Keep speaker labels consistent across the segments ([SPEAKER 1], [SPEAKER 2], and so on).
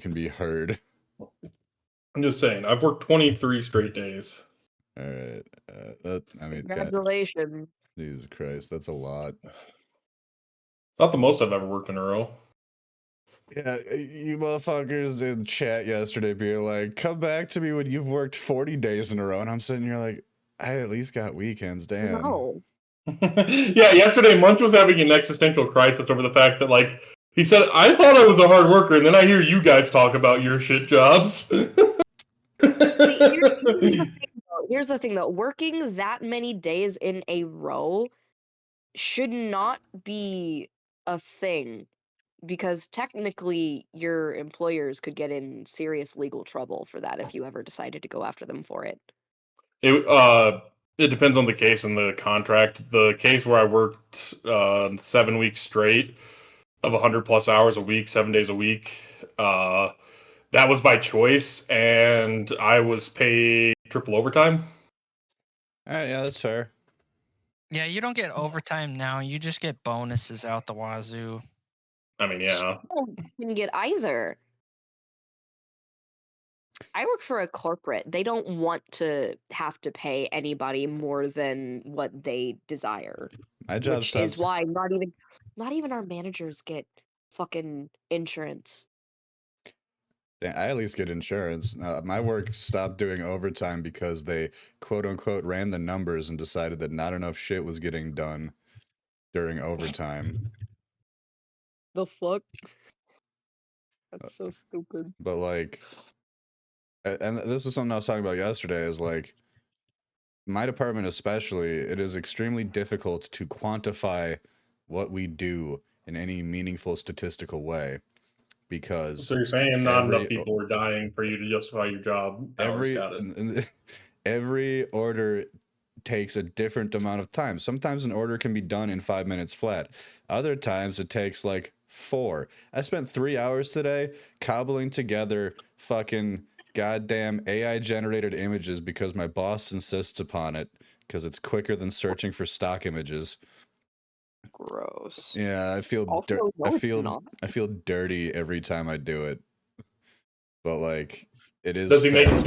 [SPEAKER 1] can be heard.
[SPEAKER 2] I'm just saying, I've worked 23 straight days.
[SPEAKER 1] All right.
[SPEAKER 3] Congratulations.
[SPEAKER 1] God, Jesus Christ, that's a lot.
[SPEAKER 2] Not the most I've ever worked in a row.
[SPEAKER 1] Yeah, you motherfuckers in chat yesterday being like, come back to me when you've worked 40 days in a row. And I'm sitting here like, I at least got weekends, damn.
[SPEAKER 3] No.
[SPEAKER 2] Yeah, yesterday Munch was having an existential crisis over the fact that, like, he said, I thought I was a hard worker, and then I hear you guys talk about your shit jobs.
[SPEAKER 3] See, here's the thing, though. Working that many days in a row should not be a thing, because technically your employers could get in serious legal trouble for that if you ever decided to go after them for it.
[SPEAKER 2] It depends on the case and the contract. The case where I worked 7 weeks straight of 100+ hours a week, 7 days a week, that was by choice, and I was paid triple overtime.
[SPEAKER 1] All right, yeah, that's fair.
[SPEAKER 4] Yeah, you don't get overtime now. You just get bonuses out the wazoo.
[SPEAKER 2] I mean, yeah.
[SPEAKER 3] You didn't get either. I work for a corporate. They don't want to have to pay anybody more than what they desire.
[SPEAKER 1] My job
[SPEAKER 3] which is why not even our managers get fucking insurance.
[SPEAKER 1] I at least get insurance. My work stopped doing overtime because they quote unquote ran the numbers and decided that not enough shit was getting done during overtime.
[SPEAKER 3] The fuck? That's so stupid.
[SPEAKER 1] But like, and this is something I was talking about yesterday, is like, my department especially, it is extremely difficult to quantify what we do in any meaningful statistical way, because
[SPEAKER 2] So you're saying not enough people are dying for you to justify your job hours. Got it.
[SPEAKER 1] Every order takes a different amount of time. Sometimes an order can be done in 5 minutes flat. Other times it takes like 4. I spent 3 hours today cobbling together fucking goddamn AI generated images because my boss insists upon it, because it's quicker than searching for stock images.
[SPEAKER 3] Gross.
[SPEAKER 1] Yeah, I feel I feel dirty every time I do it. But like, it is.
[SPEAKER 2] Does he make you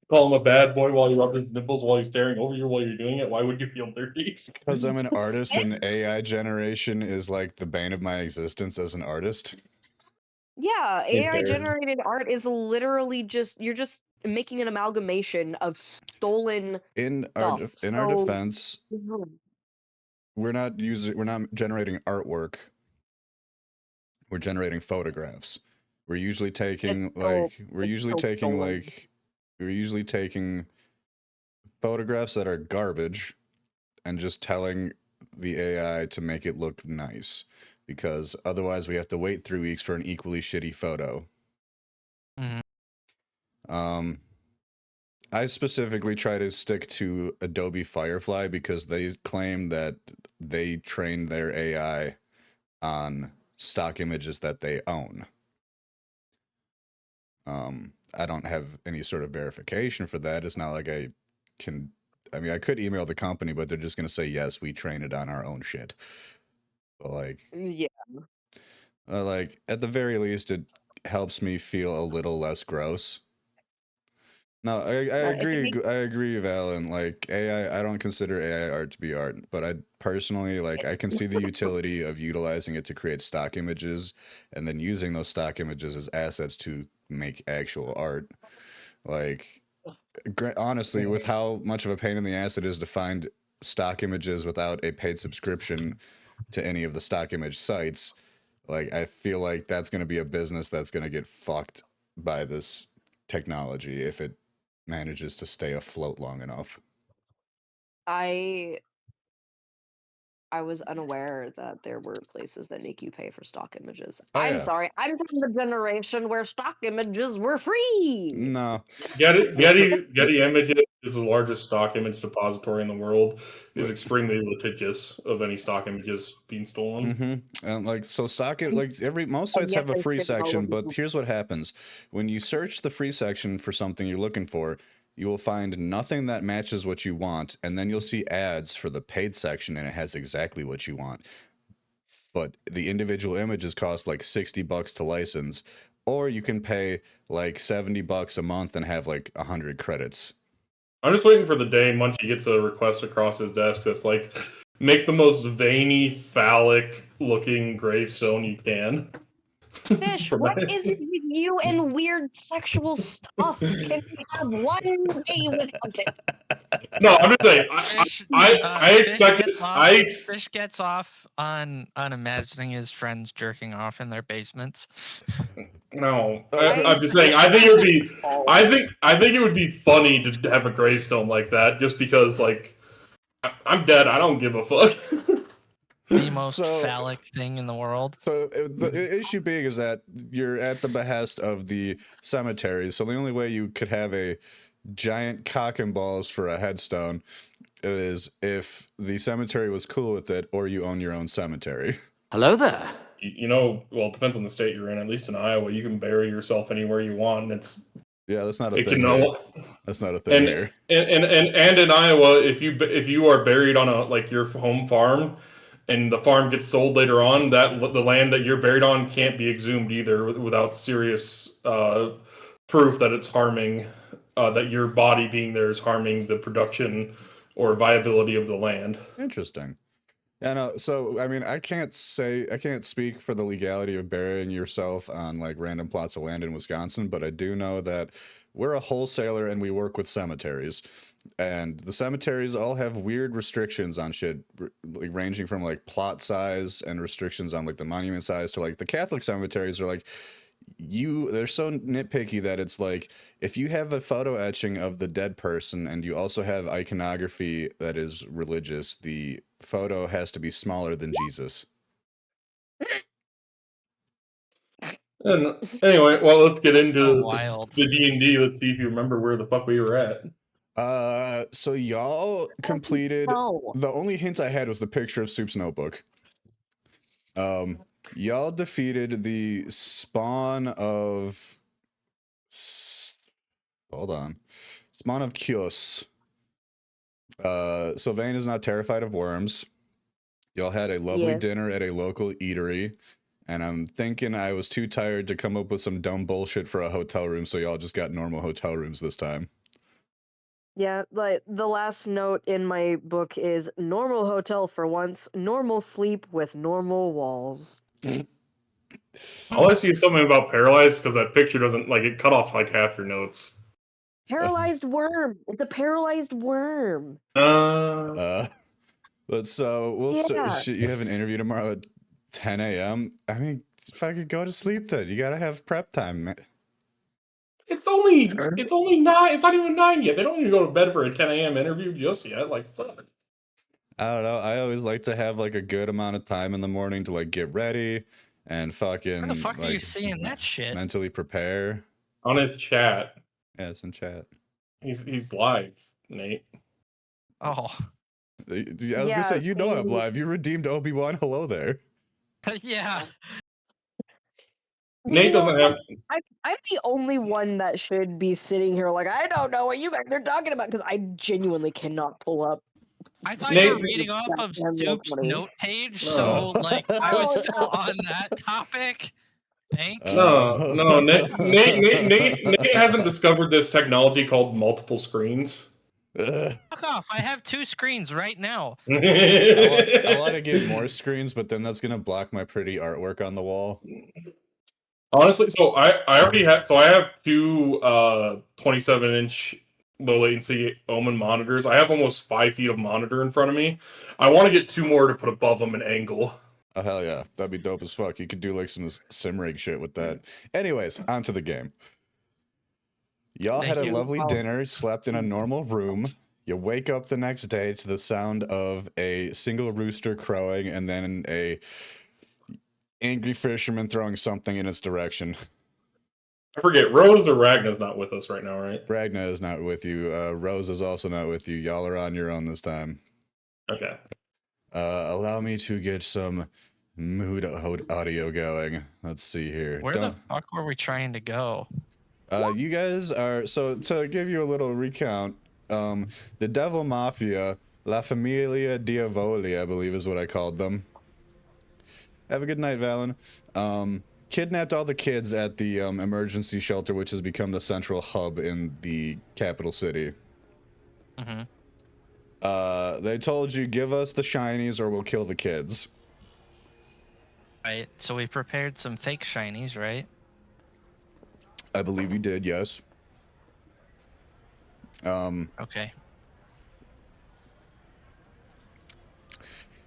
[SPEAKER 2] call him a bad boy while you rub his nipples while he's staring over you while you're doing it? Why would you feel dirty?
[SPEAKER 1] Because I'm an artist and AI generation is like the bane of my existence as an artist.
[SPEAKER 3] Yeah, AI generated art is literally you're just making an amalgamation of stolen
[SPEAKER 1] in our defense. We're not generating artwork. We're generating photographs. We're usually taking photographs that are garbage and just telling the AI to make it look nice, because otherwise we have to wait 3 weeks for an equally shitty photo.
[SPEAKER 4] Mm-hmm.
[SPEAKER 1] I specifically try to stick to Adobe Firefly because they claim that they train their AI on stock images that they own. I don't have any sort of verification for that. It's not like I could email the company, but they're just going to say, yes, we train it on our own shit. But like,
[SPEAKER 3] yeah.
[SPEAKER 1] Like, at the very least, it helps me feel a little less gross. No, I agree, Valen. Like, AI, I don't consider AI art to be art, but I personally, like, I can see the utility of utilizing it to create stock images and then using those stock images as assets to make actual art. Like, honestly, with how much of a pain in the ass it is to find stock images without a paid subscription to any of the stock image sites, like, I feel like that's going to be a business that's going to get fucked by this technology if it manages to stay afloat long enough.
[SPEAKER 3] I was unaware that there were places that make you pay for stock images. I'm sorry. I'm from the generation where stock images were free.
[SPEAKER 1] No.
[SPEAKER 2] Getty Images is the largest stock image depository in the world. Is extremely litigious of any stock images being stolen.
[SPEAKER 1] Mm-hmm. And like, so most sites have a free section, but here's what happens. When you search the free section for something you're looking for, you will find nothing that matches what you want, and then you'll see ads for the paid section, and it has exactly what you want. but the individual images cost like $60 to license, or you can pay like $70 a month and have like 100 credits.
[SPEAKER 2] I'm just waiting for the day Munchie gets a request across his desk that's like, make the most veiny, phallic-looking gravestone you can.
[SPEAKER 3] Fish, what is it with you and weird sexual stuff? Can we have one day without it?
[SPEAKER 2] No, I'm just saying.
[SPEAKER 4] Fish gets off on imagining his friends jerking off in their basements.
[SPEAKER 2] No, I'm just saying. I think it would be. I think it would be funny to have a gravestone like that, just because, like, I'm dead. I don't give a fuck.
[SPEAKER 4] The most phallic thing in the world.
[SPEAKER 1] So the issue being is that you're at the behest of the cemeteries. So the only way you could have a giant cock and balls for a headstone is if the cemetery was cool with it, or you own your own cemetery.
[SPEAKER 5] Hello there.
[SPEAKER 2] You know, well, it depends on the state you're in. At least in Iowa, you can bury yourself anywhere you want. That's
[SPEAKER 1] not a thing. That's not a thing here.
[SPEAKER 2] And in Iowa, if you are buried on your home farm, and the farm gets sold later on, that the land that you're buried on can't be exhumed either without serious proof that it's harming, that your body being there is harming the production or viability of the land.
[SPEAKER 1] Interesting. Yeah, no, so I mean, I can't speak for the legality of burying yourself on like random plots of land in Wisconsin, but I do know that we're a wholesaler and we work with cemeteries. And the cemeteries all have weird restrictions on shit, like ranging from like plot size and restrictions on like the monument size to like the Catholic cemeteries are like, they're so nitpicky that it's like, if you have a photo etching of the dead person and you also have iconography that is religious, the photo has to be smaller than Jesus.
[SPEAKER 2] And anyway, well, let's get into
[SPEAKER 4] wild.
[SPEAKER 2] the D&D. Let's see if you remember where the fuck we were at.
[SPEAKER 1] So y'all completed. The only hint I had was the picture of Soup's notebook. Y'all defeated the spawn of. Hold on, spawn of Kios. Sylvain is not terrified of worms. Y'all had a lovely dinner at a local eatery, and I'm thinking I was too tired to come up with some dumb bullshit for a hotel room, so y'all just got normal hotel rooms this time.
[SPEAKER 3] Yeah, like the last note in my book is normal hotel for once, normal sleep with normal walls.
[SPEAKER 2] All I see is something about paralyzed because that picture doesn't it cut off like half your notes.
[SPEAKER 3] Paralyzed worm. It's a paralyzed worm.
[SPEAKER 1] But so you have an interview tomorrow at 10 a.m. I mean, if I could go to sleep then, you gotta have prep time, man.
[SPEAKER 2] It's only 9. It's not even 9 yet. They don't even go to bed for a 10 a.m. interview just yet. Like, fuck.
[SPEAKER 1] I don't know. I always like to have like a good amount of time in the morning to like get ready and fucking.
[SPEAKER 4] Where the fuck are you seeing that shit?
[SPEAKER 1] Mentally prepare.
[SPEAKER 2] On his chat.
[SPEAKER 1] Yeah, it's in chat.
[SPEAKER 2] He's live, Nate.
[SPEAKER 4] Oh.
[SPEAKER 1] I was gonna say, you know I'm live. You redeemed Obi-Wan. Hello there.
[SPEAKER 4] Yeah.
[SPEAKER 2] Nate doesn't have.
[SPEAKER 3] I'm the only one that should be sitting here like, I don't know what you guys are talking about, because I genuinely cannot pull up.
[SPEAKER 4] I thought you were reading off of Stoop's note page, so like I was still on that topic. Thanks.
[SPEAKER 2] No. Nate hasn't discovered this technology called multiple screens.
[SPEAKER 4] Fuck off! I have 2 screens right now.
[SPEAKER 1] I want to get more screens, but then that's gonna block my pretty artwork on the wall.
[SPEAKER 2] Honestly, so I already have. So I have 2 27-inch low latency Omen monitors. I have almost 5 feet of monitor in front of me. I want to get 2 more to put above them an angle.
[SPEAKER 1] Oh hell yeah, that'd be dope as fuck. You could do like some sim rig shit with that. Anyways, onto the game. Y'all had a lovely dinner, slept in a normal room. You wake up the next day to the sound of a single rooster crowing and then a angry fisherman throwing something in its direction.
[SPEAKER 2] I forget, Rose or Ragna's not with us right now, right?
[SPEAKER 1] Ragna is not with you. Rose is also not with you. Y'all are on your own this time.
[SPEAKER 2] Okay.
[SPEAKER 1] Allow me to get some mood audio going. Let's see here.
[SPEAKER 4] Where the fuck were we trying to go?
[SPEAKER 1] You guys are, so to give you a little recount, the Devil Mafia, La Familia Diavoli, I believe is what I called them. Have a good night, Valen. Kidnapped all the kids at the emergency shelter, which has become the central hub in the capital city.
[SPEAKER 4] Mm-hmm.
[SPEAKER 1] They told you, give us the shinies or we'll kill the kids.
[SPEAKER 4] Right. So we prepared some fake shinies, right?
[SPEAKER 1] I believe you did, yes.
[SPEAKER 4] Okay.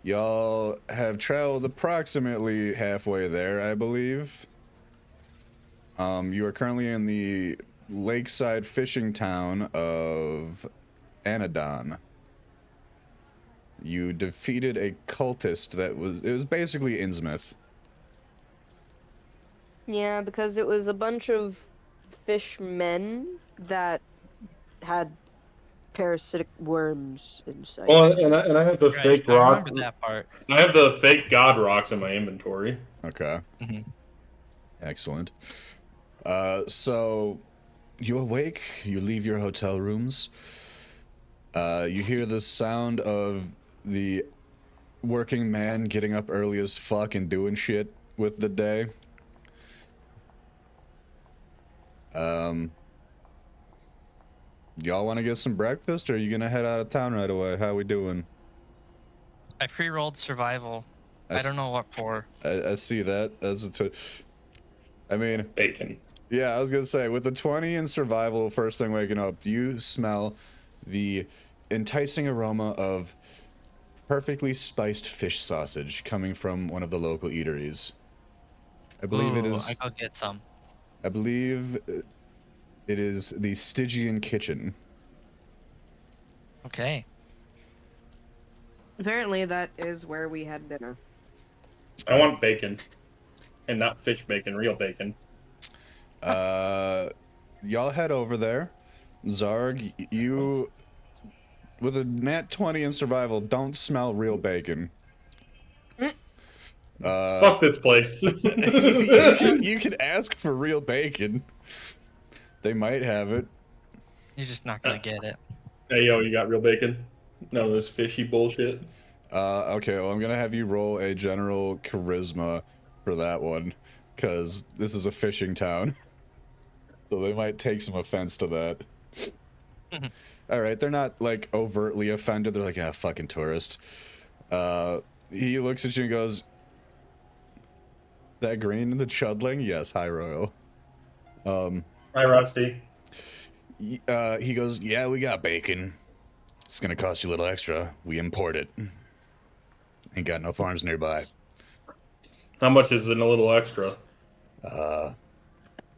[SPEAKER 1] Y'all have traveled approximately halfway there, I believe. You are currently in the lakeside fishing town of Anadon. You defeated a cultist that was basically Innsmouth.
[SPEAKER 3] Yeah, because it was a bunch of fishmen that had parasitic worms inside.
[SPEAKER 2] Well, and I have the
[SPEAKER 4] Right.
[SPEAKER 2] fake
[SPEAKER 4] I
[SPEAKER 2] rock.
[SPEAKER 4] remember that part.
[SPEAKER 2] I have the fake god rocks in my inventory.
[SPEAKER 1] Okay.
[SPEAKER 4] Mm-hmm.
[SPEAKER 1] Excellent. So you awake, you leave your hotel rooms. You hear the sound of the working man getting up early as fuck and doing shit with the day. Y'all want to get some breakfast, or are you gonna head out of town right away? How we doing?
[SPEAKER 4] I pre-rolled survival. I don't know what for.
[SPEAKER 1] I see that as I mean,
[SPEAKER 2] Bacon.
[SPEAKER 1] yeah, I was gonna say, with the 20 in survival, first thing waking up, you smell the enticing aroma of perfectly spiced fish sausage coming from one of the local eateries. I believe it is.
[SPEAKER 4] I go get some.
[SPEAKER 1] I believe it is the Stygian Kitchen.
[SPEAKER 4] Okay.
[SPEAKER 3] Apparently, that is where we had dinner.
[SPEAKER 2] I want bacon, and not fish bacon, real bacon.
[SPEAKER 1] Y'all head over there. Zarg, you, with a nat 20 in survival, don't smell real bacon.
[SPEAKER 2] Fuck this place.
[SPEAKER 1] you can ask for real bacon. They might have it.
[SPEAKER 4] You're just not gonna get it.
[SPEAKER 2] Hey, yo, you got real bacon? None of this fishy bullshit.
[SPEAKER 1] Okay, well, I'm gonna have you roll a general charisma for that one, because this is a fishing town. So they might take some offense to that. Alright, they're not, like, overtly offended. They're like, yeah, fucking tourist. He looks at you and goes, is that green in the chudling? Yes, hi, Royal.
[SPEAKER 2] Hi, Rusty.
[SPEAKER 1] He goes, yeah, we got bacon. It's gonna cost you a little extra. We import it. Ain't got no farms nearby.
[SPEAKER 2] How much is it a little extra?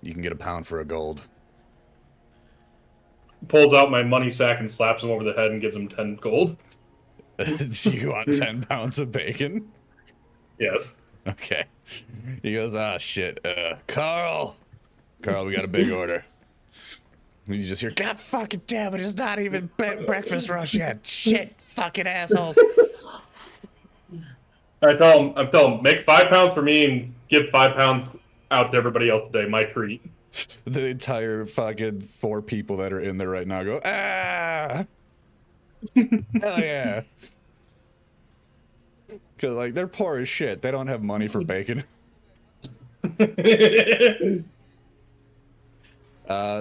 [SPEAKER 1] You can get a pound for a gold.
[SPEAKER 2] Pulls out my money sack and slaps him over the head and gives him 10 gold.
[SPEAKER 1] Do you want 10 pounds of bacon?
[SPEAKER 2] Yes.
[SPEAKER 1] Okay. He goes, ah, shit. Carl, we got a big order. You just hear, God fucking damn it, it's not even breakfast rush yet. Shit, fucking assholes.
[SPEAKER 2] I tell him, make 5 pounds for me and give 5 pounds out to everybody else today. My treat.
[SPEAKER 1] The entire fucking 4 people that are in there right now go, ah! Hell yeah. Because, like, they're poor as shit. They don't have money for bacon.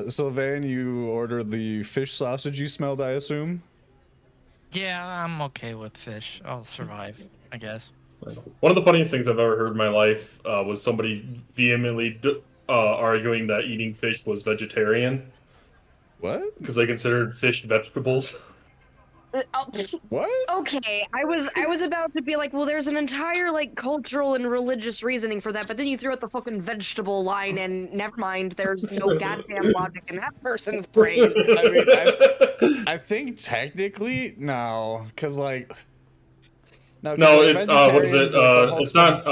[SPEAKER 1] Sylvain, you ordered the fish sausage you smelled, I assume?
[SPEAKER 4] Yeah, I'm okay with fish. I'll survive, I guess.
[SPEAKER 2] One of the funniest things I've ever heard in my life was somebody vehemently arguing that eating fish was vegetarian.
[SPEAKER 1] What?
[SPEAKER 2] Because they considered fish vegetables.
[SPEAKER 1] What?
[SPEAKER 3] Okay, I was about to be like, well, there's an entire like cultural and religious reasoning for that, but then you threw out the fucking vegetable line, and never mind, there's no goddamn logic in that person's brain.
[SPEAKER 1] I mean, I think technically no, because like
[SPEAKER 2] No,
[SPEAKER 1] like,
[SPEAKER 2] what is it?
[SPEAKER 1] like,
[SPEAKER 2] It's not.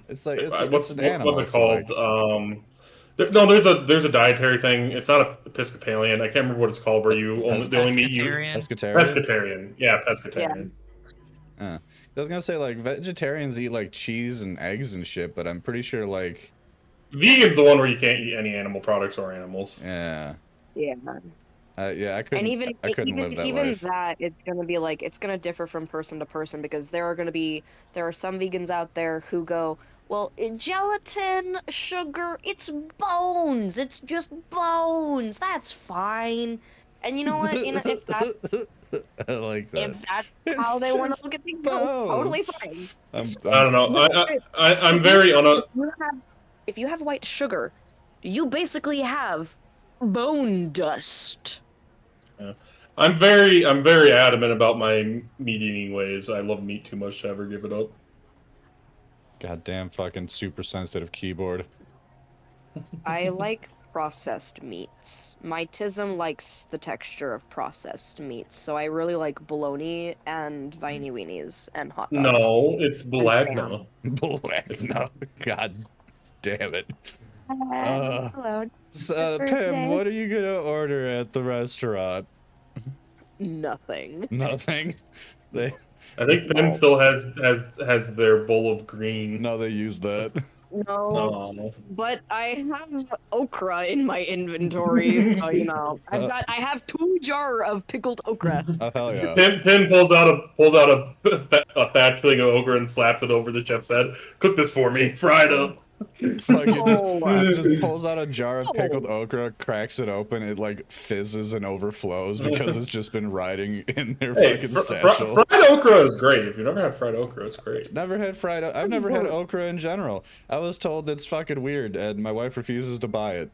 [SPEAKER 1] it's like
[SPEAKER 2] what's
[SPEAKER 1] an animal.
[SPEAKER 2] What's it called?
[SPEAKER 1] So,
[SPEAKER 2] no, there's a dietary thing. It's not a Episcopalian. I can't remember what it's called. Where you they only meet you. Pescatarian. Yeah, pescatarian.
[SPEAKER 1] I was gonna say like vegetarians eat like cheese and eggs and shit, but I'm pretty sure like
[SPEAKER 2] vegan's the one where you can't eat any animal products or animals.
[SPEAKER 1] Yeah.
[SPEAKER 3] Yeah.
[SPEAKER 1] Yeah, I couldn't.
[SPEAKER 3] And even
[SPEAKER 1] I couldn't live that
[SPEAKER 3] even
[SPEAKER 1] life.
[SPEAKER 3] that, it's gonna be like it's gonna differ from person to person because there are some vegans out there who go, Well, gelatin, sugar, it's bones. It's just bones. That's fine. And you know what? If
[SPEAKER 1] I like that.
[SPEAKER 3] that's how
[SPEAKER 1] It's
[SPEAKER 3] they want to
[SPEAKER 1] just
[SPEAKER 3] look at things, totally
[SPEAKER 1] bones.
[SPEAKER 3] fine.
[SPEAKER 2] I don't know. I'm
[SPEAKER 3] If
[SPEAKER 2] very
[SPEAKER 3] if you have white sugar, you basically have bone dust.
[SPEAKER 2] I'm very adamant about my meat eating ways. I love meat too much to ever give it up.
[SPEAKER 1] Goddamn fucking super sensitive keyboard.
[SPEAKER 3] I like processed meats. My tism likes the texture of processed meats, so I really like bologna and viney weenies and hot dogs.
[SPEAKER 2] No, it's
[SPEAKER 3] Bologna.
[SPEAKER 1] No, god damn it.
[SPEAKER 3] Hello.
[SPEAKER 1] Pim, what are you gonna order at the restaurant?
[SPEAKER 3] Nothing.
[SPEAKER 1] Nothing.
[SPEAKER 2] I think Pim still has their bowl of green.
[SPEAKER 1] No, they use that.
[SPEAKER 3] No, but I have okra in my inventory, so you know, I have 2 jars of pickled okra.
[SPEAKER 1] Oh hell yeah!
[SPEAKER 2] Pim pulls out a fat filling of okra and slaps it over the chef's head. Cook this for me, fried up.
[SPEAKER 1] Fucking just pulls out a jar of pickled okra, cracks it open, it like fizzes and overflows because it's just been riding in their fucking satchel.
[SPEAKER 2] Fried okra is great. If you've never had fried okra, it's great.
[SPEAKER 1] Never had fried. I've never had okra in general. I was told it's fucking weird, and my wife refuses to buy it.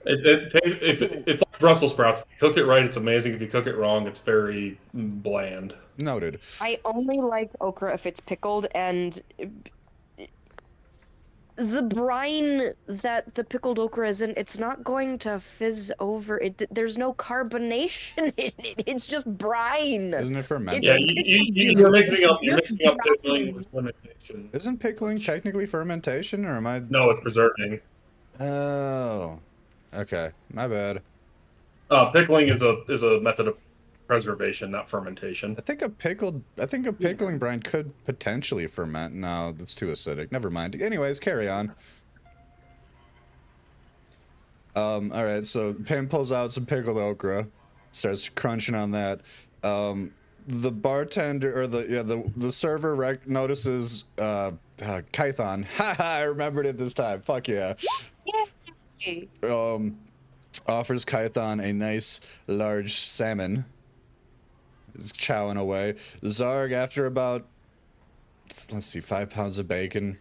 [SPEAKER 2] It's like Brussels sprouts. If you cook it right, it's amazing. If you cook it wrong, it's very bland.
[SPEAKER 1] Noted.
[SPEAKER 3] I only like okra if it's pickled, and the brine that the pickled okra is in, it's not going to fizz over. There's no carbonation in it. It's just brine.
[SPEAKER 1] Isn't it fermented?
[SPEAKER 2] Yeah, you're mixing up pickling with fermentation.
[SPEAKER 1] Isn't pickling technically fermentation, or am I?
[SPEAKER 2] No, it's preserving.
[SPEAKER 1] Oh, okay, my bad.
[SPEAKER 2] Pickling is a method of preservation, not fermentation.
[SPEAKER 1] I think a pickling brine could potentially ferment. No, that's too acidic. Never mind. Anyways, carry on. All right, so Pam pulls out some pickled okra, starts crunching on that. The bartender or the server notices Kython. Haha, I remembered it this time. Fuck yeah.
[SPEAKER 3] Yay.
[SPEAKER 1] Offers Kython a nice large salmon. Is chowing away. Zarg, after about, let's see, 5 pounds of bacon.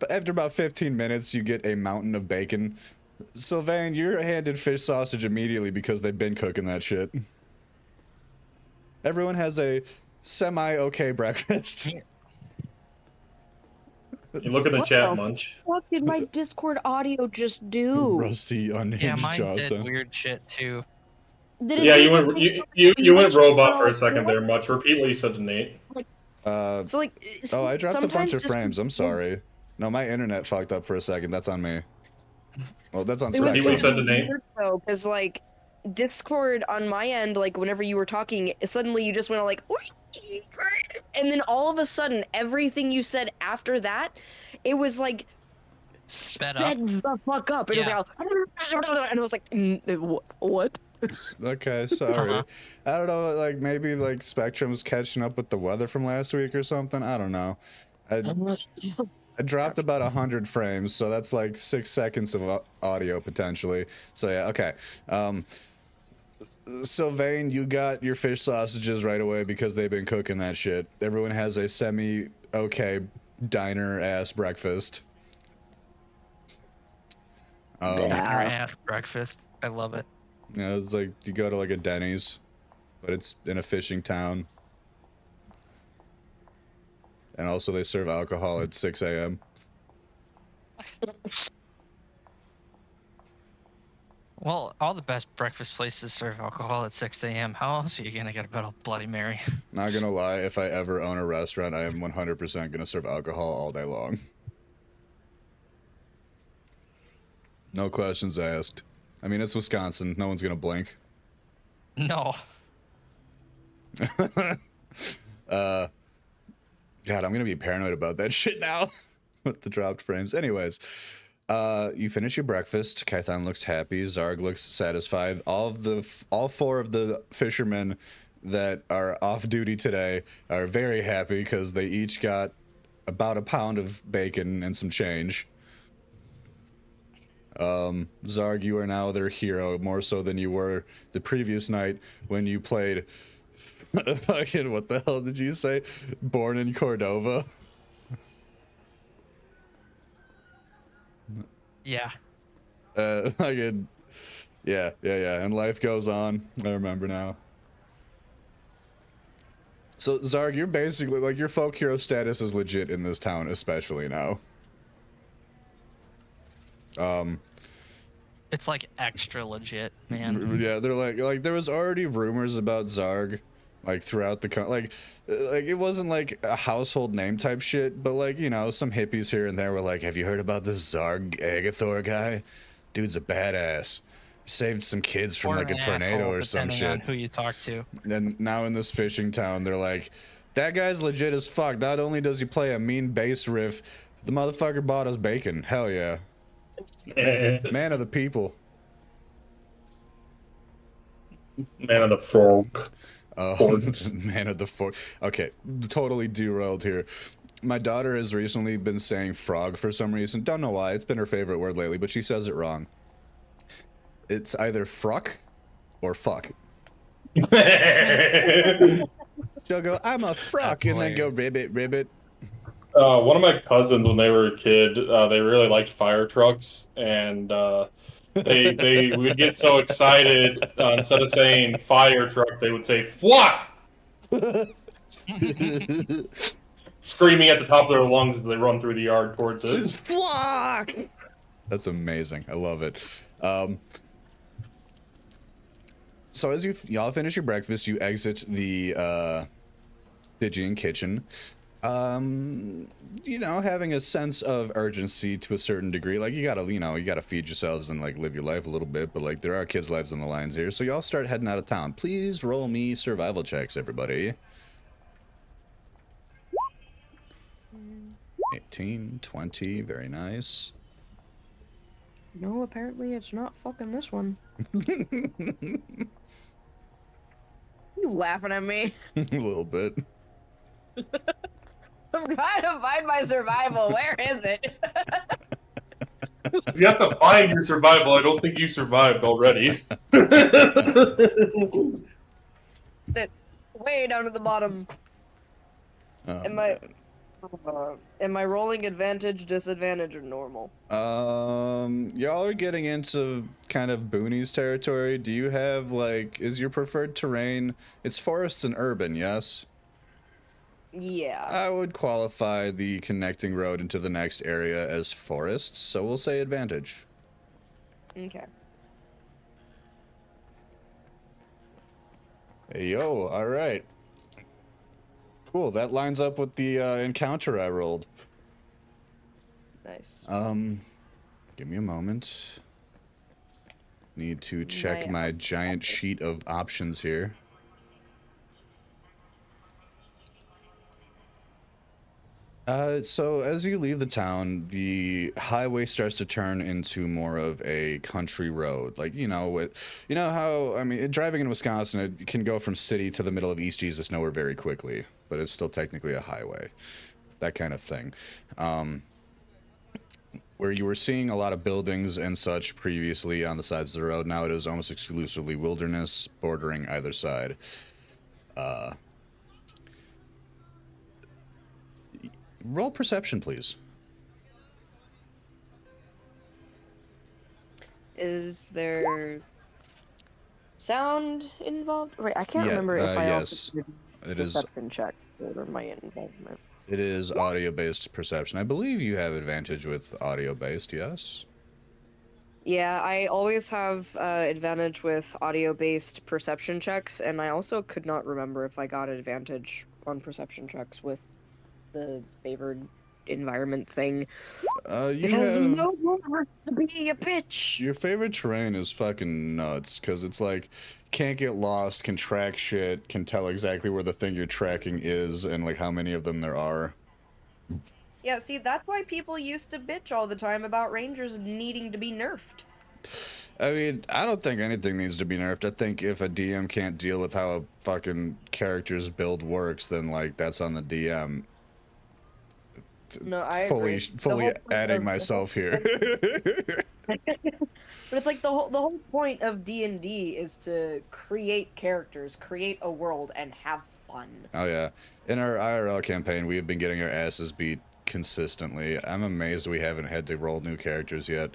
[SPEAKER 1] After about 15 minutes, you get a mountain of bacon. Sylvain, you're handed fish sausage immediately because they've been cooking that shit. Everyone has a semi-okay breakfast.
[SPEAKER 2] You look at the chat, Munch.
[SPEAKER 3] What did my Discord audio just do?
[SPEAKER 1] Rusty unhinged
[SPEAKER 4] Yeah, mine
[SPEAKER 1] jaws.
[SPEAKER 4] did weird shit too.
[SPEAKER 2] Yeah, you went robot for a second there, Much. Repeat what you said to Nate.
[SPEAKER 3] So like,
[SPEAKER 1] oh, I dropped a bunch of
[SPEAKER 3] just
[SPEAKER 1] frames. I'm sorry. No, my internet fucked up for a second. That's on me. Well, that's on
[SPEAKER 3] It was
[SPEAKER 2] Repeat what you said to
[SPEAKER 3] weird
[SPEAKER 2] Nate.
[SPEAKER 3] though, because like Discord on my end, like whenever you were talking, suddenly you just went like, and then all of a sudden, everything you said after that, it was like sped the fuck up. It was like, and I was like, what?
[SPEAKER 1] Okay, sorry. I don't know, like maybe like Spectrum's catching up with the weather from last week or something. I don't know. I dropped about 100 frames, so that's like 6 seconds of audio potentially. So yeah, okay. Sylvain, you got your fish sausages right away because they've been cooking that shit. Everyone has a semi-okay diner-ass breakfast.
[SPEAKER 4] Diner-ass breakfast. I love it.
[SPEAKER 1] Yeah, it's like you go to like a Denny's, but it's in a fishing town. And also they serve alcohol at 6 a.m.
[SPEAKER 4] Well, all the best breakfast places serve alcohol at 6 a.m. How else are you gonna get a Bloody Mary?
[SPEAKER 1] Not gonna lie, if I ever own a restaurant, I am 100% gonna serve alcohol all day long. No questions asked. I mean, it's Wisconsin. No one's gonna blink.
[SPEAKER 4] No.
[SPEAKER 1] God, I'm gonna be paranoid about that shit now with the dropped frames. Anyways, you finish your breakfast. Kython looks happy. Zarg looks satisfied. All 4 of the fishermen that are off duty today are very happy because they each got about a pound of bacon and some change. Zarg, you are now their hero, more so than you were the previous night when you played fucking, what the hell did you say? Born in Kordova?
[SPEAKER 4] Yeah.
[SPEAKER 1] Fucking, yeah, and life goes on. I remember now. So, Zarg, you're basically, like, your folk hero status is legit in this town, especially now.
[SPEAKER 4] It's like extra legit, man.
[SPEAKER 1] Yeah, they're like there was already rumors about Zarg, like throughout the like it wasn't like a household name type shit, but like, you know, some hippies here and there were like, have you heard about this Zarg Agathor guy? Dude's a badass. Saved some kids from like a tornado or some shit.
[SPEAKER 4] On who you talk to.
[SPEAKER 1] And now in this fishing town, they're like, that guy's legit as fuck. Not only does he play a mean bass riff, the motherfucker bought us bacon. Hell yeah. Man of the people.
[SPEAKER 2] Man of the frog.
[SPEAKER 1] Man of the fork. Okay, totally derailed here. My daughter has recently been saying frog for some reason. Don't know why. It's been her favorite word lately, but she says it wrong. It's either fruck or fuck. She'll go, I'm a fruck, and then go ribbit, ribbit.
[SPEAKER 2] One of my cousins, when they were a kid, they really liked fire trucks, and they would get so excited, instead of saying fire truck, they would say "fwah!" Screaming at the top of their lungs as they run through the yard towards it.
[SPEAKER 1] Just fwah! That's amazing. I love it. So as y'all finish your breakfast, you exit the Stygian kitchen. You know, having a sense of urgency to a certain degree. Like, you gotta feed yourselves and like live your life a little bit, but like there are kids' lives on the lines here. So y'all start heading out of town. Please roll me survival checks, everybody. 18, 20, very nice.
[SPEAKER 3] No, apparently it's not fucking this one. You laughing at me?
[SPEAKER 1] A little bit.
[SPEAKER 3] I'm trying to find my survival. Where is it?
[SPEAKER 2] You have to find your survival. I don't think you survived already.
[SPEAKER 3] Way down at the bottom. Am I rolling advantage, disadvantage, or normal?
[SPEAKER 1] Y'all are getting into kind of boonies territory. Do you have, like, is your preferred terrain, it's forests and urban, yes?
[SPEAKER 3] Yeah.
[SPEAKER 1] I would qualify the connecting road into the next area as forests, so we'll say advantage.
[SPEAKER 3] Okay.
[SPEAKER 1] Hey, yo, alright. Cool, that lines up with the encounter I rolled.
[SPEAKER 3] Nice.
[SPEAKER 1] Give me a moment. Need to check my giant sheet of options here. So as you leave the town, the highway starts to turn into more of a country road. Like, you know how, I mean, driving in Wisconsin, it can go from city to the middle of East Jesus Nowhere very quickly, but it's still technically a highway. That kind of thing. Where you were seeing a lot of buildings and such previously on the sides of the road, now it is almost exclusively wilderness bordering either side. Roll perception, please.
[SPEAKER 3] Is there sound involved? Right, I can't remember if I also did perception check for my involvement.
[SPEAKER 1] It is audio-based perception. I believe you have advantage with audio-based, yes?
[SPEAKER 3] Yeah, I always have advantage with audio-based perception checks, and I also could not remember if I got advantage on perception checks with the favored environment thing. Because no one wants to be a bitch.
[SPEAKER 1] Your favorite terrain is fucking nuts, because it's like, can't get lost, can track shit, can tell exactly where the thing you're tracking is, and like how many of them there are.
[SPEAKER 3] Yeah, see, that's why people used to bitch all the time about rangers needing to be nerfed.
[SPEAKER 1] I mean, I don't think anything needs to be nerfed. I think if a DM can't deal with how a fucking character's build works, then like that's on the DM.
[SPEAKER 3] No, I
[SPEAKER 1] fully
[SPEAKER 3] agree.
[SPEAKER 1] fully adding myself here.
[SPEAKER 3] But it's like the whole point of D&D is to create characters, create a world, and have fun.
[SPEAKER 1] Oh yeah, in our IRL campaign, we have been getting our asses beat consistently. I'm amazed we haven't had to roll new characters yet.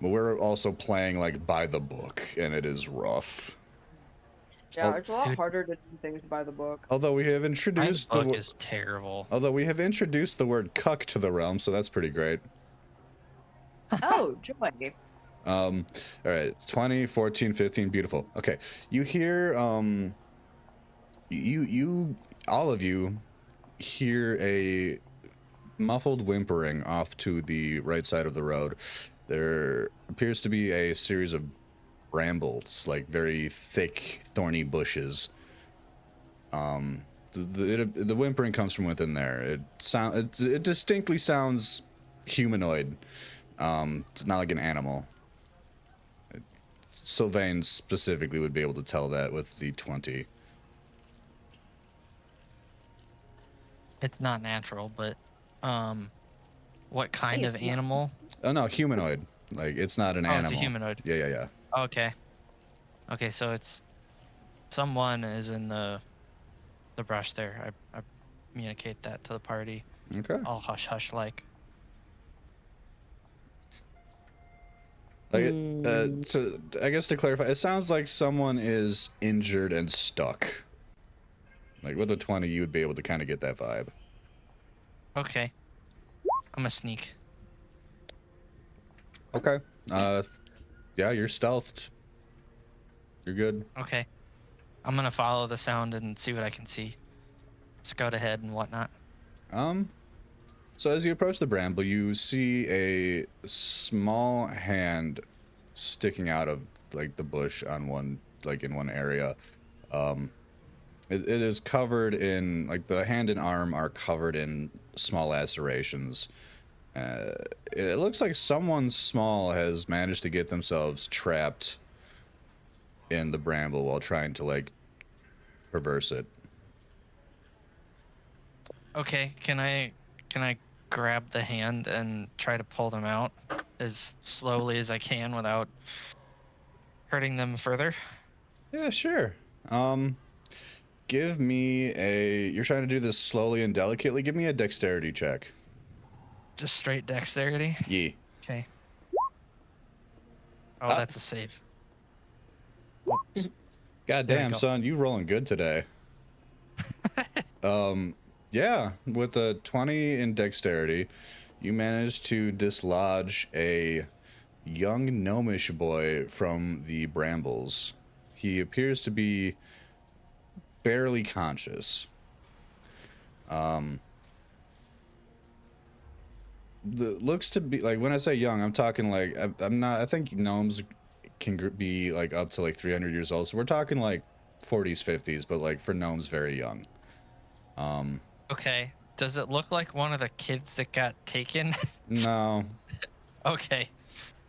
[SPEAKER 1] But we're also playing like by the book, and it is rough.
[SPEAKER 3] Yeah, it's a lot harder to do things by the book.
[SPEAKER 1] Although we have introduced
[SPEAKER 4] the book is terrible.
[SPEAKER 1] Although we have introduced the word cuck to the realm, so that's pretty great.
[SPEAKER 3] Oh, joy.
[SPEAKER 1] All right, 20, 14, 15, beautiful. Okay, you hear, you all of you hear a muffled whimpering off to the right side of the road. There appears to be a series of brambles, like very thick, thorny bushes. The whimpering comes from within there. It distinctly sounds humanoid. It's not like an animal. Sylvain specifically would be able to tell that with the 20.
[SPEAKER 4] It's not natural, but what kind of animal?
[SPEAKER 1] Oh no, humanoid. Like it's not an animal.
[SPEAKER 4] It's a humanoid.
[SPEAKER 1] Yeah.
[SPEAKER 4] Okay. Okay, so it's someone is in the brush there. I communicate that to the party.
[SPEAKER 1] Okay.
[SPEAKER 4] All hush like.
[SPEAKER 1] Like, I guess to clarify, it sounds like someone is injured and stuck. Like with a 20, you would be able to kind of get that vibe.
[SPEAKER 4] Okay. I'm a sneak.
[SPEAKER 1] Okay. Yeah, you're stealthed. You're good.
[SPEAKER 4] Okay. I'm gonna follow the sound and see what I can see. Scout ahead and whatnot.
[SPEAKER 1] So as you approach the bramble, you see a small hand sticking out of like the bush on in one area. It is covered in, like, the hand and arm are covered in small lacerations. It looks like someone small has managed to get themselves trapped in the bramble while trying to, like, traverse it.
[SPEAKER 4] Okay, can I grab the hand and try to pull them out as slowly as I can without hurting them further?
[SPEAKER 1] Yeah, sure. Give me you're trying to do this slowly and delicately. Give me a dexterity check.
[SPEAKER 4] Just straight dexterity?
[SPEAKER 1] Yeah.
[SPEAKER 4] Okay. Oh, that's a save. Oops.
[SPEAKER 1] God damn, son, you rolling good today. Yeah, with a 20 in dexterity, you managed to dislodge a young gnomish boy from the brambles. He appears to be barely conscious. Looks to be like, when I say young, I'm talking like, I'm not, I think gnomes can be like up to like 300 years old, so we're talking like 40s, 50s, but like for gnomes, very young.
[SPEAKER 4] Okay. Does it look like one of the kids that got taken?
[SPEAKER 1] No.
[SPEAKER 4] Okay.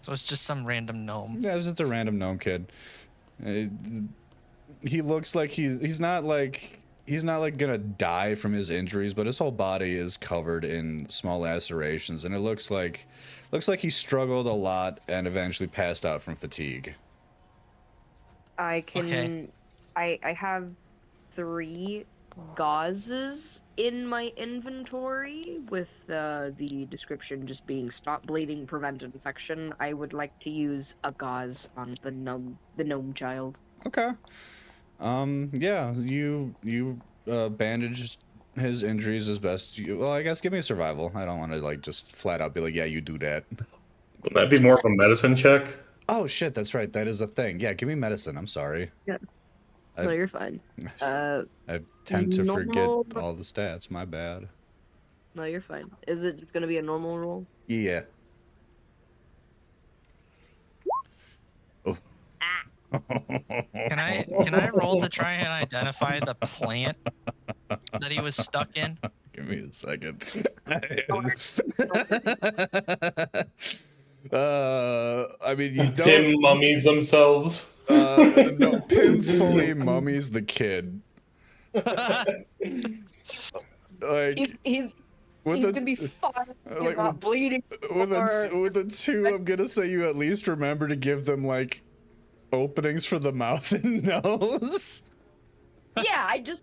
[SPEAKER 4] So it's just some random gnome.
[SPEAKER 1] Yeah, it's just a random gnome kid. He looks like he's not like gonna die from his injuries, but his whole body is covered in small lacerations, and it looks like he struggled a lot and eventually passed out from fatigue.
[SPEAKER 3] I can.
[SPEAKER 4] Okay.
[SPEAKER 3] I have 3 gauzes in my inventory with the description just being stop bleeding, prevent infection. I would like to use a gauze on the gnome child.
[SPEAKER 1] Okay. Yeah, you bandage his injuries as best you, well, I guess give me a survival. I don't want to like just flat out be like, yeah, you do that.
[SPEAKER 2] Would that be more of a medicine check?
[SPEAKER 1] Oh shit, that's right, that is a thing. Yeah, give me medicine. I'm sorry.
[SPEAKER 3] Yeah. No, you're fine.
[SPEAKER 1] I tend to forget
[SPEAKER 3] normal-
[SPEAKER 1] all the stats. My bad.
[SPEAKER 3] No, you're fine. Is it just gonna be a normal roll?
[SPEAKER 1] Yeah. Oh.
[SPEAKER 4] Can I roll to try and identify the plant that he was stuck in?
[SPEAKER 1] Give me a second. I mean, you don't.
[SPEAKER 2] Pim mummies themselves.
[SPEAKER 1] No, Pim fully mummies the kid. Like
[SPEAKER 3] He's He's gonna be fine. He's
[SPEAKER 1] like,
[SPEAKER 3] not bleeding.
[SPEAKER 1] with
[SPEAKER 3] or-
[SPEAKER 1] a 2, I'm gonna say you at least remember to give them like openings for the mouth and nose.
[SPEAKER 3] Yeah, I just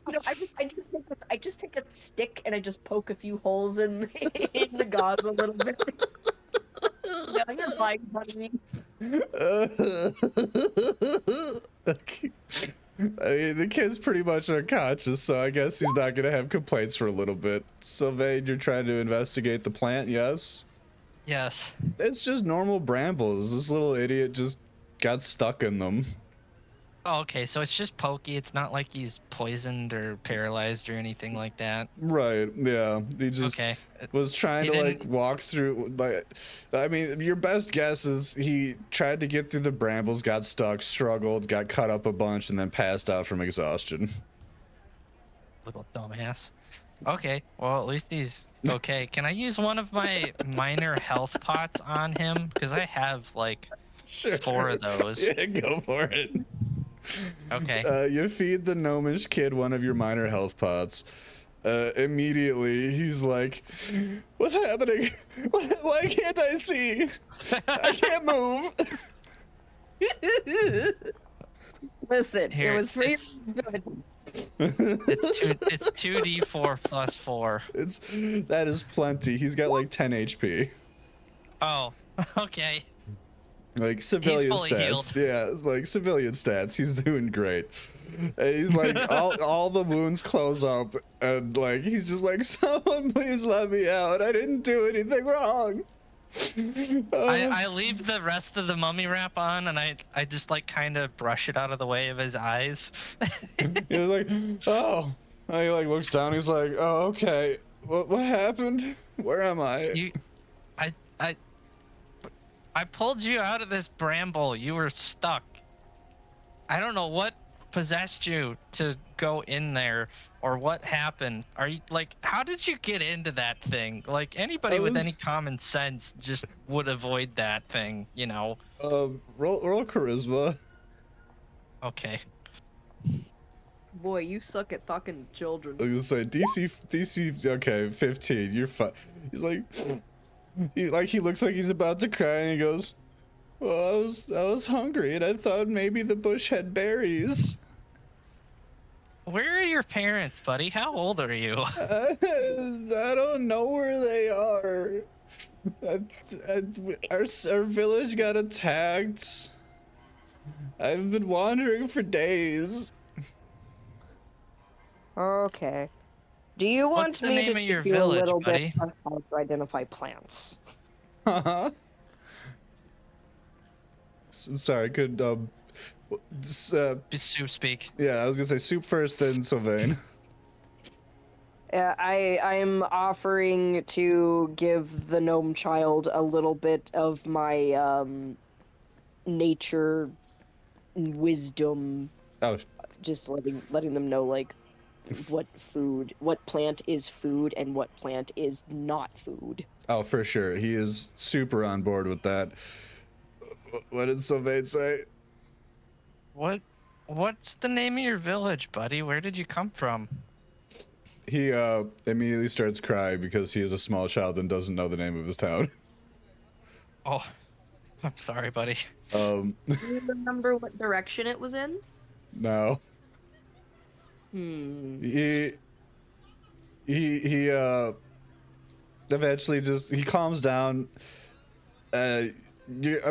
[SPEAKER 3] take a stick and I just poke a few holes in in the gauze a little bit. No, you're fine, buddy.
[SPEAKER 1] Okay. I mean, the kid's pretty much unconscious, so I guess he's not gonna have complaints for a little bit. Sylvain, you're trying to investigate the plant, yes?
[SPEAKER 4] Yes.
[SPEAKER 1] It's just normal brambles. This little idiot just got stuck in them.
[SPEAKER 4] Oh, okay, so it's just pokey. It's not like he's poisoned or paralyzed or anything like that.
[SPEAKER 1] Right, yeah. He just
[SPEAKER 4] Okay.
[SPEAKER 1] was trying
[SPEAKER 4] He
[SPEAKER 1] to like
[SPEAKER 4] didn't-
[SPEAKER 1] walk through, like, I mean, your best guess is he tried to get through the brambles, got stuck, struggled, got cut up a bunch, and then passed out from exhaustion.
[SPEAKER 4] Little dumbass. Okay, well, at least he's okay. Can I use one of my minor health pots on him? Because I have, like,
[SPEAKER 1] Sure.
[SPEAKER 4] 4 of those.
[SPEAKER 1] Yeah, go for it.
[SPEAKER 4] Okay.
[SPEAKER 1] You feed the gnomish kid one of your minor health pots. Immediately, he's like, "What's happening? Why can't I see? I can't move."
[SPEAKER 3] Listen,
[SPEAKER 4] Here,
[SPEAKER 3] it was free.
[SPEAKER 4] it's-
[SPEAKER 3] Good.
[SPEAKER 4] It's 2d4 plus 4.
[SPEAKER 1] That is plenty. He's got like 10 HP.
[SPEAKER 4] Oh, okay.
[SPEAKER 1] Like civilian
[SPEAKER 4] fully
[SPEAKER 1] stats.
[SPEAKER 4] healed.
[SPEAKER 1] Yeah, it's like civilian stats. He's doing great. And he's like, all the wounds close up, and like he's just like, "Someone please let me out. I didn't do anything wrong."
[SPEAKER 4] I leave the rest of the mummy wrap on, and I just like kind of brush it out of the way of his eyes.
[SPEAKER 1] He's like, "Oh." And he like looks down. He's like, "Oh, okay. What happened? Where am I?"
[SPEAKER 4] I pulled you out of this bramble. You were stuck. I don't know what possessed you to go in there or what happened. Are you like, how did you get into that thing? Like anybody with any common sense just would avoid that thing, you know?
[SPEAKER 1] Roll charisma.
[SPEAKER 4] Okay.
[SPEAKER 3] Boy, you suck at fucking children.
[SPEAKER 1] I was gonna say DC. Okay, 15. You're fine. He's like, he looks like he's about to cry, and he goes, "Well, I was hungry, and I thought maybe the bush had berries."
[SPEAKER 4] Where are your parents, buddy? How old are you?
[SPEAKER 1] I don't know where they are. Our village got attacked. I've been wandering for days.
[SPEAKER 3] Okay. Do you want
[SPEAKER 4] What's the
[SPEAKER 3] me
[SPEAKER 4] name
[SPEAKER 3] to
[SPEAKER 4] of your
[SPEAKER 3] teach you a
[SPEAKER 4] village,
[SPEAKER 3] little
[SPEAKER 4] buddy?
[SPEAKER 3] bit on how to identify plants?
[SPEAKER 1] Huh? Sorry, could
[SPEAKER 4] Soup speak.
[SPEAKER 1] yeah, I was gonna say soup first, then Sylvain.
[SPEAKER 3] I'm offering to give the gnome child a little bit of my nature wisdom,
[SPEAKER 1] Oh,
[SPEAKER 3] just letting them know like what plant is food and what plant is not food.
[SPEAKER 1] oh, for sure. He is super on board with that. What did Sylvain say?
[SPEAKER 4] What's the name of your village, buddy? Where did you come from?
[SPEAKER 1] He immediately starts crying because he is a small child and doesn't know the name of his town.
[SPEAKER 4] Oh, I'm sorry, buddy.
[SPEAKER 3] Do you remember what direction it was in?
[SPEAKER 1] No. He eventually just he calms down. I'm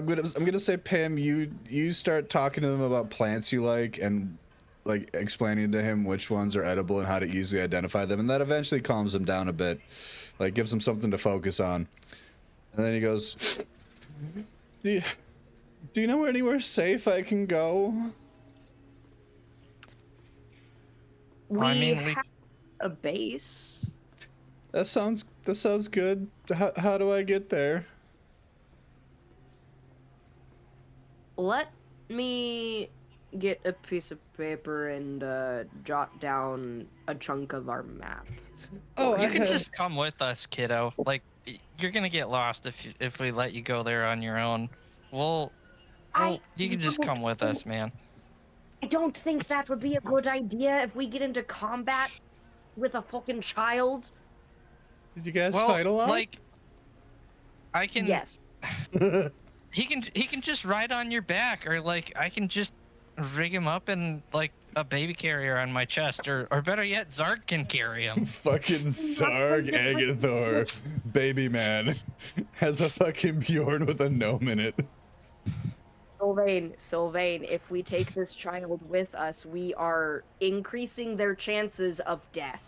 [SPEAKER 1] gonna say, Pam, you start talking to them about plants you like and like explaining to him which ones are edible and how to easily identify them, and that eventually calms him down a bit, like gives him something to focus on. And then he goes, do you know anywhere safe I can go?"
[SPEAKER 3] We have a base.
[SPEAKER 1] That sounds good. How do I get there?
[SPEAKER 3] Let me get a piece of paper and jot down a chunk of our map.
[SPEAKER 1] Oh,
[SPEAKER 4] You can just come with us, kiddo. Like, you're gonna get lost if we let you go there on your own. You can just come with us, man.
[SPEAKER 3] I don't think that would be a good idea if we get into combat with a fucking child.
[SPEAKER 1] Did you guys
[SPEAKER 4] Well,
[SPEAKER 1] fight a lot?
[SPEAKER 4] like, I can.
[SPEAKER 3] Yes.
[SPEAKER 4] He can just ride on your back, or like I can just rig him up in like a baby carrier on my chest, or better yet, Zarg can carry him.
[SPEAKER 1] Fucking Sarg Agathor, baby man, has a fucking Bjorn with a gnome in it.
[SPEAKER 3] Sylvain, if we take this child with us, we are increasing their chances of death.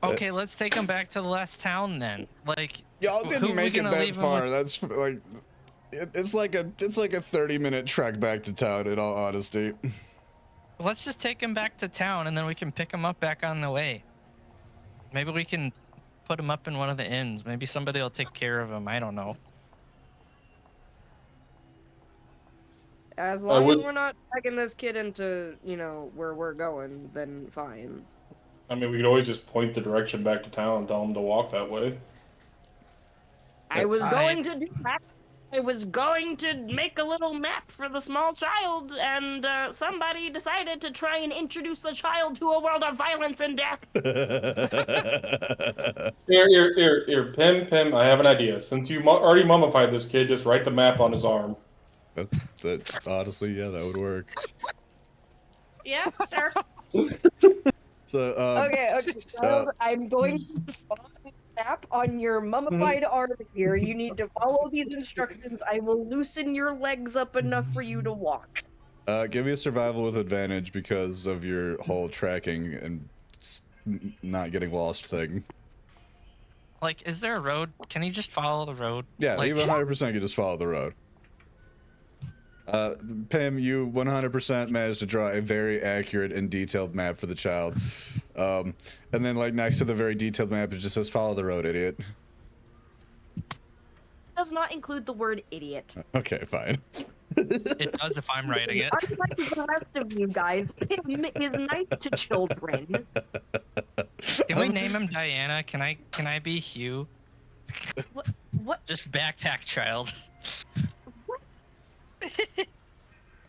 [SPEAKER 4] Okay, let's take him back to the last town then. Like,
[SPEAKER 1] Y'all
[SPEAKER 4] who
[SPEAKER 1] didn't
[SPEAKER 4] we
[SPEAKER 1] make it
[SPEAKER 4] gonna
[SPEAKER 1] that
[SPEAKER 4] leave him
[SPEAKER 1] far.
[SPEAKER 4] with?
[SPEAKER 1] That's like, it's like a 30-minute trek back to town. In all honesty,
[SPEAKER 4] Let's just take him back to town, and then we can pick him up back on the way. Maybe we can put him up in one of the inns. Maybe somebody will take care of him. I don't know.
[SPEAKER 3] As long as we're not taking this kid into, where we're going, then fine.
[SPEAKER 2] I mean, we could always just point the direction back to town and tell them to walk that way.
[SPEAKER 3] I was going to do that. I was going to make a little map for the small child, and somebody decided to try and introduce the child to a world of violence and death.
[SPEAKER 2] Here, Pim, I have an idea. Since you already mummified this kid, just write the map on his arm.
[SPEAKER 1] That's honestly, yeah, that would work.
[SPEAKER 3] Yeah, sure.
[SPEAKER 1] So,
[SPEAKER 3] Okay, child, I'm going to follow the map on your mummified arm here. You need to follow these instructions. I will loosen your legs up enough for you to walk.
[SPEAKER 1] Give me a survival with advantage because of your whole tracking and not getting lost thing.
[SPEAKER 4] Like, is there a road? Can he just follow the road?
[SPEAKER 1] Yeah,
[SPEAKER 4] like,
[SPEAKER 1] you 100% can just follow the road. Pim, you 100% managed to draw a very accurate and detailed map for the child. And then, like, next to the very detailed map, it just says, follow the road, idiot.
[SPEAKER 3] Does not include the word idiot.
[SPEAKER 1] Okay, fine.
[SPEAKER 4] It does if I'm writing it.
[SPEAKER 3] Unlike the rest of you guys, Pim is nice to children.
[SPEAKER 4] Can we name him Diana? Can I be Hugh?
[SPEAKER 3] What?
[SPEAKER 4] Just backpack child.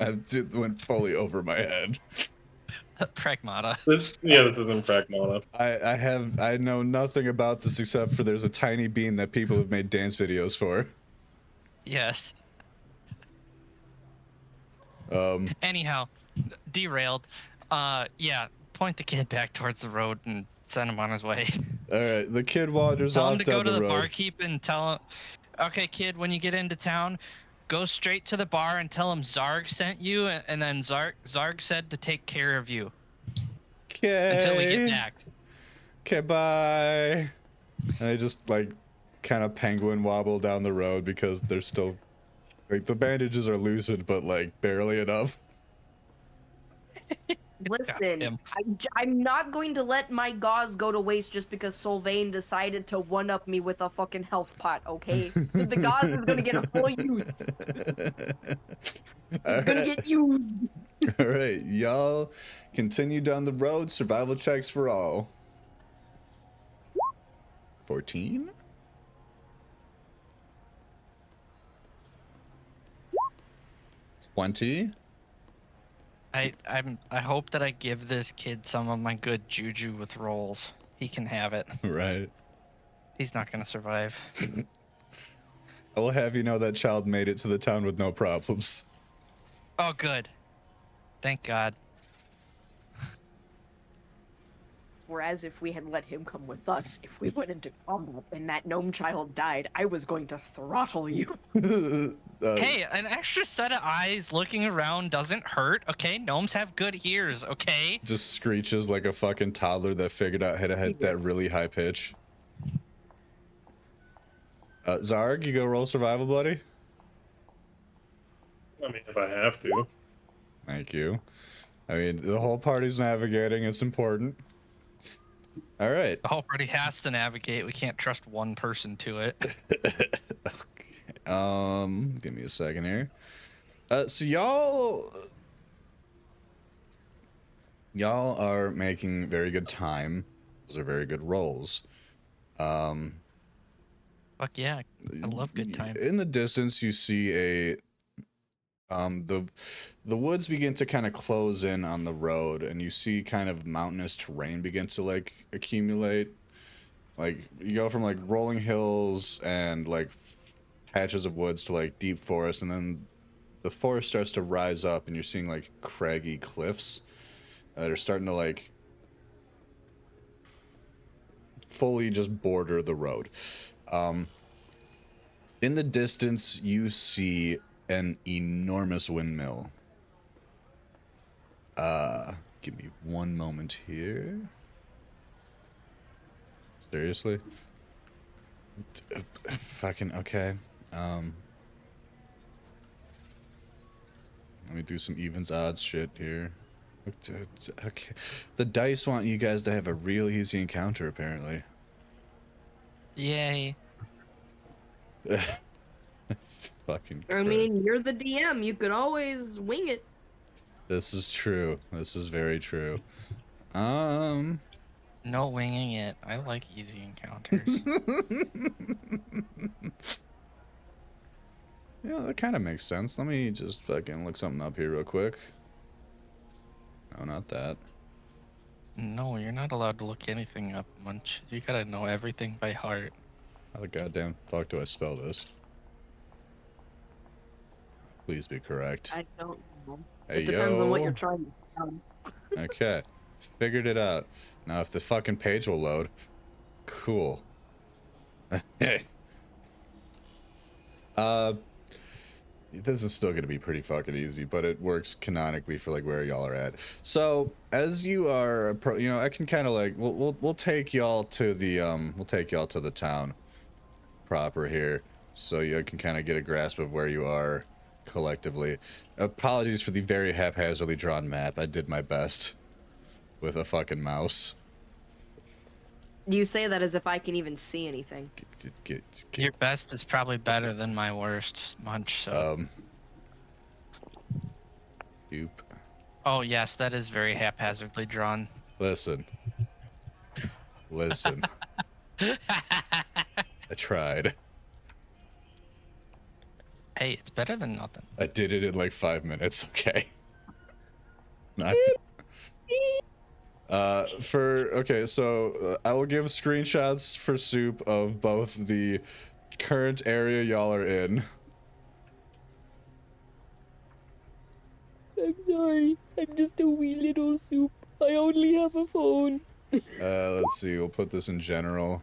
[SPEAKER 1] It went fully over my head.
[SPEAKER 4] Pragmata.
[SPEAKER 2] This isn't Pragmata.
[SPEAKER 1] I know nothing about this except for there's a tiny bean that people have made dance videos for.
[SPEAKER 4] Yes. Anyhow, derailed. Yeah, point the kid back towards the road and send him on his way.
[SPEAKER 1] All right, the kid wanders
[SPEAKER 4] Tell
[SPEAKER 1] off
[SPEAKER 4] him to
[SPEAKER 1] down
[SPEAKER 4] go to the
[SPEAKER 1] road.
[SPEAKER 4] barkeep and tell him, okay, kid, when you get into town, go straight to the bar and tell him Zarg sent you, and then Zarg said to take care of you.
[SPEAKER 1] Okay.
[SPEAKER 4] Until we get back.
[SPEAKER 1] Okay, bye. And they just, like, kind of penguin wobble down the road because they're still, like, the bandages are loosened, but, like, barely enough.
[SPEAKER 3] Listen, I'm not going to let my gauze go to waste just because Sylvain decided to one-up me with a fucking health pot, okay? The gauze is gonna get a full use. It's gonna get used.
[SPEAKER 1] All right, y'all continue down the road. Survival checks for all. 14? 20?
[SPEAKER 4] I hope that I give this kid some of my good juju with rolls. He can have it.
[SPEAKER 1] Right.
[SPEAKER 4] He's not gonna survive.
[SPEAKER 1] I will have you know that child made it to the town with no problems.
[SPEAKER 4] Oh, good. Thank God.
[SPEAKER 3] Whereas if we had let him come with us, if we went into combat and that gnome child died, I was going to throttle you.
[SPEAKER 4] Hey, an extra set of eyes looking around doesn't hurt, okay? Gnomes have good ears, okay?
[SPEAKER 1] Just screeches like a fucking toddler that figured out how to hit that really high pitch. Zarg, you go roll survival, buddy?
[SPEAKER 2] I mean, if I have to.
[SPEAKER 1] Thank you. I mean, the whole party's navigating. It's important. All right.
[SPEAKER 4] The whole party has to navigate. We can't trust one person to it.
[SPEAKER 1] Okay. Give me a second here. So y'all are making very good time. Those are very good rolls.
[SPEAKER 4] Fuck yeah, I love good time.
[SPEAKER 1] In the distance, you see the woods begin to kind of close in on the road, and you see kind of mountainous terrain begin to like accumulate. Like you go from like rolling hills and like patches of woods to like deep forest, and then the forest starts to rise up, and you're seeing like craggy cliffs that are starting to like fully just border the road. In the distance, you see an enormous windmill. Give me one moment here. Seriously? Fucking okay. Let me do some evens odds shit here. Okay. The dice want you guys to have a real easy encounter, apparently.
[SPEAKER 4] Yay.
[SPEAKER 1] Fucking
[SPEAKER 3] I mean, you're the DM. You could always wing it.
[SPEAKER 1] This is true. This is very true.
[SPEAKER 4] No winging it. I like easy encounters.
[SPEAKER 1] Yeah, that kind of makes sense. Let me just fucking look something up here real quick. No, not that.
[SPEAKER 4] No, you're not allowed to look anything up, Munch. You gotta know everything by heart.
[SPEAKER 1] How the goddamn fuck do I spell this? Please be correct.
[SPEAKER 3] I don't know.
[SPEAKER 1] Hey,
[SPEAKER 3] It depends on what
[SPEAKER 1] yo.
[SPEAKER 3] you're trying to spell.
[SPEAKER 1] Okay. Figured it out. Now if the fucking page will load. Cool. Hey. This is still gonna be pretty fucking easy, but it works canonically for like where y'all are at. So as you are, you know, I can kind of like we'll take y'all to the town proper here, so you can kind of get a grasp of where you are collectively. Apologies for the very haphazardly drawn map. I did my best with a fucking mouse.
[SPEAKER 3] You say that as if I can even see anything.
[SPEAKER 4] Your best is probably better than my worst, Munch, so...
[SPEAKER 1] Dupe.
[SPEAKER 4] Oh, yes, that is very haphazardly drawn.
[SPEAKER 1] Listen. I tried.
[SPEAKER 4] Hey, it's better than nothing.
[SPEAKER 1] I did it in like 5 minutes, okay? Not... okay, so I will give screenshots for Soup of both the current area y'all are in.
[SPEAKER 3] I'm sorry. I'm just a wee little Soup. I only have a phone.
[SPEAKER 1] Let's see, we'll put this in general.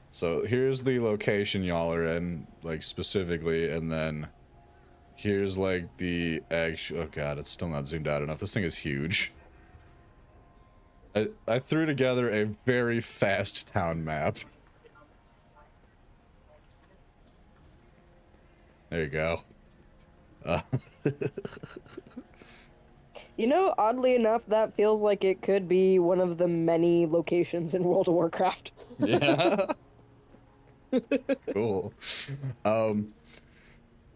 [SPEAKER 1] So here's the location y'all are in, like specifically, and then here's like the actual, oh god, it's still not zoomed out enough. This thing is huge. I threw together a very fast town map. There you go.
[SPEAKER 3] You know, oddly enough, that feels like it could be one of the many locations in World of Warcraft.
[SPEAKER 1] Yeah. Cool.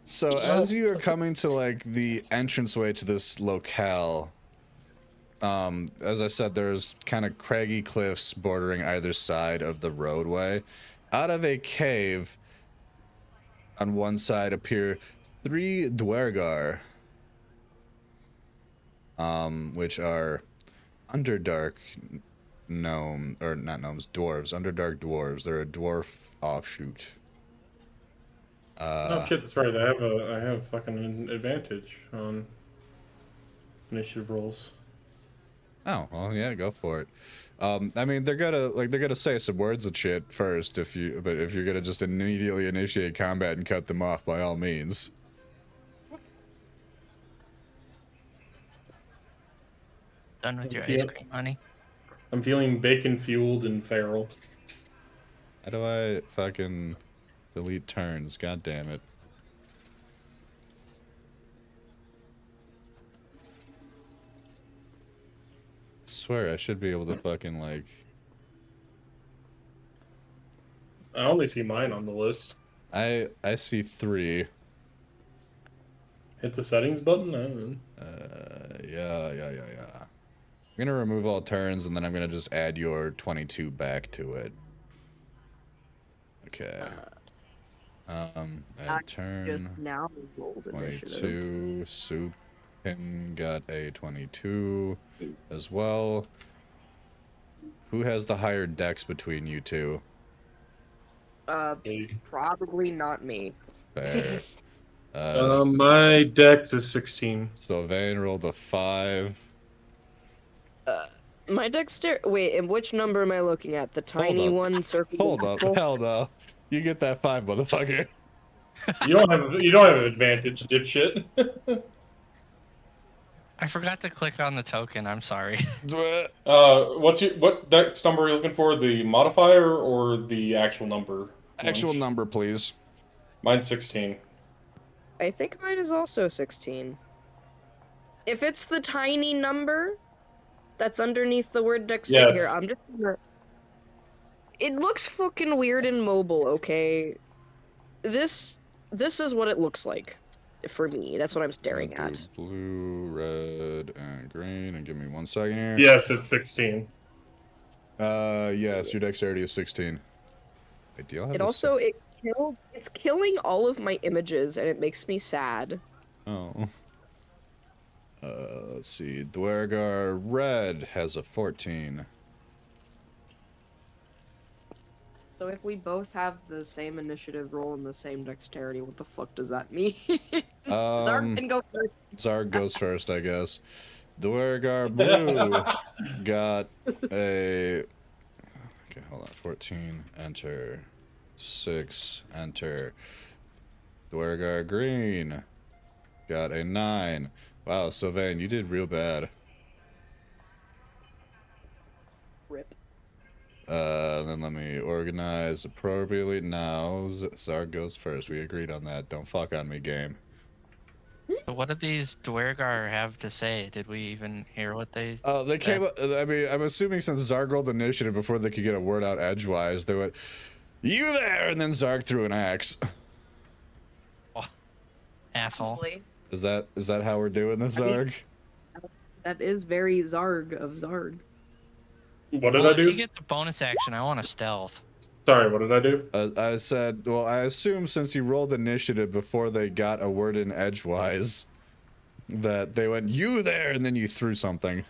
[SPEAKER 1] So as you are coming to like the entranceway to this locale, as I said, there's kind of craggy cliffs bordering either side of the roadway. Out of a cave on one side appear 3 Dwergar, which are Underdark gnome, or not gnomes, dwarves, Underdark dwarves. They're a dwarf offshoot.
[SPEAKER 2] Oh shit, that's right. I have fucking an advantage on initiative rolls.
[SPEAKER 1] Oh, well, yeah, go for it. I mean, they're gonna say some words of shit first but if you're gonna just immediately initiate combat and cut them off, by all means.
[SPEAKER 4] Done with your ice cream, honey?
[SPEAKER 2] I'm feeling bacon-fueled and feral.
[SPEAKER 1] How do I fucking delete turns? God damn it. I swear I should be able to fucking like...
[SPEAKER 2] I only see mine on the list.
[SPEAKER 1] I see 3.
[SPEAKER 2] Hit the settings button? I don't know.
[SPEAKER 1] Yeah. I'm gonna remove all turns, and then I'm gonna just add your 22 back to it. Okay. Add turn.
[SPEAKER 3] Just now rolled
[SPEAKER 1] 22. Soup got a 22 as well. Who has the higher dex between you two?
[SPEAKER 3] Probably not me.
[SPEAKER 1] Fair.
[SPEAKER 2] My dex is 16.
[SPEAKER 1] Sylvain rolled a 5.
[SPEAKER 3] My dexter. Wait, and which number am I looking at? The tiny
[SPEAKER 1] up.
[SPEAKER 3] one circled.
[SPEAKER 1] Hold up.
[SPEAKER 3] purple?
[SPEAKER 1] Hell no. You get that 5, motherfucker.
[SPEAKER 2] You don't have an advantage, dipshit.
[SPEAKER 4] I forgot to click on the token. I'm sorry.
[SPEAKER 2] What dex number are you looking for? The modifier or the actual number?
[SPEAKER 1] Actual
[SPEAKER 2] Munch?
[SPEAKER 1] number, please.
[SPEAKER 2] Mine's 16.
[SPEAKER 3] I think mine is also 16. If it's the tiny number that's underneath the word dexterity, here,
[SPEAKER 2] Yes.
[SPEAKER 3] I'm just gonna. It looks fucking weird in mobile, okay? This is what it looks like for me. That's what I'm staring
[SPEAKER 1] I'll do
[SPEAKER 3] at.
[SPEAKER 1] blue, red, and green. And give me 1 second here.
[SPEAKER 2] Yes, it's 16.
[SPEAKER 1] Yes, your dexterity is 16. Wait, do y'all have
[SPEAKER 3] It
[SPEAKER 1] the
[SPEAKER 3] also it's killing all of my images, and it makes me sad.
[SPEAKER 1] Oh. Let's see. Dwergar Red has a 14.
[SPEAKER 3] So if we both have the same initiative roll and the same dexterity, what the fuck does that mean? Zark can go first.
[SPEAKER 1] Zarg goes first, I guess. Dwergar Blue got a... Okay, hold on. 14, enter. 6, enter. Dwergar Green got a 9. Wow, Sylvain, you did real bad.
[SPEAKER 3] Rip.
[SPEAKER 1] Then let me organize appropriately. Now, Zarg goes first. We agreed on that. Don't fuck on me, game.
[SPEAKER 4] So what did these Dwergar have to say? Did we even hear what they?
[SPEAKER 1] They came up, I mean, I'm assuming since Zarg rolled initiative before they could get a word out edgewise, they went, "You there!" And then Zarg threw an axe.
[SPEAKER 4] Oh, asshole.
[SPEAKER 1] Is that how we're doing this, Zarg?
[SPEAKER 3] That is very Zarg of Zarg.
[SPEAKER 2] What did
[SPEAKER 4] Well,
[SPEAKER 2] I
[SPEAKER 4] if
[SPEAKER 2] do?
[SPEAKER 4] he gets a bonus action, I want a stealth.
[SPEAKER 2] Sorry, what did I do?
[SPEAKER 1] I said, well, I assume since he rolled initiative before they got a word in edgewise, that they went, "You there!" and then you threw something.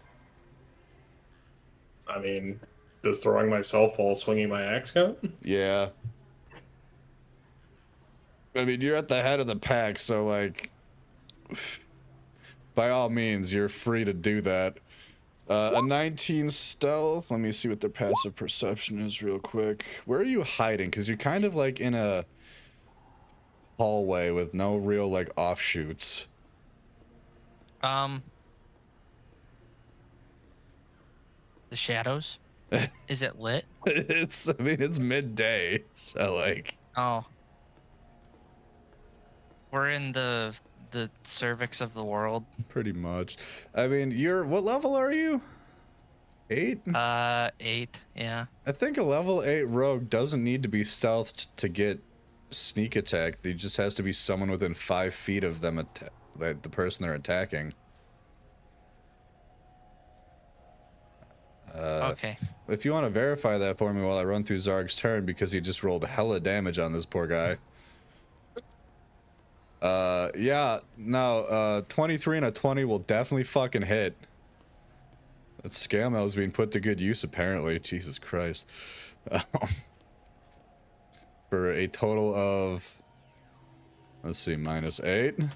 [SPEAKER 2] I mean, does throwing myself while swinging my axe count?
[SPEAKER 1] Yeah. I mean, you're at the head of the pack, so, like, by all means, you're free to do that. A 19 stealth. Let me see what their passive perception is real quick. Where are you hiding? Because you're kind of, like, in a hallway with no real, like, offshoots.
[SPEAKER 4] The shadows. Is it lit?
[SPEAKER 1] I mean, it's midday, so, like...
[SPEAKER 4] Oh. We're in the cervix of the world.
[SPEAKER 1] Pretty much. I mean, what level are you? 8?
[SPEAKER 4] 8, yeah.
[SPEAKER 1] I think a level 8 rogue doesn't need to be stealthed to get sneak attack. He just has to be someone within 5 feet of them, like the person they're attacking.
[SPEAKER 4] Okay.
[SPEAKER 1] If you want to verify that for me while I run through Zarg's turn, because he just rolled hella damage on this poor guy. Yeah, no, 23 and a 20 will definitely fucking hit. That scale mail is being put to good use, apparently. Jesus Christ. For a total of, let's see, -8 and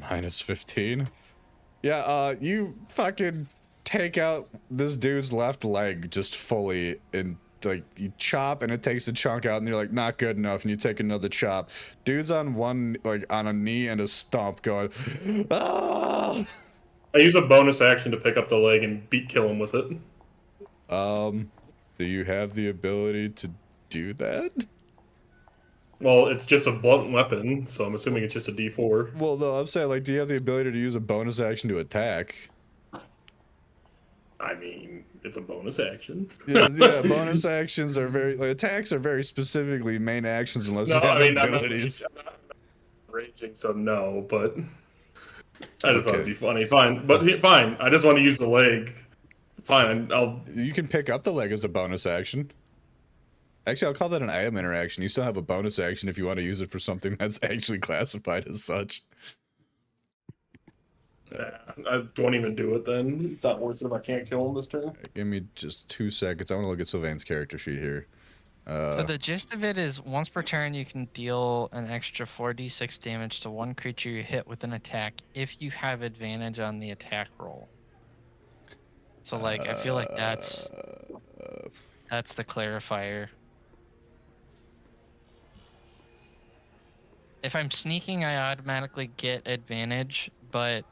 [SPEAKER 1] -15. Yeah, you fucking take out this dude's left leg just fully, and like you chop and it takes a chunk out, and you're like, not good enough, and you take another chop. Dude's on one, like on a knee and a stomp going, ah!
[SPEAKER 2] I use a bonus action to pick up the leg and kill him with it.
[SPEAKER 1] Do you have the ability to do that?
[SPEAKER 2] Well, it's just a blunt weapon, so I'm assuming it's just a D4.
[SPEAKER 1] Well, no, I'm saying, like, do you have the ability to use a bonus action to attack?
[SPEAKER 2] I mean, it's a bonus action.
[SPEAKER 1] Yeah, bonus actions are very, like, attacks are very specifically main actions unless you have abilities.
[SPEAKER 2] I'm not raging, so no, but I just thought it'd
[SPEAKER 1] Okay.
[SPEAKER 2] be funny. Fine, but fine. I just want to use the leg. Fine,
[SPEAKER 1] You can pick up the leg as a bonus action. Actually, I'll call that an item interaction. You still have a bonus action if you want to use it for something that's actually classified as such.
[SPEAKER 2] I don't even do it then. It's not worth it if I can't kill him this turn.
[SPEAKER 1] Give me just 2 seconds. I want to look at Sylvain's character sheet here.
[SPEAKER 4] So the gist of it is, once per turn, you can deal an extra 4d6 damage to one creature you hit with an attack if you have advantage on the attack roll. So, like, I feel like that's the clarifier. If I'm sneaking, I automatically get advantage, but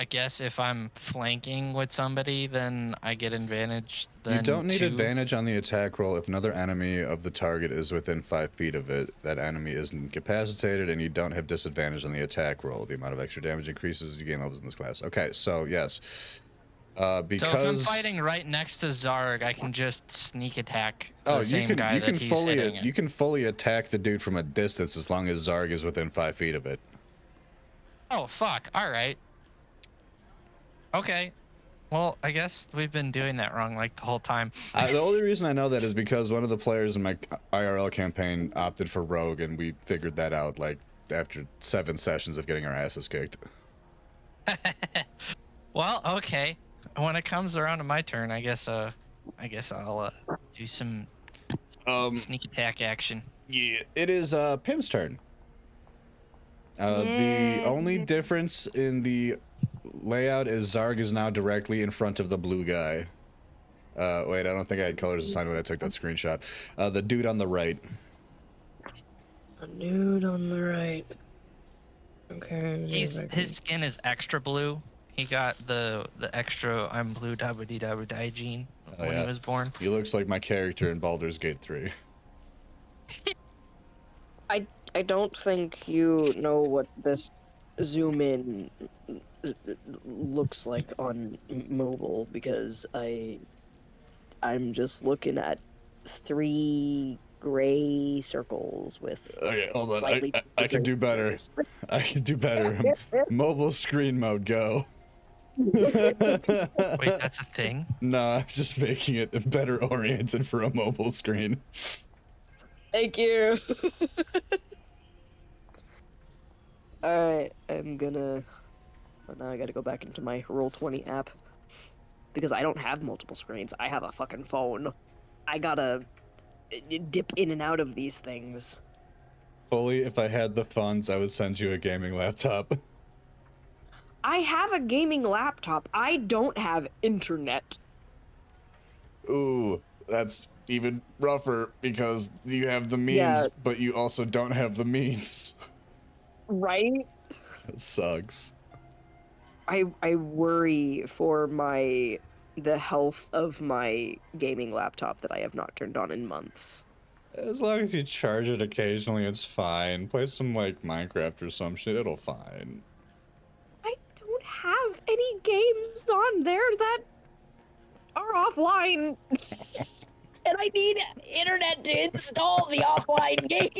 [SPEAKER 4] I guess if I'm flanking with somebody, then I get advantage. Then
[SPEAKER 1] you don't need advantage on the attack roll if another enemy of the target is within 5 feet of it. That enemy is incapacitated, and you don't have disadvantage on the attack roll. The amount of extra damage increases as you gain levels in this class. Okay, so yes. Because
[SPEAKER 4] so if I'm fighting right next to Zarg, I can just sneak attack the same
[SPEAKER 1] you
[SPEAKER 4] guy that he's hitting.
[SPEAKER 1] You can fully attack the dude from a distance as long as Zarg is within 5 feet of it.
[SPEAKER 4] Oh, fuck. All right. Okay. Well, I guess we've been doing that wrong like the whole time.
[SPEAKER 1] The only reason I know that is because one of the players in my IRL campaign opted for Rogue, and we figured that out like after 7 sessions of getting our asses kicked.
[SPEAKER 4] Well, okay. When it comes around to my turn, I guess I'll do some sneak attack action.
[SPEAKER 1] Yeah, it is Pim's turn. The only difference in the layout is Zarg is now directly in front of the blue guy. Wait, I don't think I had colors assigned when I took that screenshot. The dude on the right.
[SPEAKER 3] A dude on the right. Okay.
[SPEAKER 4] His skin is extra blue. He got the extra I'm blue die gene when he was born.
[SPEAKER 1] He looks like my character in Baldur's Gate 3.
[SPEAKER 3] I don't think you know what this zoom in looks like on mobile, because I'm just looking at 3 gray circles with
[SPEAKER 1] Okay, hold on. I can do better. I can do better. Mobile screen mode, go.
[SPEAKER 4] Wait, that's a thing?
[SPEAKER 1] No, I'm just making it better oriented for a mobile screen.
[SPEAKER 3] Thank you. Alright, I'm gonna... Oh, now I gotta go back into my Roll20 app. Because I don't have multiple screens. I have a fucking phone. I gotta dip in and out of these things.
[SPEAKER 1] Fully, if I had the funds, I would send you a gaming laptop.
[SPEAKER 3] I have a gaming laptop. I don't have internet.
[SPEAKER 1] Ooh, that's even rougher because you have the means, but you also don't have the means.
[SPEAKER 3] Right?
[SPEAKER 1] That sucks.
[SPEAKER 3] I worry for the health of my gaming laptop that I have not turned on in months.
[SPEAKER 1] As long as you charge it occasionally, it's fine. Play some, like, Minecraft or some shit, it'll fine.
[SPEAKER 3] I don't have any games on there that are offline. And I need internet to install the offline games.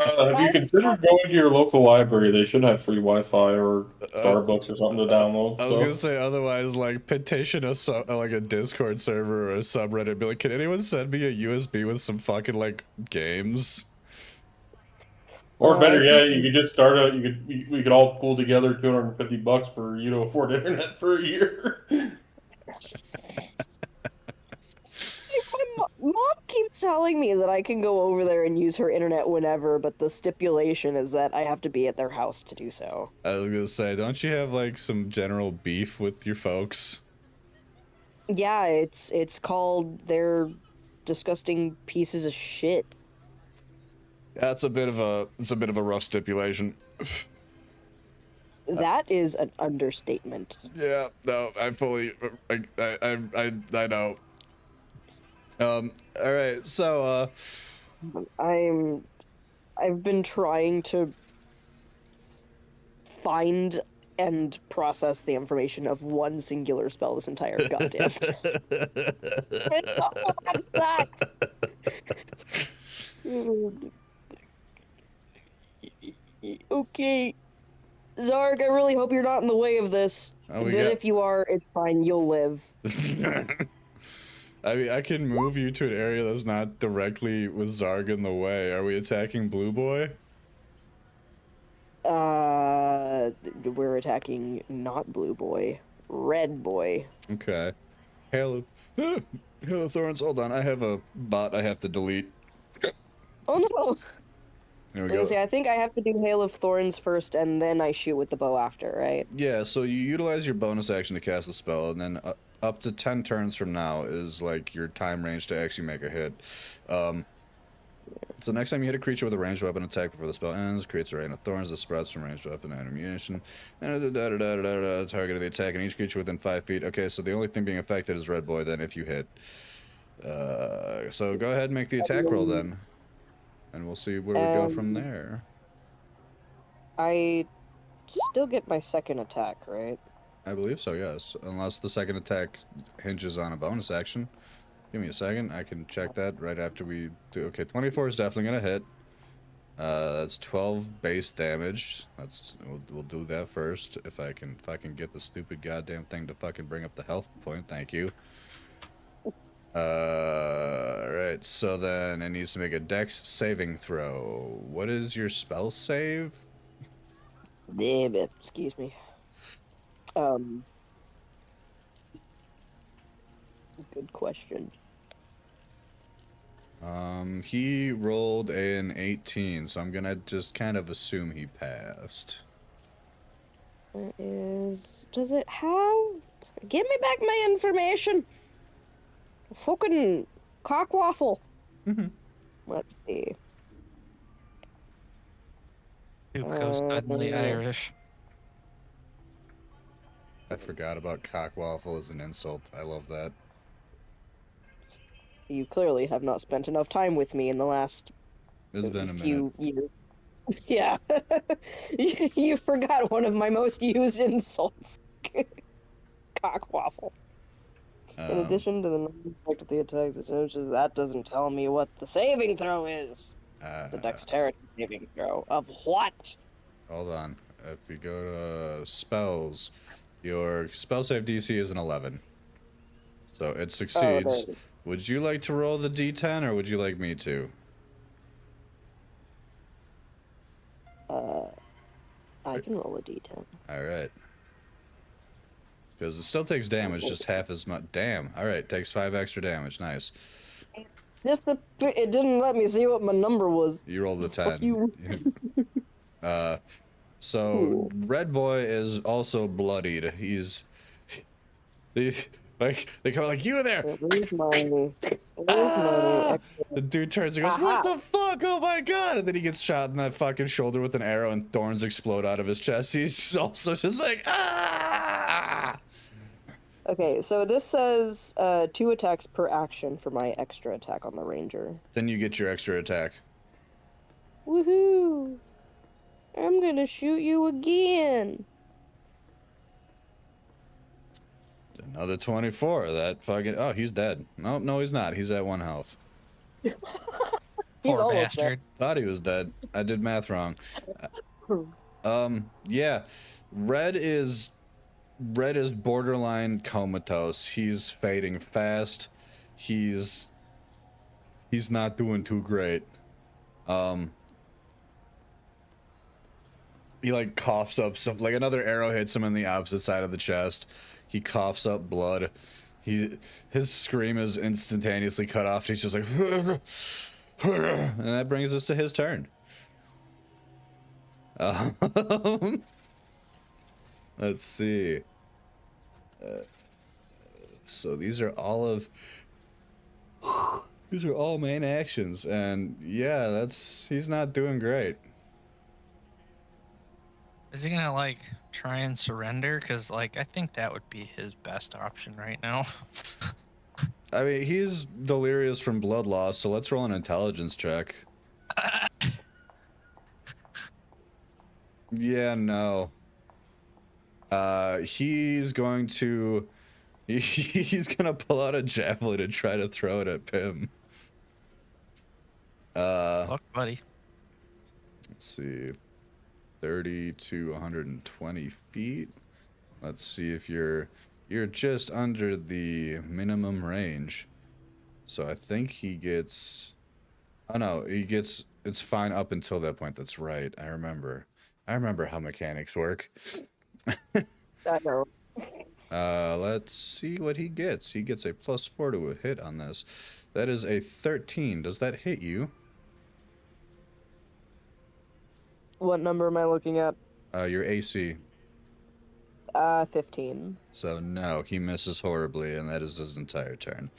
[SPEAKER 2] Have you considered going to your local library? They should have free Wi-Fi or Starbucks or something to download.
[SPEAKER 1] I was gonna say, otherwise, like, petition like a Discord server or a subreddit. Be like, can anyone send me a USB with some fucking, like, games?
[SPEAKER 2] Or better yet, you could just start we could all pool together $250 for you to afford internet for a year.
[SPEAKER 3] Mom keeps telling me that I can go over there and use her internet whenever, but the stipulation is that I have to be at their house to do so.
[SPEAKER 1] I was gonna say, don't you have, like, some general beef with your folks?
[SPEAKER 3] Yeah, it's called they're disgusting pieces of shit.
[SPEAKER 1] That's a bit of a rough stipulation.
[SPEAKER 3] That is an understatement.
[SPEAKER 1] Yeah, no, I fully, I know. All right, so
[SPEAKER 3] I've been trying to find and process the information of one singular spell this entire goddamn time. It's all that. Okay. Zarg, I really hope you're not in the way of this.
[SPEAKER 1] Oh,
[SPEAKER 3] But if you are, it's fine, you'll live.
[SPEAKER 1] I mean, I can move you to an area that's not directly with Zarg in the way. Are we attacking Blue Boy?
[SPEAKER 3] we're attacking not blue boy, red boy.
[SPEAKER 1] Okay. Hail of Thorns. Hold on, I have a bot I have to delete.
[SPEAKER 3] Oh no!
[SPEAKER 1] There we
[SPEAKER 3] I was gonna say,
[SPEAKER 1] go.
[SPEAKER 3] I think I have to do Hail of Thorns first, and then I shoot with the bow after, right?
[SPEAKER 1] Yeah, so you utilize your bonus action to cast a spell, and then up to 10 turns from now is like your time range to actually make a hit. So next time you hit a creature with a ranged weapon attack before the spell ends, creates a rain of thorns that sprouts from ranged weapon and ammunition. And target of the attack, and each creature within 5 feet. Okay, so the only thing being affected is red boy then if you hit. So go ahead and make the attack roll then. And we'll see where we go from there.
[SPEAKER 3] I still get my second attack, right?
[SPEAKER 1] I believe so, yes. Unless the second attack hinges on a bonus action. Give me a second. I can check that right after we do. Okay, 24 is definitely going to hit. That's 12 base damage. We'll do that first. If I can fucking get the stupid goddamn thing to fucking bring up the health point. Thank you. Right. So then it needs to make a dex saving throw. What is your spell save?
[SPEAKER 3] Damn it. Excuse me. Good question.
[SPEAKER 1] He rolled an 18, so I'm gonna just kind of assume he passed.
[SPEAKER 3] Does it have... Give me back my information! Fucking cockwaffle. Let's see.
[SPEAKER 4] Who goes suddenly Irish?
[SPEAKER 1] I forgot about cockwaffle as an insult. I love that.
[SPEAKER 3] You clearly have not spent enough time with me in the last
[SPEAKER 1] It's been a
[SPEAKER 3] few
[SPEAKER 1] minute.
[SPEAKER 3] years. Yeah. You forgot one of my most used insults. Cockwaffle. In addition to the non-effect of the attack, that doesn't tell me what the saving throw is. The dexterity saving throw of what?
[SPEAKER 1] Hold on. If you go to spells, your spell save DC is an 11. So it succeeds.
[SPEAKER 3] Oh,
[SPEAKER 1] would you like to roll the D10 or would you like me to?
[SPEAKER 3] I can roll a d10.
[SPEAKER 1] Alright. Because it still takes damage, just half as much. Damn. Alright, takes 5 extra damage. Nice.
[SPEAKER 3] It didn't let me see what my number was.
[SPEAKER 1] You rolled a 10.
[SPEAKER 3] Fuck you.
[SPEAKER 1] So
[SPEAKER 3] Cool.
[SPEAKER 1] Red Boy is also bloodied. Like they come like, you there. The dude turns and goes, what the fuck? Oh my god! And then he gets shot in that fucking shoulder with an arrow and thorns explode out of his chest. He's also just like, ah!
[SPEAKER 3] Okay, so this says 2 attacks per action for my extra attack on the ranger.
[SPEAKER 1] Then you get your extra attack.
[SPEAKER 3] Woohoo! I'm gonna shoot you again.
[SPEAKER 1] Another 24. That fucking, oh, he's dead. No, he's not. He's at 1 health.
[SPEAKER 3] He's
[SPEAKER 4] Poor
[SPEAKER 3] almost
[SPEAKER 4] bastard.
[SPEAKER 1] Thought he was dead. I did math wrong. Yeah. Red is borderline comatose. He's fading fast. He's not doing too great. He like coughs up some, like another arrow hits him in the opposite side of the chest. He coughs up blood. His scream is instantaneously cut off. He's just like, and that brings us to his turn. Let's see. So these are all main actions, and yeah, he's not doing great.
[SPEAKER 4] Is he gonna like try and surrender? Cause like I think that would be his best option right now.
[SPEAKER 1] I mean, he's delirious from blood loss, so let's roll an intelligence check. Yeah, no. He's going to pull out a javelin and try to throw it at Pim.
[SPEAKER 4] Fuck, buddy.
[SPEAKER 1] Let's see. 30 to 120 feet. Let's see if you're just under the minimum range. So I think he gets, oh no, it's fine up until that point. That's right. I remember. I remember how mechanics work.
[SPEAKER 3] I know.
[SPEAKER 1] Let's see what he gets. He gets a +4 to a hit on this. That is a 13. Does that hit you?
[SPEAKER 3] What number am I looking at?
[SPEAKER 1] Your AC.
[SPEAKER 3] 15.
[SPEAKER 1] So no, he misses horribly, and that is his entire turn.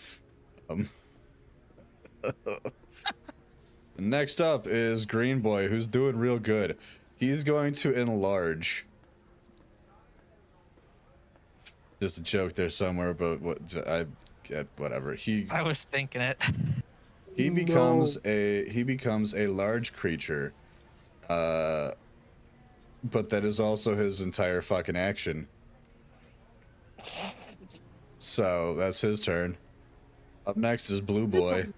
[SPEAKER 1] Next up is Green Boy, who's doing real good. He's going to enlarge. Just a joke there somewhere, but whatever.
[SPEAKER 4] I was thinking it.
[SPEAKER 1] He becomes a large creature. But that is also his entire fucking action. So that's his turn. Up next is Blue Boy.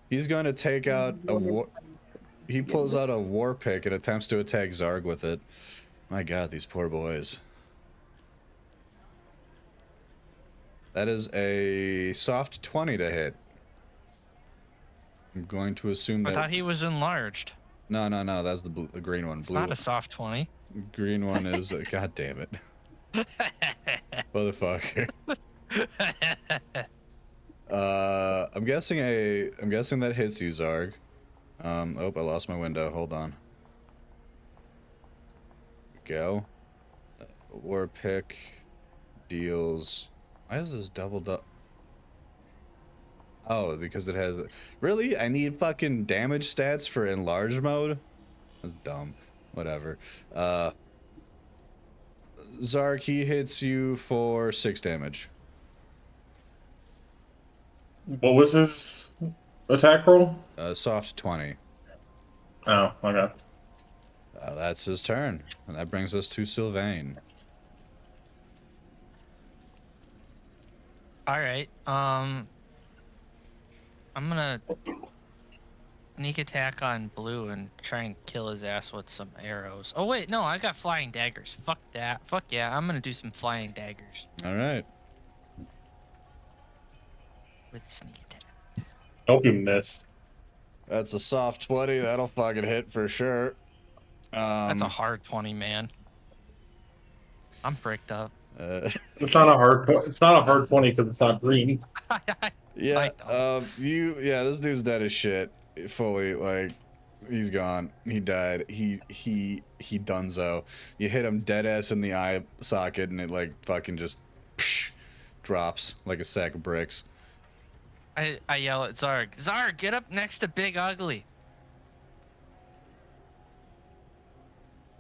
[SPEAKER 1] He's going to take out a war. He pulls out a war pick and attempts to attack Zarg with it. My God, these poor boys. That is a soft 20 to hit. I'm going to assume that.
[SPEAKER 4] I thought he was enlarged.
[SPEAKER 1] No, that's the green one.
[SPEAKER 4] It's
[SPEAKER 1] Blue.
[SPEAKER 4] not a soft 20.
[SPEAKER 1] Green one is. God damn it, motherfucker. I'm guessing that hits you, Zarg. Oh, I lost my window. Hold on. Go. War pick deals. Why is this doubled up? Oh, because it has. Really? I need fucking damage stats for enlarge mode? That's dumb. Whatever. Zark, he hits you for 6 damage.
[SPEAKER 2] What was his attack roll?
[SPEAKER 1] Soft 20.
[SPEAKER 2] Oh, okay.
[SPEAKER 1] That's his turn. And that brings us to Sylvain.
[SPEAKER 4] Alright, I'm gonna sneak attack on Blue and try and kill his ass with some arrows. Oh wait, no, I got flying daggers. Fuck that. Fuck yeah, I'm gonna do some flying daggers.
[SPEAKER 1] Alright.
[SPEAKER 4] With sneak attack.
[SPEAKER 2] Hope you missed.
[SPEAKER 1] That's a soft 20. That'll fucking hit for sure.
[SPEAKER 4] That's a hard 20, man. I'm bricked up.
[SPEAKER 2] It's not a hard. It's not a hard 20 because it's not green.
[SPEAKER 1] Yeah. This dude's dead as shit. Fully, like, he's gone. He died. He dunzo. You hit him dead ass in the eye socket, and it like fucking just drops like a sack of bricks.
[SPEAKER 4] I yell at Zarg. Zarg, get up next to Big Ugly.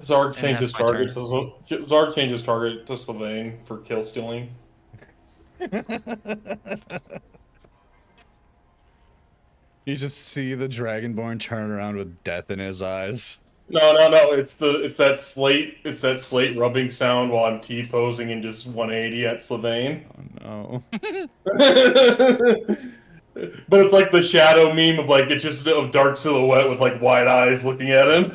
[SPEAKER 2] Zarg changes target to Sylvain for kill stealing.
[SPEAKER 1] You just see the Dragonborn turn around with death in his eyes.
[SPEAKER 2] No. It's that slate rubbing sound while I'm T-posing and just 180 at Sylvain.
[SPEAKER 1] Oh
[SPEAKER 2] no. But it's like the shadow meme of like it's just a dark silhouette with like wide eyes looking at him.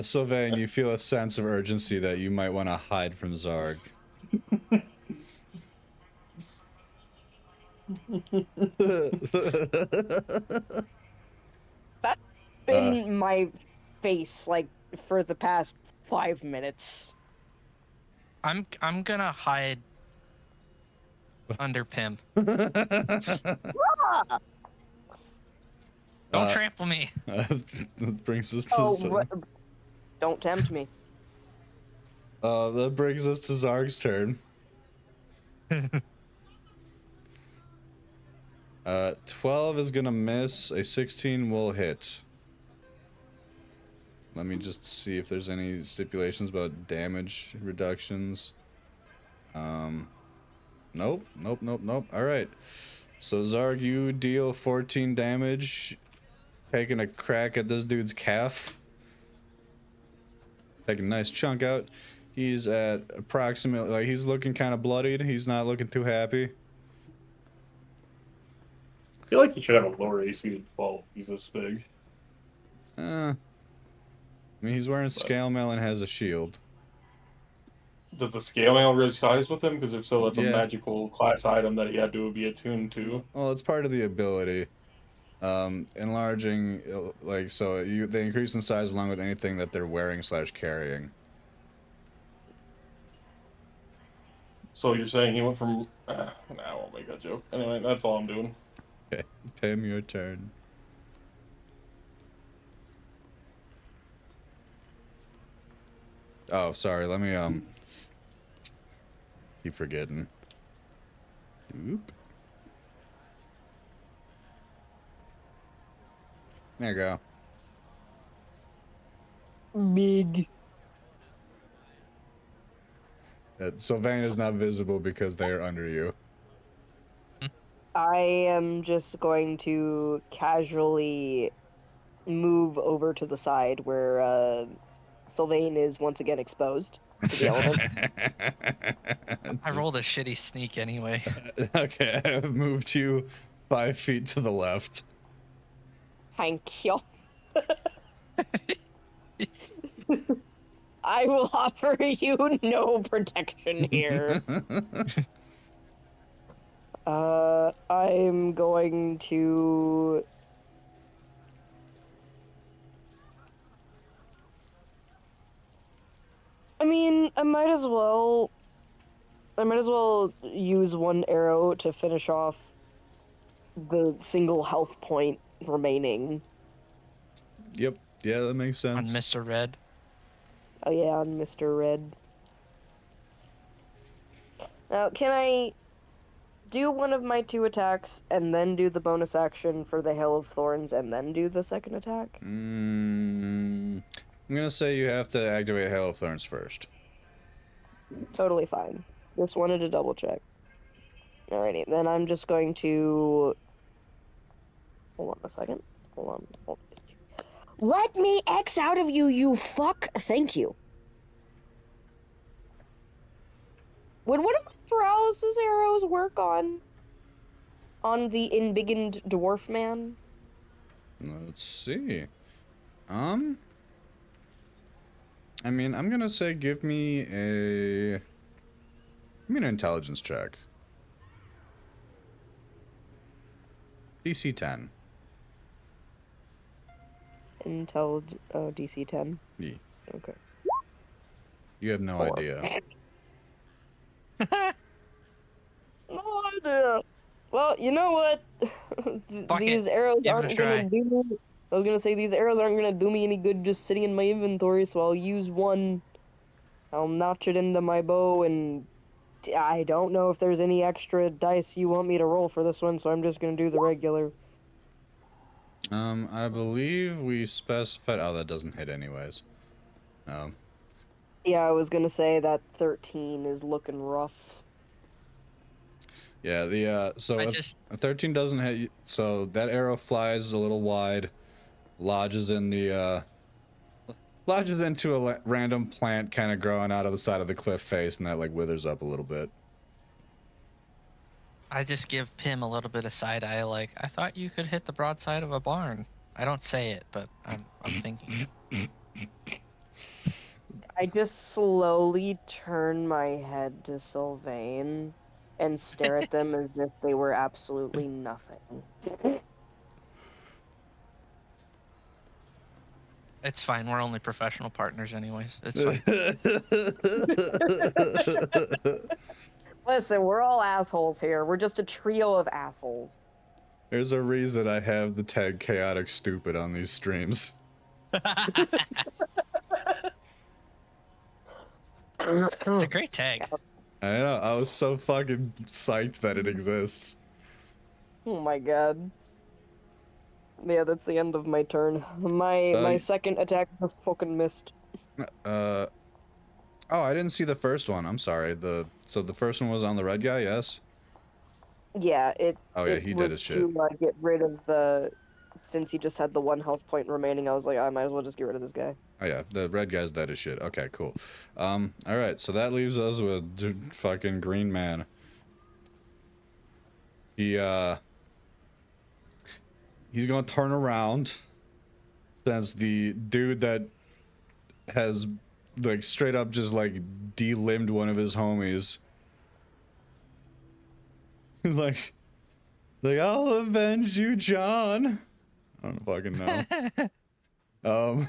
[SPEAKER 1] Sylvain, you feel a sense of urgency that you might want to hide from Zarg.
[SPEAKER 3] That's been my face like for the past 5 minutes.
[SPEAKER 4] I'm gonna hide under Pim. Don't trample me.
[SPEAKER 1] That brings us to
[SPEAKER 3] don't tempt me.
[SPEAKER 1] That brings us to Zarg's turn. 12 is gonna miss. A 16 will hit. Let me just see if there's any stipulations about damage reductions. Nope. All right. So Zarg, you deal 14 damage, taking a crack at this dude's calf. Take a nice chunk out. He's at approximately, like, he's looking kind of bloodied. He's not looking too happy.
[SPEAKER 2] I feel like he should have a lower AC than 12. He's this big.
[SPEAKER 1] I mean, he's wearing scale mail and has a shield.
[SPEAKER 2] Does the scale mail really size with him? Because if so, that's a magical class item that he had to be attuned to.
[SPEAKER 1] Well, it's part of the ability. Enlarging, like, so they increase in size along with anything that they're wearing / carrying.
[SPEAKER 2] So you're saying he went from... Nah, I won't make that joke. Anyway, that's all I'm doing.
[SPEAKER 1] Okay, Pim, your turn. Oh, sorry, let me, keep forgetting. Oop. There you go.
[SPEAKER 3] Big.
[SPEAKER 1] Sylvain is not visible because they are under you.
[SPEAKER 3] I am just going to casually move over to the side where Sylvain is once again exposed to the element.
[SPEAKER 4] I rolled a shitty sneak anyway.
[SPEAKER 1] Okay, I have moved you 5 feet to the left.
[SPEAKER 3] Thank you. I will offer you no protection here. I'm going to... I mean, I might as well use one arrow to finish off the single health point remaining.
[SPEAKER 1] Yep, yeah, that makes sense.
[SPEAKER 4] On Mr. Red.
[SPEAKER 3] Oh yeah, on Mr. Red. Now, can I do one of my 2 attacks and then do the bonus action for the Hail of Thorns and then do the second attack?
[SPEAKER 1] I'm gonna say you have to activate Hail of Thorns first.
[SPEAKER 3] Totally fine. Just wanted to double check. Alrighty, then I'm just going to... Hold on a second. Hold on. Let me X out of you, you fuck! Thank you. Would one of my paralysis arrows work on the embiggened dwarf man?
[SPEAKER 1] Let's see. I mean, I'm gonna say give me an intelligence check. DC 10.
[SPEAKER 3] DC 10.
[SPEAKER 1] Yeah.
[SPEAKER 3] Okay.
[SPEAKER 1] You have no
[SPEAKER 3] 4.
[SPEAKER 1] idea.
[SPEAKER 3] No idea. Well, you know what?
[SPEAKER 4] Fuck
[SPEAKER 3] These
[SPEAKER 4] it.
[SPEAKER 3] arrows
[SPEAKER 4] Give it a
[SPEAKER 3] aren't gonna
[SPEAKER 4] try.
[SPEAKER 3] do me. I was gonna say these arrows aren't gonna do me any good just sitting in my inventory, so I'll use one. I'll notch it into my bow, and I don't know if there's any extra dice you want me to roll for this one, so I'm just gonna do the regular.
[SPEAKER 1] I believe we specified. Oh, that doesn't hit anyways.
[SPEAKER 3] Yeah, I was gonna say that 13 is looking rough.
[SPEAKER 1] Yeah, so a 13 doesn't hit you, so that arrow flies a little wide, lodges into a random plant kind of growing out of the side of the cliff face, and that like withers up a little bit.
[SPEAKER 4] I just give Pim a little bit of side eye, like, I thought you could hit the broadside of a barn. I don't say it, but I'm thinking it.
[SPEAKER 3] I just slowly turn my head to Sylvain and stare at them as if they were absolutely nothing.
[SPEAKER 4] It's fine. We're only professional partners anyways. It's fine.
[SPEAKER 3] Listen, we're all assholes here. We're just a trio of assholes.
[SPEAKER 1] There's a reason I have the tag chaotic stupid on these streams.
[SPEAKER 4] It's a great tag.
[SPEAKER 1] I know, I was so fucking psyched that it exists.
[SPEAKER 3] Oh my god. Yeah, that's the end of my turn. My second attack just fucking missed.
[SPEAKER 1] Oh, I didn't see the first one. I'm sorry. So the first one was on the red guy, yes?
[SPEAKER 3] Yeah,
[SPEAKER 1] Oh yeah, he did his shit.
[SPEAKER 3] To get rid of the... Since he just had the 1 health point remaining, I was like, I might as well just get rid of this guy.
[SPEAKER 1] Oh yeah, the red guy's dead as shit. Okay, cool. Alright, so that leaves us with fucking Green Man. He's gonna turn around since the dude that has like straight up just like de-limbed one of his homies. like I'll avenge you, John. don't fucking know.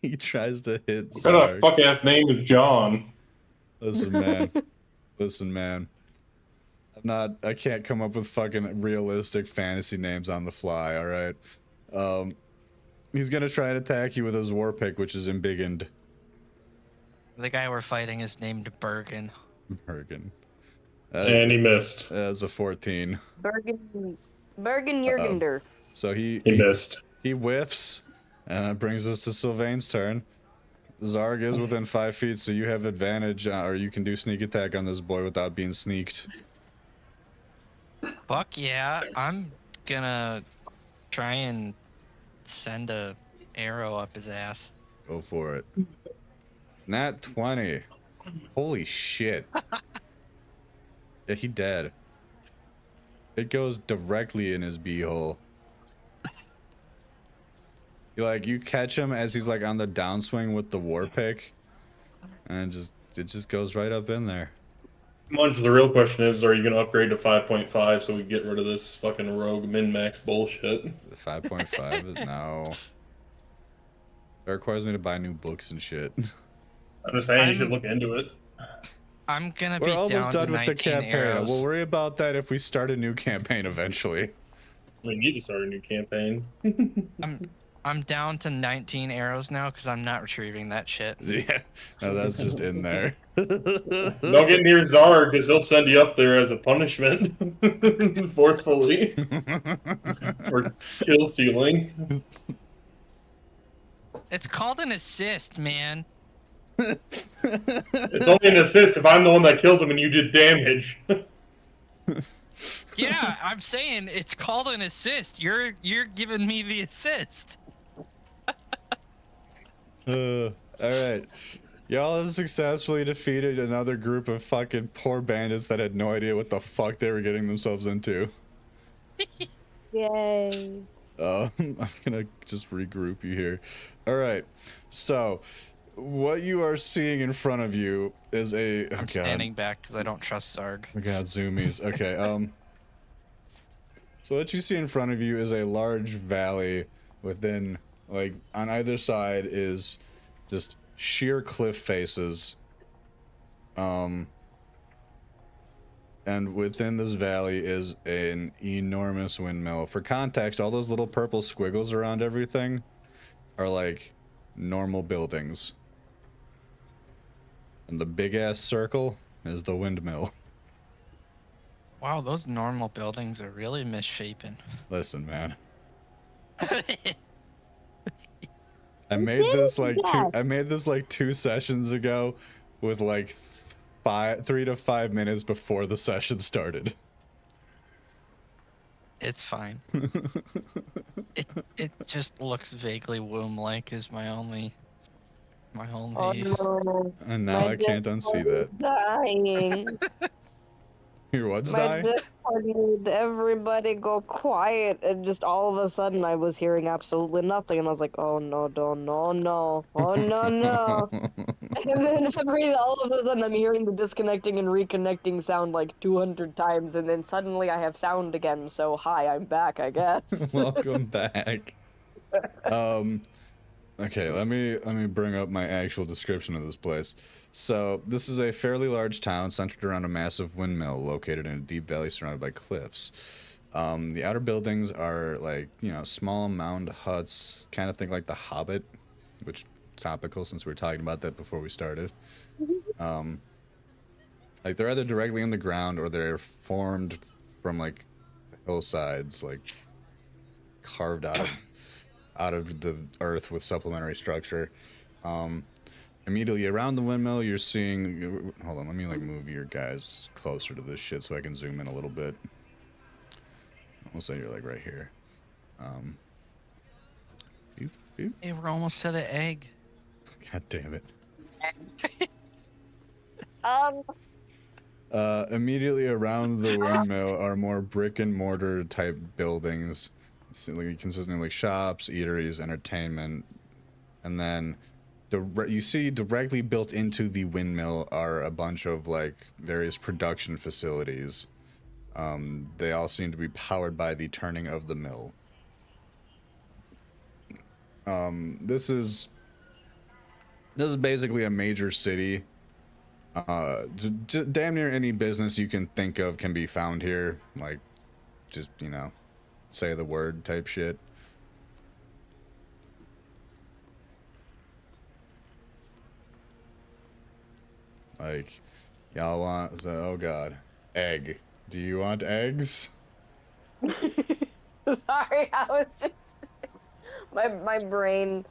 [SPEAKER 1] He tries to hit
[SPEAKER 2] What kind of
[SPEAKER 1] Zarg.
[SPEAKER 2] fuck ass name is John?
[SPEAKER 1] Listen, man. I can't come up with fucking realistic fantasy names on the fly, alright? He's gonna try and attack you with his war pick, which is embiggened.
[SPEAKER 4] The guy we're fighting is named Bergen.
[SPEAKER 1] Bergen.
[SPEAKER 2] And he missed.
[SPEAKER 1] That's a 14.
[SPEAKER 3] Bergen Jurgender.
[SPEAKER 1] So
[SPEAKER 2] He missed.
[SPEAKER 1] he whiffs, and that brings us to Sylvain's turn. Zarg is within 5 feet, so you have advantage, or you can do sneak attack on this boy without being sneaked.
[SPEAKER 4] Fuck yeah, I'm gonna try and send a arrow up his ass.
[SPEAKER 1] Go for it. Nat 20. Holy shit. Yeah, he dead. It goes directly in his beehole. You catch him as he's like on the downswing with the war pick, and it just goes right up in there.
[SPEAKER 2] Munch, the real question is, are you going to upgrade to 5.5 so we get rid of this fucking rogue min-max bullshit?
[SPEAKER 1] The 5.5 is no. That requires me to buy new books and shit.
[SPEAKER 2] I'm just saying you should look into it.
[SPEAKER 4] I'm gonna be
[SPEAKER 1] We're almost
[SPEAKER 4] down
[SPEAKER 1] done
[SPEAKER 4] to
[SPEAKER 1] with the
[SPEAKER 4] 19
[SPEAKER 1] campaign.
[SPEAKER 4] arrows.
[SPEAKER 1] We'll worry about that if we start a new campaign eventually.
[SPEAKER 2] We need to start a new campaign.
[SPEAKER 4] I'm down to 19 arrows now because I'm not retrieving that shit.
[SPEAKER 1] Yeah, no, that's just in there.
[SPEAKER 2] Don't get near Zarg because he'll send you up there as a punishment, forcefully, or kill stealing.
[SPEAKER 4] It's called an assist, man.
[SPEAKER 2] It's only an assist if I'm the one that kills him and you did damage.
[SPEAKER 4] Yeah, I'm saying it's called an assist. You're giving me the assist.
[SPEAKER 1] All right. Y'all have successfully defeated another group of fucking poor bandits that had no idea what the fuck they were getting themselves into.
[SPEAKER 3] Yay.
[SPEAKER 1] I'm gonna just regroup you here. All right. So, what you are seeing in front of you is
[SPEAKER 4] I'm standing back because I don't trust Zarg.
[SPEAKER 1] Oh god, zoomies. Okay. So what you see in front of you is a large valley within, like, on either side is just sheer cliff faces. And within this valley is an enormous windmill. For context, all those little purple squiggles around everything are like normal buildings. And the big ass circle is the windmill.
[SPEAKER 4] Wow, those normal buildings are really misshapen.
[SPEAKER 1] Listen, man. I made this like 2 sessions ago with like 3 to 5 minutes before the session started.
[SPEAKER 4] It's fine. It just looks vaguely womb-like is my only.
[SPEAKER 3] Oh no.
[SPEAKER 1] And now I can't unsee that.
[SPEAKER 3] Dying.
[SPEAKER 1] Your what's
[SPEAKER 3] My
[SPEAKER 1] die?
[SPEAKER 3] Discord made everybody go quiet, and just all of a sudden I was hearing absolutely nothing, and I was like, oh no, oh no, oh no. And then all of a sudden I'm hearing the disconnecting and reconnecting sound like 200 times, and then suddenly I have sound again, so hi, I'm back, I guess.
[SPEAKER 1] Welcome back. Okay, let me bring up my actual description of this place. So, this is a fairly large town centered around a massive windmill located in a deep valley surrounded by cliffs. The outer buildings are like, small mound huts, kind of think like The Hobbit, which topical since we were talking about that before we started. Like they're either directly in the ground or they're formed from like hillsides, like carved out of the earth with supplementary structure. Immediately around the windmill, you're seeing. Hold on, let me like move your guys closer to this shit so I can zoom in a little bit. We'll say you're like right here. Boop, boop.
[SPEAKER 4] Hey, we're almost to the egg.
[SPEAKER 1] God damn it. Immediately around the windmill are more brick and mortar type buildings, consisting of like shops, eateries, entertainment, and then you see directly built into the windmill are a bunch of like various production facilities. They all seem to be powered by the turning of the mill. This is basically a major city. Damn near any business you can think of can be found here. Like, just, you know, say the word type shit. Like, y'all want, oh god, egg. Do you want eggs?
[SPEAKER 3] Sorry, I was just my brain.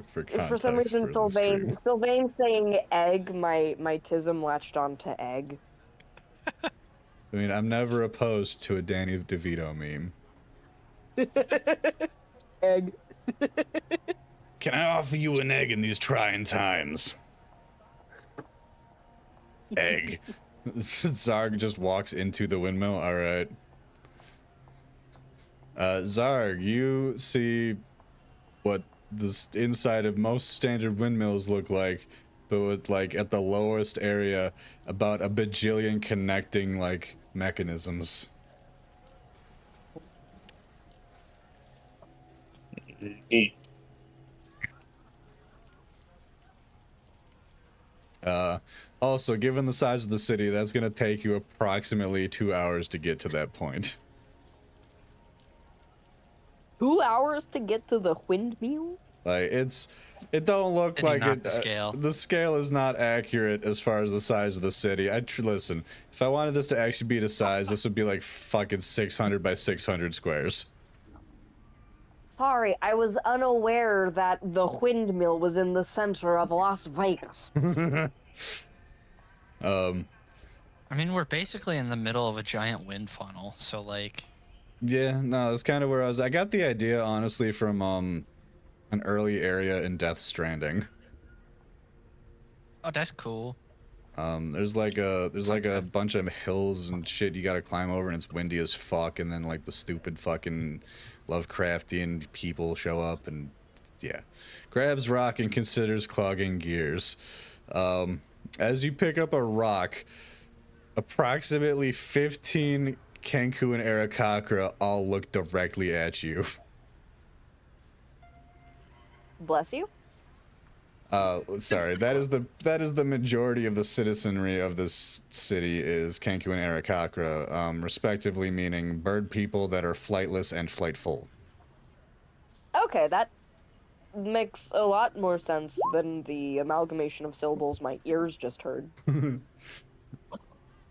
[SPEAKER 3] For some
[SPEAKER 1] context
[SPEAKER 3] reason,
[SPEAKER 1] for the stream.
[SPEAKER 3] Sylvain saying egg, my tism latched onto egg.
[SPEAKER 1] I mean, I'm never opposed to a Danny DeVito meme.
[SPEAKER 3] Egg.
[SPEAKER 1] Can I offer you an egg in these trying times? Egg. Zarg just walks into the windmill. All right. Zarg, you see what the inside of most standard windmills look like, but with, like, at the lowest area, about a bajillion connecting, like, mechanisms. Also, given the size of the city, that's going to take you approximately 2 hours to get to that point.
[SPEAKER 3] 2 hours to get to the windmill?
[SPEAKER 1] Like, it don't look like it.
[SPEAKER 4] The scale.
[SPEAKER 1] The scale is not accurate as far as the size of the city. Listen, if I wanted this to actually be the size, this would be like fucking 600 by 600 squares.
[SPEAKER 3] Sorry, I was unaware that the windmill was in the center of Las Vegas.
[SPEAKER 4] I mean, we're basically in the middle of a giant wind funnel, so like.
[SPEAKER 1] Yeah, no, that's kind of where I got the idea, honestly, from an early area in Death Stranding.
[SPEAKER 4] Oh, that's cool.
[SPEAKER 1] There's like a bunch of hills and shit you gotta climb over, and it's windy as fuck, and then like the stupid fucking Lovecraftian people show up, and yeah, grabs rock and considers clogging gears. As you pick up a rock, approximately 15 Kenku and Arakakra all look directly at you.
[SPEAKER 3] Bless you.
[SPEAKER 1] Sorry, that is the majority of the citizenry of this city is Kenku and Arakakra, respectively, meaning bird people that are flightless and flightful.
[SPEAKER 3] Okay, that makes a lot more sense than the amalgamation of syllables my ears just heard.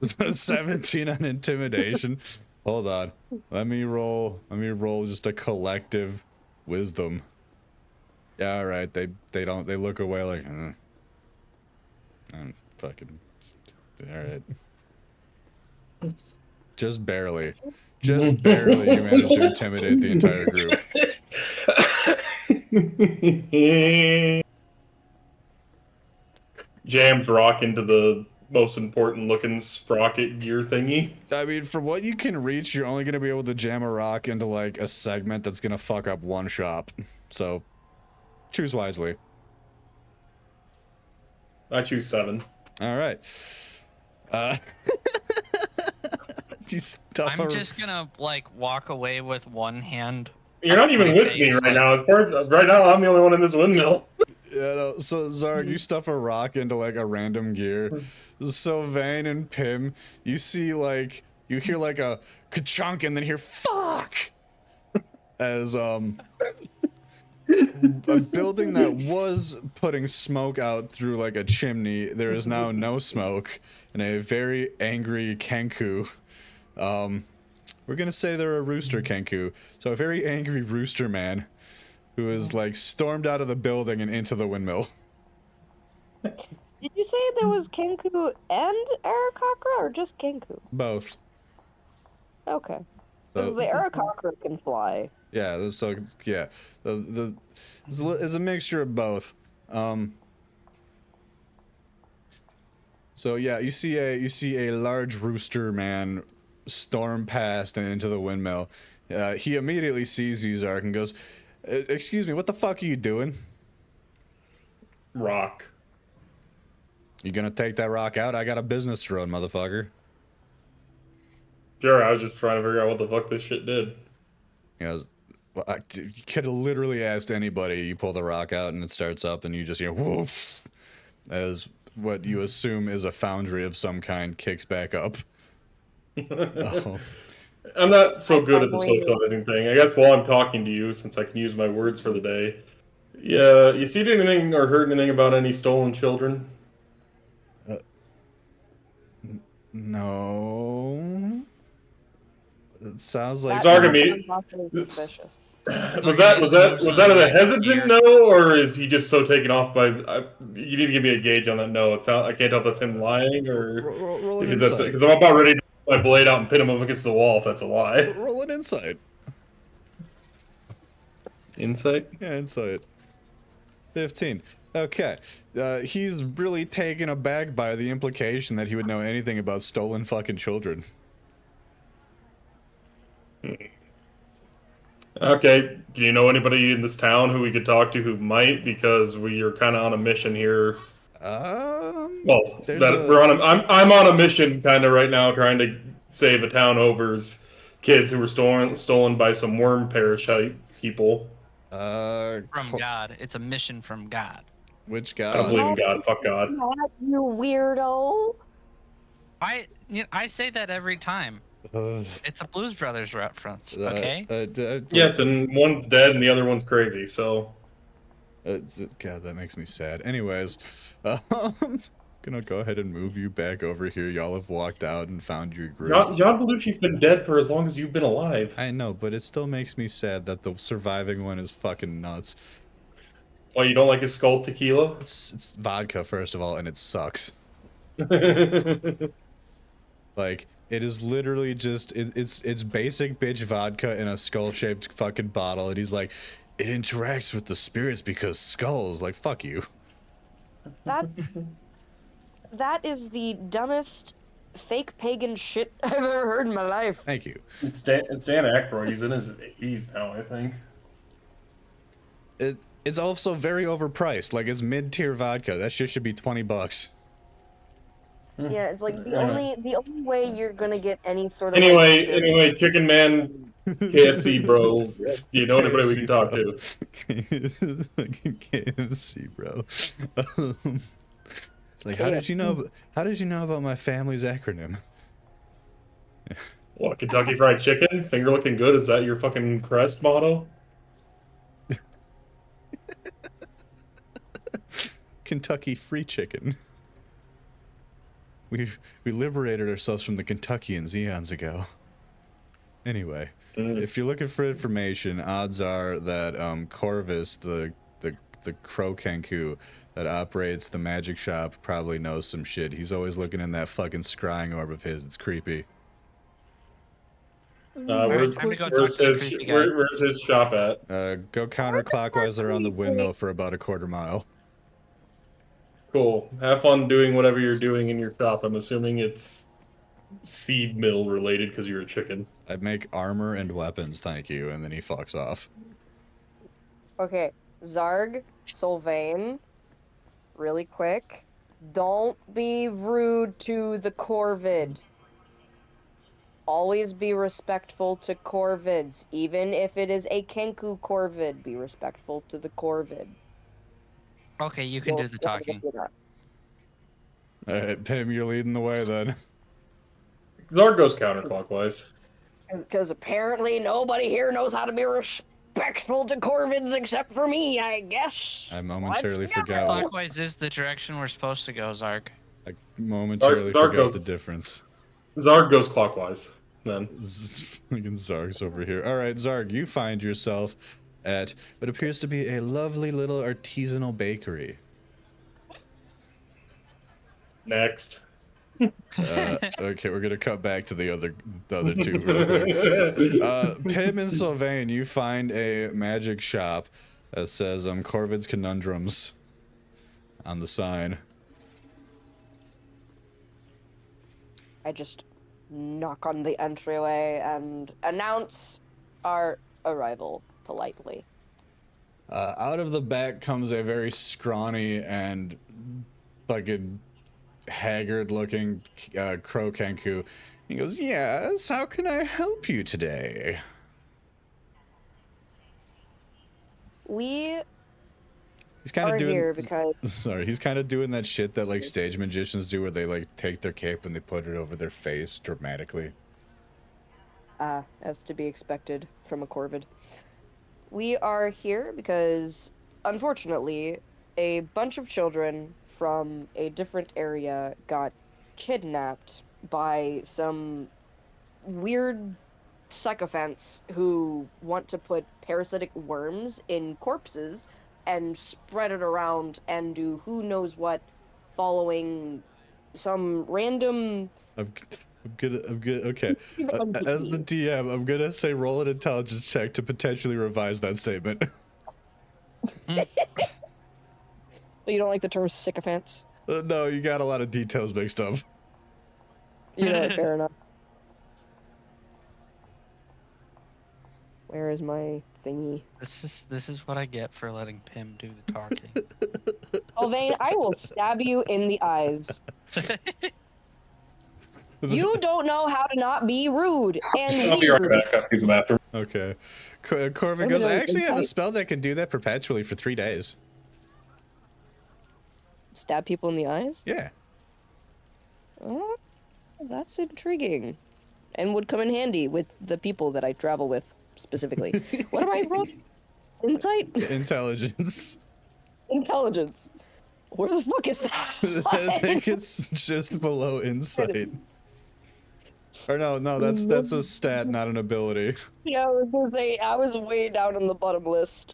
[SPEAKER 1] 17 on intimidation. Hold on. Let me roll just a collective wisdom. Yeah, all right. They look away like, fucking, all right. Just barely you managed to intimidate the entire group.
[SPEAKER 2] Jams rock into the most important looking sprocket gear thingy.
[SPEAKER 1] I mean, from what you can reach, you're only going to be able to jam a rock into like a segment that's going to fuck up one shop. So choose wisely.
[SPEAKER 2] I choose 7.
[SPEAKER 1] All right.
[SPEAKER 4] I'm just gonna like walk away with one hand.
[SPEAKER 2] You're not even with me right now. Right now, I'm the only one in this windmill.
[SPEAKER 1] Yeah, no, so Zarg, you stuff a rock into like a random gear. Sylvain and Pim, you hear like a ka-chunk and then hear fuck as a building that was putting smoke out through like a chimney, there is now no smoke, and a very angry Kenku. We're gonna say they're a rooster Kenku, so a very angry rooster man who is like stormed out of the building and into the windmill.
[SPEAKER 3] Did you say there was Kenku and Arakakra, or just Kenku?
[SPEAKER 1] Both.
[SPEAKER 3] Okay. Because the Arakakra can fly.
[SPEAKER 1] Yeah, so yeah, it's a mixture of both. So yeah, you see a large rooster man storm past and into the windmill. He immediately sees you, Zark, and goes, "Excuse me, what the fuck are you doing?"
[SPEAKER 2] Rock.
[SPEAKER 1] You gonna take that rock out? I got a business to run, motherfucker.
[SPEAKER 2] Sure, I was just trying to figure out what the fuck this shit did.
[SPEAKER 1] He goes, Well, you could have literally asked anybody. You pull the rock out and it starts up, and you just hear woof as what you assume is a foundry of some kind kicks back up. Oh.
[SPEAKER 2] I'm not so good at the socializing thing. I guess while I'm talking to you, since I can use my words for the day. Yeah, you seen anything or heard anything about any stolen children?
[SPEAKER 1] No. It sounds like
[SPEAKER 2] Zarg, I
[SPEAKER 3] That
[SPEAKER 2] mean,
[SPEAKER 3] sounds awfully suspicious.
[SPEAKER 2] was that a hesitant no, or is he just so taken off by? You need to give me a gauge on that no. I can't tell if that's him lying or
[SPEAKER 1] roll an
[SPEAKER 2] if that's
[SPEAKER 1] insight.
[SPEAKER 2] because I'm about ready to put my blade out and pin him up against the wall. If that's a lie.
[SPEAKER 1] Roll an insight.
[SPEAKER 2] Insight.
[SPEAKER 1] Yeah, insight. 15. Okay. He's really taken aback by the implication that he would know anything about stolen fucking children.
[SPEAKER 2] Okay. Do you know anybody in this town who we could talk to who might? Because we are kind of on a mission here. Well, I'm on a mission kind of right now, trying to save a town over's kids who were stolen by some worm parasite people.
[SPEAKER 4] From God. It's a mission from God.
[SPEAKER 1] Which God?
[SPEAKER 2] I don't believe in God. Fuck God.
[SPEAKER 3] You weirdo.
[SPEAKER 4] I say that every time. It's a Blues Brothers reference, okay?
[SPEAKER 1] Yes,
[SPEAKER 2] and one's dead and the other one's crazy, so...
[SPEAKER 1] God, that makes me sad. Anyways, gonna go ahead and move you back over here. Y'all have walked out and found your group.
[SPEAKER 2] John Belushi's been dead for as long as you've been alive.
[SPEAKER 1] I know, but it still makes me sad that the surviving one is fucking nuts.
[SPEAKER 2] Why, you don't like his skull tequila?
[SPEAKER 1] It's vodka, first of all, and it sucks. Like, it is literally just, it's basic bitch vodka in a skull-shaped fucking bottle, and he's like, it interacts with the spirits because skulls. Like, fuck you.
[SPEAKER 3] That is the dumbest fake pagan shit I've ever heard in my life.
[SPEAKER 1] Thank you.
[SPEAKER 2] It's Dan Aykroyd. He's in his 80s now, I think.
[SPEAKER 1] It's also very overpriced. Like, it's mid-tier vodka. That shit should be $20.
[SPEAKER 3] Yeah, it's like the only way you're gonna get any sort of
[SPEAKER 2] Anyway, Chicken Man, KFC bro. Do you know anybody we can talk to?
[SPEAKER 1] KFC bro. It's like, how did you know about my family's acronym?
[SPEAKER 2] What, Kentucky Fried Chicken? Finger looking good? Is that your fucking crest motto?
[SPEAKER 1] Kentucky Free Chicken. We liberated ourselves from the Kentuckians eons ago. Anyway, if you're looking for information, odds are that Corvus, the crow kenku that operates the magic shop, probably knows some shit. He's always looking in that fucking scrying orb of his. It's creepy.
[SPEAKER 2] Where's his shop at?
[SPEAKER 1] Go counterclockwise around the windmill for about a quarter mile.
[SPEAKER 2] Cool. Have fun doing whatever you're doing in your shop. I'm assuming it's seed mill related because you're a chicken.
[SPEAKER 1] I make armor and weapons, thank you, and then he fucks off.
[SPEAKER 3] Okay, Zarg, Sylvain, really quick. Don't be rude to the Corvid. Always be respectful to Corvids. Even if it is a Kenku Corvid, be respectful to the Corvid.
[SPEAKER 4] Okay, you can do the talking.
[SPEAKER 1] Alright, Pim, you're leading the way then.
[SPEAKER 2] Zarg goes counterclockwise.
[SPEAKER 3] Because apparently nobody here knows how to be respectful to Corvids except for me, I guess.
[SPEAKER 1] I momentarily forgot.
[SPEAKER 4] Clockwise is the direction we're supposed to go, Zarg.
[SPEAKER 1] I momentarily forgot the difference.
[SPEAKER 2] Zarg goes clockwise, then.
[SPEAKER 1] Fucking Zarg's over here. Alright, Zarg, you find yourself at what appears to be a lovely little artisanal bakery.
[SPEAKER 2] Next.
[SPEAKER 1] Okay, we're gonna cut back to the other two real quick. Pim and Sylvain, you find a magic shop that says Corvid's Conundrums on the sign.
[SPEAKER 3] I just knock on the entryway and announce our arrival politely.
[SPEAKER 1] Out of the back comes a very scrawny and fucking haggard-looking crow kenku. He goes, "Yes, how can I help you today?"
[SPEAKER 3] We
[SPEAKER 1] He's kind
[SPEAKER 3] are
[SPEAKER 1] of doing.
[SPEAKER 3] here because
[SPEAKER 1] Sorry, he's kind of doing that shit that like stage magicians do, where they like take their cape and they put it over their face dramatically.
[SPEAKER 3] as to be expected from a Corvid. We are here because, unfortunately, a bunch of children from a different area got kidnapped by some weird sycophants who want to put parasitic worms in corpses and spread it around and do who knows what, following some random
[SPEAKER 1] I'm good. Okay. As the DM, I'm gonna say roll an intelligence check to potentially revise that statement.
[SPEAKER 3] But you don't like the term sycophants?
[SPEAKER 1] No, you got a lot of details mixed up.
[SPEAKER 3] You know, fair enough. Where is my thingy?
[SPEAKER 4] This is what I get for letting Pim do the talking.
[SPEAKER 3] Alvain, I will stab you in the eyes. You don't know how to not be rude and
[SPEAKER 2] I'll be right
[SPEAKER 3] weird.
[SPEAKER 2] back. I'll use the bathroom.
[SPEAKER 1] Okay. Corvin goes, I actually have a spell that can do that perpetually for 3 days.
[SPEAKER 3] Stab people in the eyes?
[SPEAKER 1] Yeah.
[SPEAKER 3] Oh, that's intriguing. And would come in handy with the people that I travel with, specifically. What am I rolling? Insight?
[SPEAKER 1] Intelligence.
[SPEAKER 3] Intelligence. Where the fuck is that?
[SPEAKER 1] I think it's just below insight. Or no, that's a stat, not an ability.
[SPEAKER 3] Yeah, I was gonna say, I was way down on the bottom list.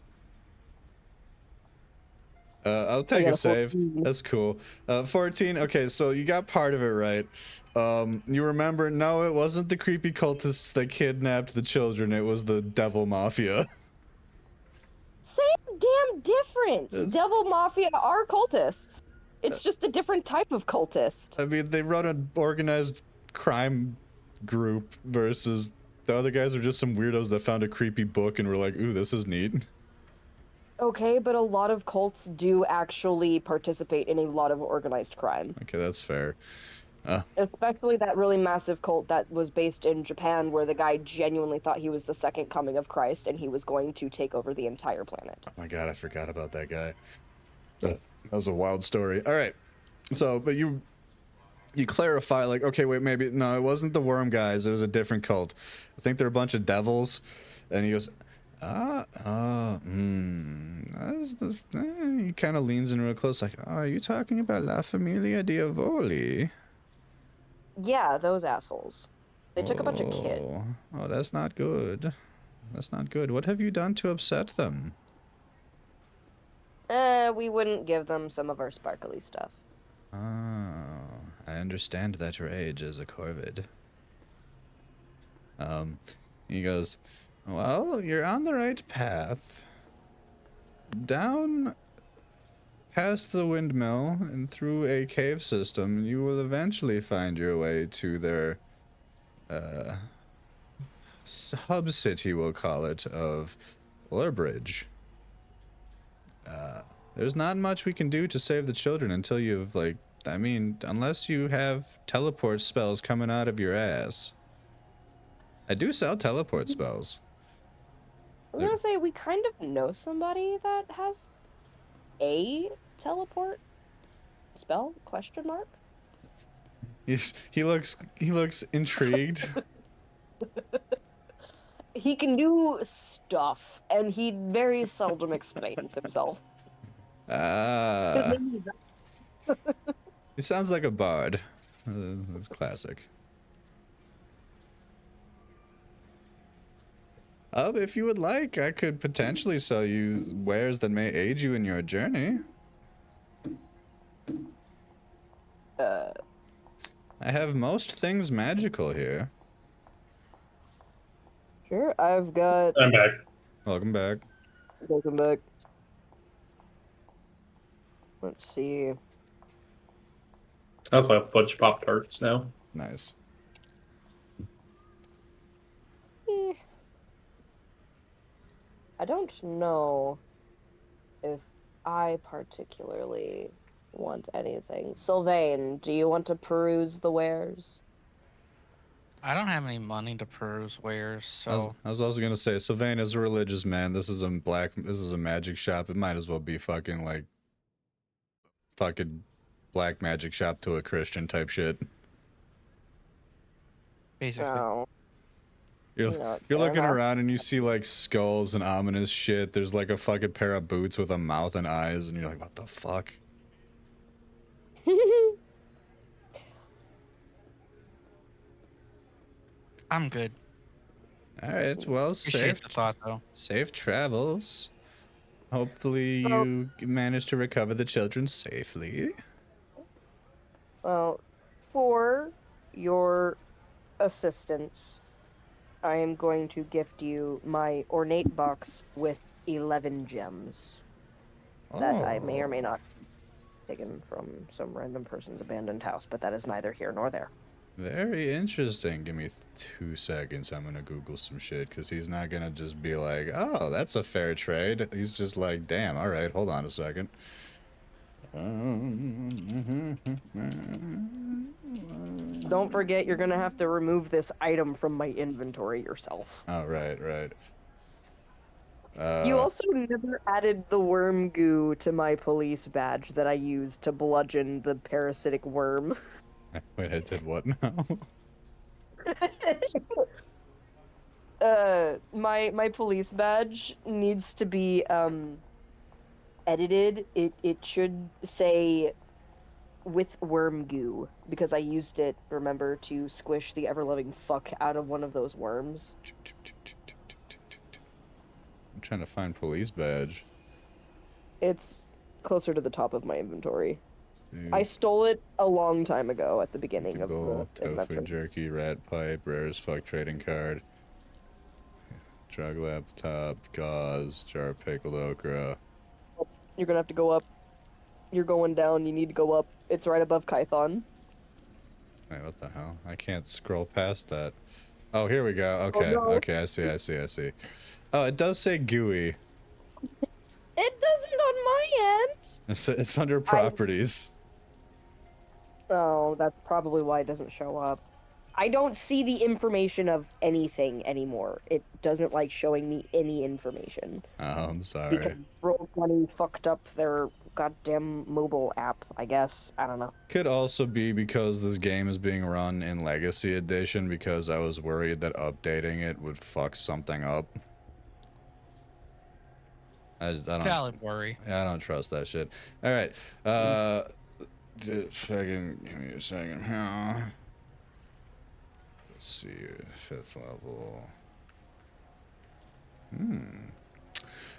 [SPEAKER 1] I'll take
[SPEAKER 3] got
[SPEAKER 1] a
[SPEAKER 3] a
[SPEAKER 1] save.
[SPEAKER 3] 14.
[SPEAKER 1] That's cool. 14. Okay, so you got part of it right. You remember? No, it wasn't the creepy cultists that kidnapped the children. It was the devil mafia.
[SPEAKER 3] Same damn difference.
[SPEAKER 1] It's-
[SPEAKER 3] Devil Mafia are cultists. It's just a different type of cultist.
[SPEAKER 1] I mean, they run an organized crime group versus the other guys are just some weirdos that found a creepy book and were like, ooh, this is neat.
[SPEAKER 3] Okay, but a lot of cults do actually participate in a lot of organized crime.
[SPEAKER 1] Okay, that's fair.
[SPEAKER 3] Especially that really massive cult that was based in Japan where the guy genuinely thought he was the second coming of Christ and he was going to take over the entire planet.
[SPEAKER 1] Oh my god, I forgot about that guy. That was a wild story. All right. So, but you clarify, like, okay, wait, maybe, no, it wasn't the worm guys. It was a different cult. I think they're a bunch of devils. And he goes, he kind of leans in real close, like, oh, are you talking about La Familia Diavoli?
[SPEAKER 3] Yeah, those assholes. They took a bunch of kids.
[SPEAKER 1] Oh, that's not good. That's not good. What have you done to upset them?
[SPEAKER 3] We wouldn't give them some of our sparkly stuff.
[SPEAKER 1] Oh, I understand that your age is a corvid. He goes, well, you're on the right path. Down past the windmill and through a cave system, you will eventually find your way to their sub-city, we'll call it, of Orbridge. There's not much we can do to save the children until you've, like, I mean, unless you have teleport spells coming out of your ass. I do sell teleport spells.
[SPEAKER 3] I was gonna say, we kind of know somebody that has a teleport spell, question mark?
[SPEAKER 1] He looks intrigued.
[SPEAKER 3] He can do stuff, and he very seldom explains himself.
[SPEAKER 1] He sounds like a bard. That's classic. If you would like, I could potentially sell you wares that may aid you in your journey. I have most things magical here.
[SPEAKER 3] Sure, I've got...
[SPEAKER 2] I'm back.
[SPEAKER 1] Welcome back.
[SPEAKER 3] Welcome back. Let's see.
[SPEAKER 2] I'll have a bunch of Pop-Tarts now.
[SPEAKER 1] Nice.
[SPEAKER 3] I don't know if I particularly want anything. Sylvain, do you want to peruse the wares?
[SPEAKER 4] I don't have any money to peruse wares, so
[SPEAKER 1] I was also gonna say, Sylvain is a religious man. This is a magic shop. It might as well be fucking like fucking black magic shop to a Christian type shit.
[SPEAKER 4] basically.
[SPEAKER 3] No.
[SPEAKER 1] You're
[SPEAKER 3] Yeah,
[SPEAKER 1] you're
[SPEAKER 3] fair
[SPEAKER 1] looking
[SPEAKER 3] enough.
[SPEAKER 1] around and you see like skulls and ominous shit. There's like a fucking pair of boots with a mouth and eyes, and you're like, what the fuck?
[SPEAKER 4] I'm good.
[SPEAKER 1] All right, well,
[SPEAKER 4] Appreciate the thought, though.
[SPEAKER 1] safe travels. Hopefully
[SPEAKER 3] Well-
[SPEAKER 1] you manage to recover the children safely.
[SPEAKER 3] Well, for your assistance, I am going to gift you my ornate box with 11 gems that I may or may not have taken from some random person's abandoned house, but that is neither here nor there.
[SPEAKER 1] Very interesting. Give me 2 seconds. I'm gonna Google some shit because he's not gonna just be like, "Oh, that's a fair trade." He's just like, "Damn, all right, hold on a second."
[SPEAKER 3] Don't forget, you're gonna have to remove this item from my inventory yourself.
[SPEAKER 1] Oh, right.
[SPEAKER 3] You also never added the worm goo to my police badge that I used to bludgeon the parasitic worm.
[SPEAKER 1] Wait, I did what now?
[SPEAKER 3] My police badge needs to be edited. It should say with worm goo because I used it, remember, to squish the ever-loving fuck out of one of those worms.
[SPEAKER 1] I'm trying to find police badge.
[SPEAKER 3] It's closer to the top of my inventory.
[SPEAKER 1] Dude,
[SPEAKER 3] I stole it a long time ago at the beginning of
[SPEAKER 1] gold,
[SPEAKER 3] the
[SPEAKER 1] tofu
[SPEAKER 3] adventure.
[SPEAKER 1] jerky, rat pipe, rare as fuck trading card, drug laptop, gauze, jar of pickled okra.
[SPEAKER 3] You're gonna have to go up. You're going down. You need to go up. It's right above Kython.
[SPEAKER 1] Wait, what the hell? I can't scroll past that. Oh, here we go. Okay,
[SPEAKER 3] no.
[SPEAKER 1] okay, I see. Oh, it does say GUI.
[SPEAKER 3] It doesn't on my end.
[SPEAKER 1] It's under properties.
[SPEAKER 3] Oh, that's probably why it doesn't show up. I don't see the information of anything anymore. It doesn't like showing me any information.
[SPEAKER 1] Oh, I'm sorry.
[SPEAKER 3] Because Roll20 fucked up their goddamn mobile app, I guess. I don't know.
[SPEAKER 1] Could also be because this game is being run in Legacy Edition because I was worried that updating it would fuck something up. I don't.
[SPEAKER 4] Valid worry.
[SPEAKER 1] I don't trust that shit. All right. Fucking give me a second. Let's see. 5th level.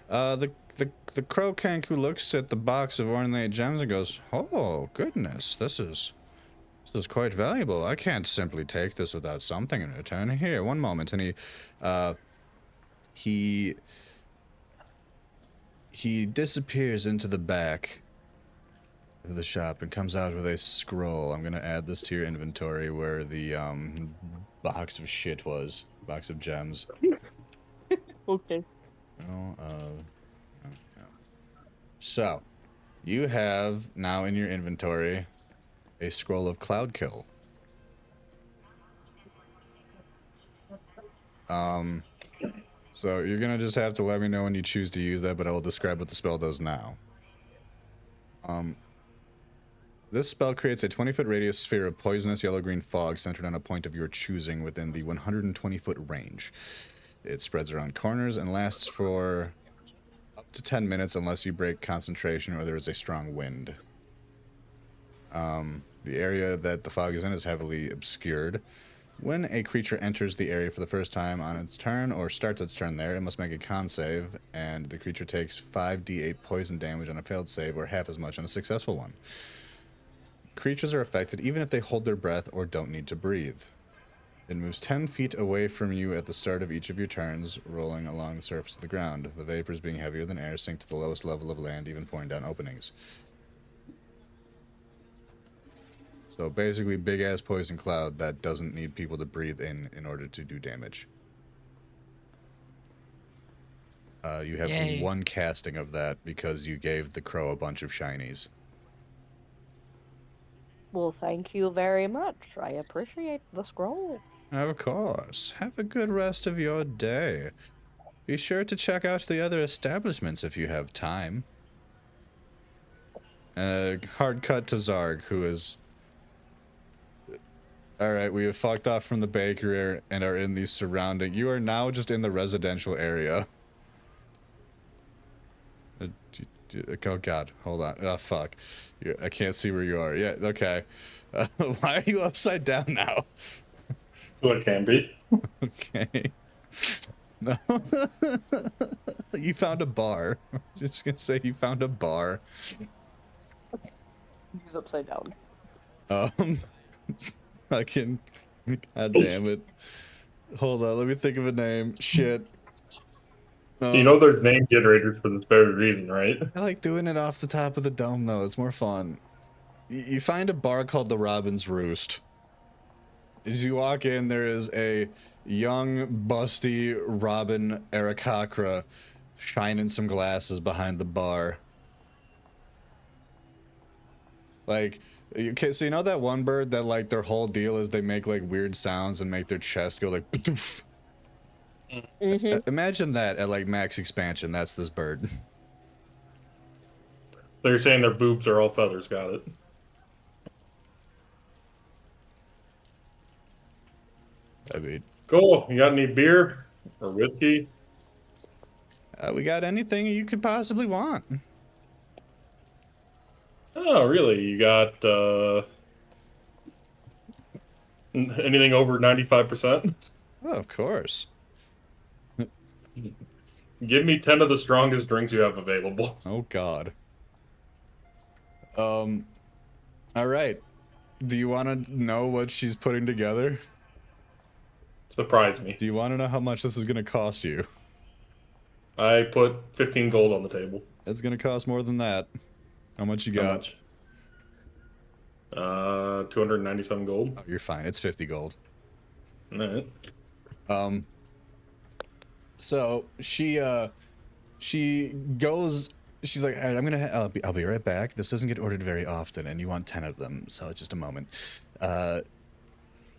[SPEAKER 1] The crow kanku looks at the box of ornate gems and goes, "Oh goodness, this is quite valuable. I can't simply take this without something in return. Here, one moment." And he disappears into the back of the shop and comes out with a scroll. I'm gonna add this to your inventory where the box of shit was. Box of gems.
[SPEAKER 3] Okay.
[SPEAKER 1] So, you have now in your inventory a scroll of Cloud Kill. So you're gonna just have to let me know when you choose to use that, but I will describe what the spell does now. This spell creates a 20-foot radius sphere of poisonous yellow-green fog centered on a point of your choosing within the 120-foot range. It spreads around corners and lasts for up to 10 minutes unless you break concentration or there is a strong wind. The area that the fog is in is heavily obscured. When a creature enters the area for the first time on its turn or starts its turn there, it must make a con save, and the creature takes 5d8 poison damage on a failed save or half as much on a successful one. Creatures are affected even if they hold their breath or don't need to breathe. It moves 10 feet away from you at the start of each of your turns, rolling along the surface of the ground. The vapors, being heavier than air, sink to the lowest level of land, even pouring down openings. So basically, big-ass poison cloud that doesn't need people to breathe in order to do damage. You have
[SPEAKER 4] Yay.
[SPEAKER 1] 1 casting of that because you gave the crow a bunch of shinies.
[SPEAKER 3] Well, thank you very much. I appreciate the scroll.
[SPEAKER 1] Of course. Have a good rest of your day. Be sure to check out the other establishments if you have time. Hard cut to Zarg, who is... Alright, we have fucked off from the bakery and are in the surrounding... You are now just in the residential area. Oh god, hold on. Oh fuck. I can't see where you are. Yeah, okay. Why are you upside down now?
[SPEAKER 2] Well, it can be.
[SPEAKER 1] Okay. No. You found a bar. I'm just gonna say you found a bar.
[SPEAKER 3] He's upside down.
[SPEAKER 1] Fucking... God damn it. Hold on, let me think of a name. Shit.
[SPEAKER 2] You know there's name generators for this very reason, right?
[SPEAKER 1] I like doing it off the top of the dome, though. It's more fun. You find a bar called the Robin's Roost. As you walk in, there is a young, busty Robin Aarakocra shining some glasses behind the bar. Like, okay, so you know that one bird that, like, their whole deal is they make, like, weird sounds and make their chest go, like, poof. Imagine that at, like, max expansion. That's this bird.
[SPEAKER 2] They're saying their boobs are all feathers, got it.
[SPEAKER 1] I mean...
[SPEAKER 2] Cool. You got any beer? Or whiskey?
[SPEAKER 1] we got anything you could possibly want.
[SPEAKER 2] Oh, really? You got, anything over 95%?
[SPEAKER 1] Oh, of course.
[SPEAKER 2] Give me 10 of the strongest drinks you have available.
[SPEAKER 1] Oh, God. All right. Do you want to know what she's putting together?
[SPEAKER 2] Surprise me.
[SPEAKER 1] Do you want to know how much this is going to cost you?
[SPEAKER 2] I put 15 gold on the table.
[SPEAKER 1] It's going to cost more than that. How much you got?
[SPEAKER 2] How much? 297 gold.
[SPEAKER 1] Oh, you're fine. It's 50 gold.
[SPEAKER 2] Alright.
[SPEAKER 1] So she goes. She's like, all right, I'm gonna. I'll be right back. This doesn't get ordered very often, and you want 10 of them. So just a moment.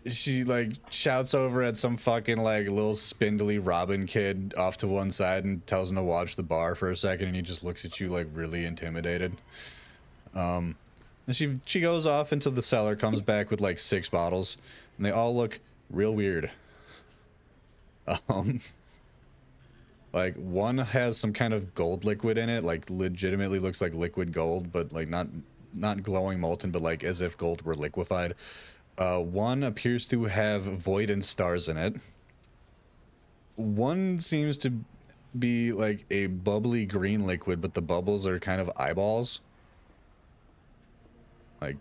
[SPEAKER 1] She like shouts over at some fucking like little spindly Robin kid off to one side and tells him to watch the bar for a second, and he just looks at you like really intimidated. And she goes off into the cellar, comes back with like 6 bottles, and they all look real weird. Like one has some kind of gold liquid in it, like legitimately looks like liquid gold, but like not glowing molten, but like as if gold were liquefied. One appears to have void and stars in it. One seems to be like a bubbly green liquid, but the bubbles are kind of eyeballs. Like,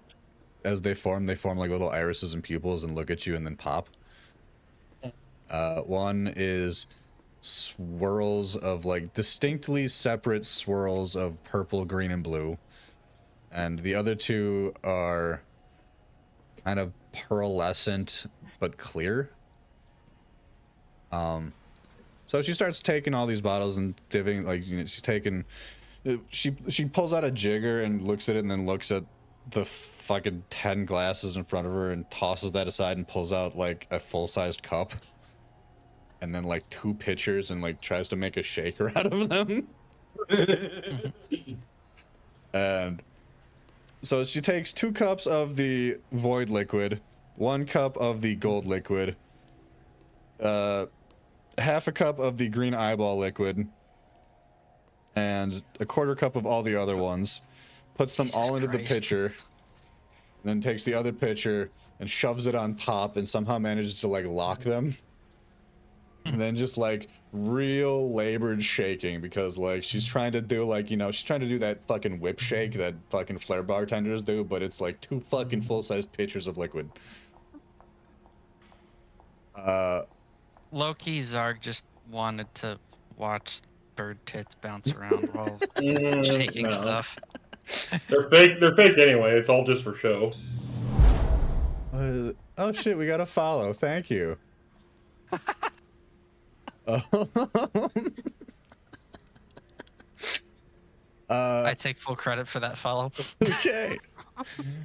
[SPEAKER 1] as they form like little irises and pupils and look at you and then pop. One is swirls of like distinctly separate swirls of purple, green, and blue. And the other 2 are kind of pearlescent but clear. So she starts taking all these bottles and divvying, like, you know, she's taking, she pulls out a jigger and looks at it and then looks at the fucking 10 glasses in front of her and tosses that aside and pulls out like a full-sized cup and then like 2 pitchers and like tries to make a shaker out of them. And so she takes 2 cups of the void liquid, 1 cup of the gold liquid, half a cup of the green eyeball liquid, and a 1/4 cup of all the other ones, puts them all into the pitcher, and then takes the other pitcher and shoves it on top and somehow manages to like lock them. And then just like real labored shaking because like she's trying to do like, you know, she's trying to do that fucking whip shake that fucking flair bartenders do, but it's like 2 fucking full-sized pitchers of liquid.
[SPEAKER 4] Low-key Zarg just wanted to watch bird tits bounce around while shaking stuff.
[SPEAKER 2] They're fake anyway. It's all just for show.
[SPEAKER 1] Oh shit, we got a follow. Thank you.
[SPEAKER 4] I take full credit for that follow.
[SPEAKER 1] Okay.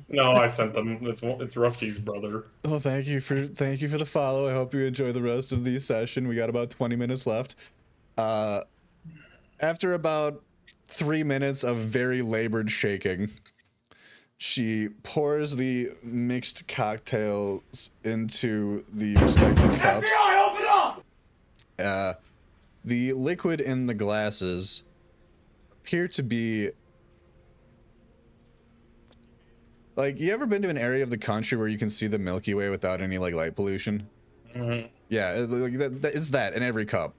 [SPEAKER 2] No, I sent them. It's Rusty's brother.
[SPEAKER 1] Well, thank you for the follow. I hope you enjoy the rest of the session. We got about 20 minutes left. After about 3 minutes of very labored shaking, she pours the mixed cocktails into the respective cups. FBI, open up! The liquid in the glasses appear to be... Like, you ever been to an area of the country where you can see the Milky Way without any, like, light pollution?
[SPEAKER 2] Mm-hmm.
[SPEAKER 1] Yeah, it's that in every cup.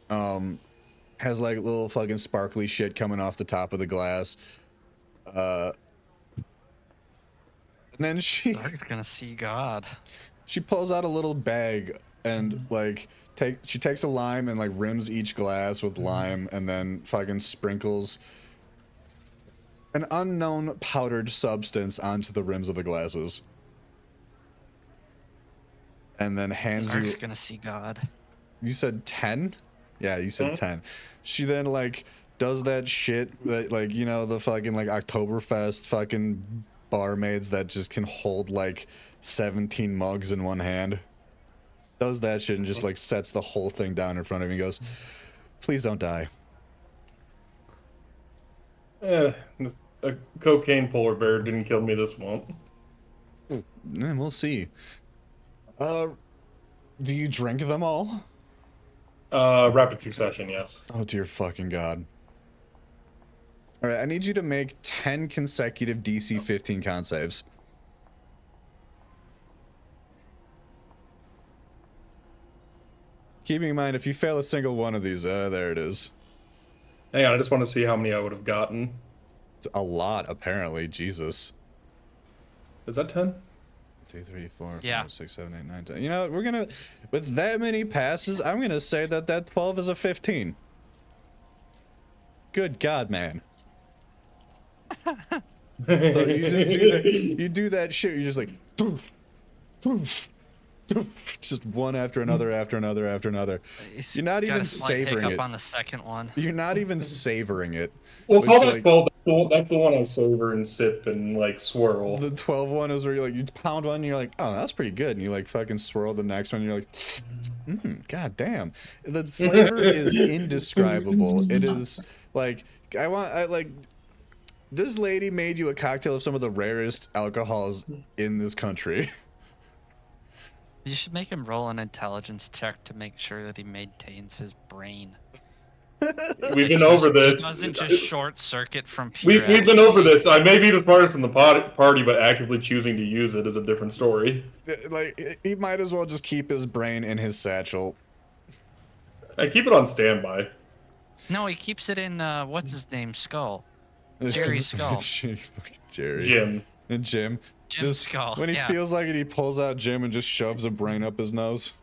[SPEAKER 1] Has, like, little fucking sparkly shit coming off the top of the glass. And then she's
[SPEAKER 4] gonna see God.
[SPEAKER 1] She pulls out a little bag and, like, she takes a lime and, like, rims each glass with lime and then fucking sprinkles an unknown powdered substance onto the rims of the glasses. And then hands you...
[SPEAKER 4] gonna see God.
[SPEAKER 1] You said 10? Yeah, you said 10. She then, like, does that shit that, like, you know, the fucking, like, Oktoberfest fucking barmaids that just can hold, like, 17 mugs in one hand. Does that shit and just, like, sets the whole thing down in front of me and goes, please don't die.
[SPEAKER 2] A cocaine polar bear didn't kill me this month.
[SPEAKER 1] We'll see. Do you drink them all?
[SPEAKER 2] Rapid succession, yes.
[SPEAKER 1] Oh, dear fucking God. Alright, I need you to make 10 consecutive DC 15 con saves. Keeping in mind, if you fail a single one of these, there it is.
[SPEAKER 2] Hang on, I just want to see how many I would have gotten.
[SPEAKER 1] It's a lot, apparently. Jesus.
[SPEAKER 2] Is that 10?
[SPEAKER 1] 2, 3, 4,
[SPEAKER 4] Yeah.
[SPEAKER 1] 5, 6, 7, 8, 9, 10. You know, we're gonna... With that many passes, I'm gonna say that 12 is a 15. Good God, man. So you just do that, you do that shit, you're just like... Doof, doof, doof, just one after another, after another, after another.
[SPEAKER 4] He's
[SPEAKER 1] You're not
[SPEAKER 4] got
[SPEAKER 1] even
[SPEAKER 4] a slight
[SPEAKER 1] savoring
[SPEAKER 4] hiccup
[SPEAKER 1] it.
[SPEAKER 4] on the second one.
[SPEAKER 1] You're not even savoring it.
[SPEAKER 2] Well,
[SPEAKER 1] It's
[SPEAKER 2] call that
[SPEAKER 1] like-
[SPEAKER 2] 12. That's the one I savor and sip and, like, swirl.
[SPEAKER 1] The 12 one is where you're like, you pound one and you're like, oh, that's pretty good. And you like fucking swirl the next one and you're like, god damn. The flavor is indescribable. It is like, this lady made you a cocktail of some of the rarest alcohols in this country.
[SPEAKER 4] You should make him roll an intelligence check to make sure that he maintains his brain.
[SPEAKER 2] We've been over this.
[SPEAKER 4] He doesn't just short circuit from pure
[SPEAKER 2] We've been over this. I may be the smartest in the party, but actively choosing to use it is a different story.
[SPEAKER 1] Like, he might as well just keep his brain in his satchel.
[SPEAKER 2] I keep it on standby.
[SPEAKER 4] No, he keeps it in, what's his name, Skull. Jerry's skull.
[SPEAKER 1] Jerry.
[SPEAKER 2] Jim.
[SPEAKER 1] And Jim.
[SPEAKER 4] Jim's skull.
[SPEAKER 1] When he
[SPEAKER 4] yeah.
[SPEAKER 1] feels like it, he pulls out Jim and just shoves a brain up his nose.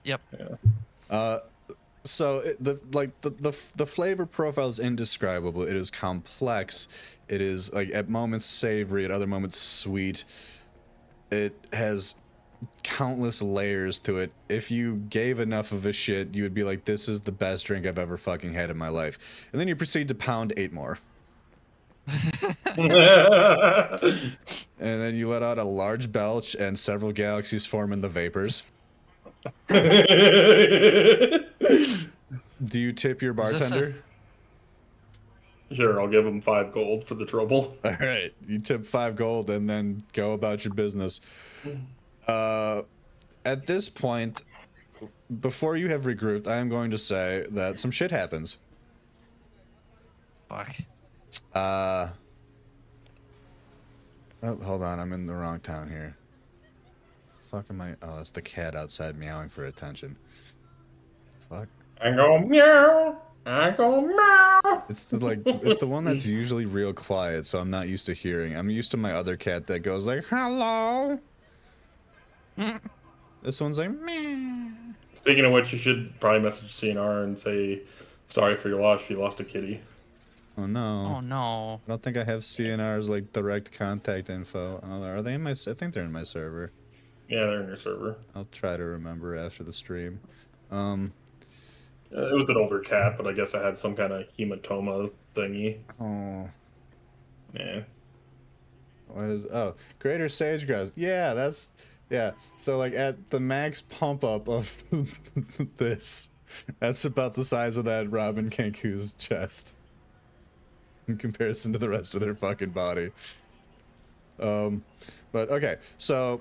[SPEAKER 4] Yep.
[SPEAKER 2] Yeah.
[SPEAKER 1] So the flavor profile is indescribable. It is complex. It is like at moments savory, at other moments sweet. It has countless layers to it. If you gave enough of a shit, you would be like, this is the best drink I've ever fucking had in my life. And then you proceed to pound 8 more. And then you let out a large belch and several galaxies form in the vapors. Do you tip your bartender?
[SPEAKER 2] Sure, I'll give him 5 gold for the trouble.
[SPEAKER 1] All right, you tip 5 gold and then go about your business. At this point, before you have regrouped, I am going to say that some shit happens.
[SPEAKER 4] Fuck.
[SPEAKER 1] Oh, hold on, I'm in the wrong town here. Fuck am I? Oh, that's the cat outside meowing for attention. Fuck.
[SPEAKER 2] I go meow. I go meow.
[SPEAKER 1] It's the one that's usually real quiet, so I'm not used to hearing. I'm used to my other cat that goes like, hello. This one's like, meow.
[SPEAKER 2] Speaking of which, you should probably message CNR and say sorry for your loss. You lost a kitty.
[SPEAKER 1] Oh no.
[SPEAKER 4] Oh no.
[SPEAKER 1] I don't think I have CNR's like direct contact info. Oh, are they in my? I think they're in my server.
[SPEAKER 2] Yeah, they're in your server.
[SPEAKER 1] I'll try to remember after the stream.
[SPEAKER 2] It was an older cat, but I guess I had some kind of hematoma thingy.
[SPEAKER 1] Oh.
[SPEAKER 2] Yeah.
[SPEAKER 1] What is, oh, greater sage grouse. Yeah, yeah. So like at the max pump up of this, that's about the size of that Robin Kenku's chest in comparison to the rest of their fucking body. But okay, so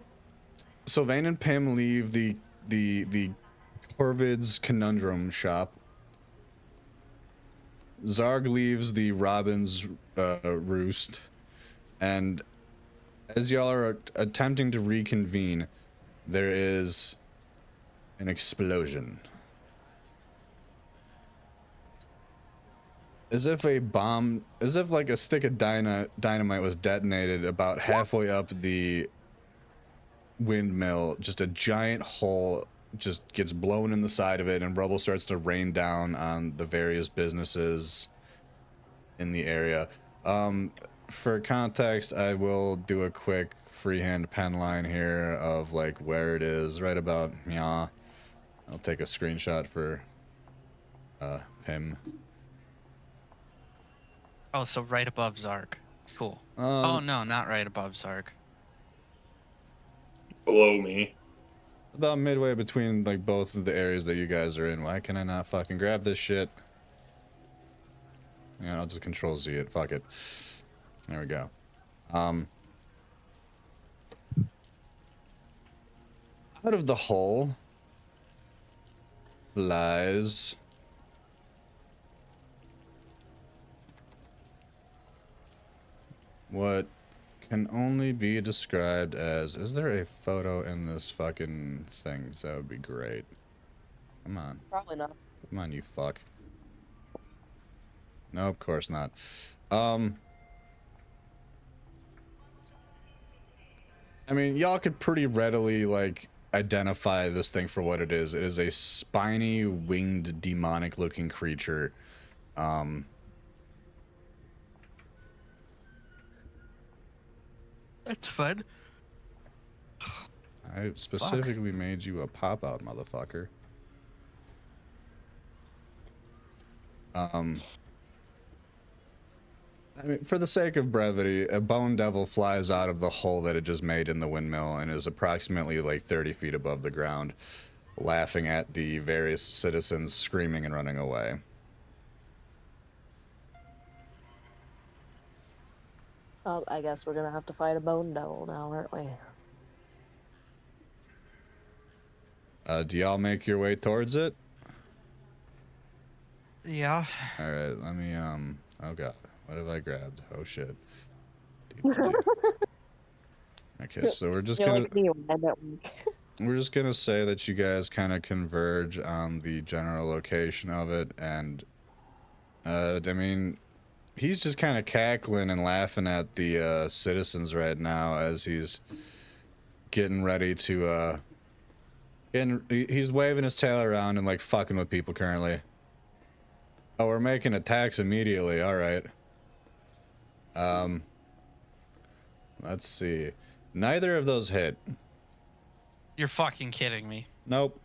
[SPEAKER 1] Sylvain and Pim leave the Corvid's Conundrum shop. Zarg leaves the Robin's roost, and as y'all are attempting to reconvene, there is an explosion. As if like a stick of dynamite was detonated about halfway up the windmill. Just a giant hole just gets blown in the side of it, and rubble starts to rain down on the various businesses in the area. For context, I will do a quick freehand pen line here of like where it is, right about, yeah. I'll take a screenshot for Pim.
[SPEAKER 4] Oh, so right above Zarg. Cool.
[SPEAKER 5] Oh no, not right above Zarg.
[SPEAKER 2] Below me.
[SPEAKER 1] About midway between like both of the areas that you guys are in. Why can I not fucking grab this shit? Yeah, I'll just control Z it. Fuck it. There we go. Out of the hole lies what can only be described as, is there a photo in this fucking thing? 'Cause that would be great. Come on.
[SPEAKER 3] Probably not.
[SPEAKER 1] Come on, you fuck. No, of course not. I mean, y'all could pretty readily, like, identify this thing for what it is. It is a spiny, winged, demonic-looking creature.
[SPEAKER 4] That's fun.
[SPEAKER 1] I specifically made you a pop-out, motherfucker. I mean, for the sake of brevity, a bone devil flies out of the hole that it just made in the windmill and is approximately like 30 feet above the ground, laughing at the various citizens screaming and running away.
[SPEAKER 3] Oh, I guess we're gonna have to fight a bone devil now, aren't we?
[SPEAKER 1] Do y'all make your way towards it?
[SPEAKER 4] Yeah.
[SPEAKER 1] All right, let me, oh god, what have I grabbed? Oh shit. Okay, so we're just gonna... We're just gonna say that you guys kind of converge on the general location of it, and, I mean, he's just kind of cackling and laughing at the, citizens right now as he's getting ready to, he's waving his tail around and, like, fucking with people currently. Oh, we're making attacks immediately, alright. Let's see. Neither of those hit.
[SPEAKER 5] You're fucking kidding me.
[SPEAKER 1] Nope.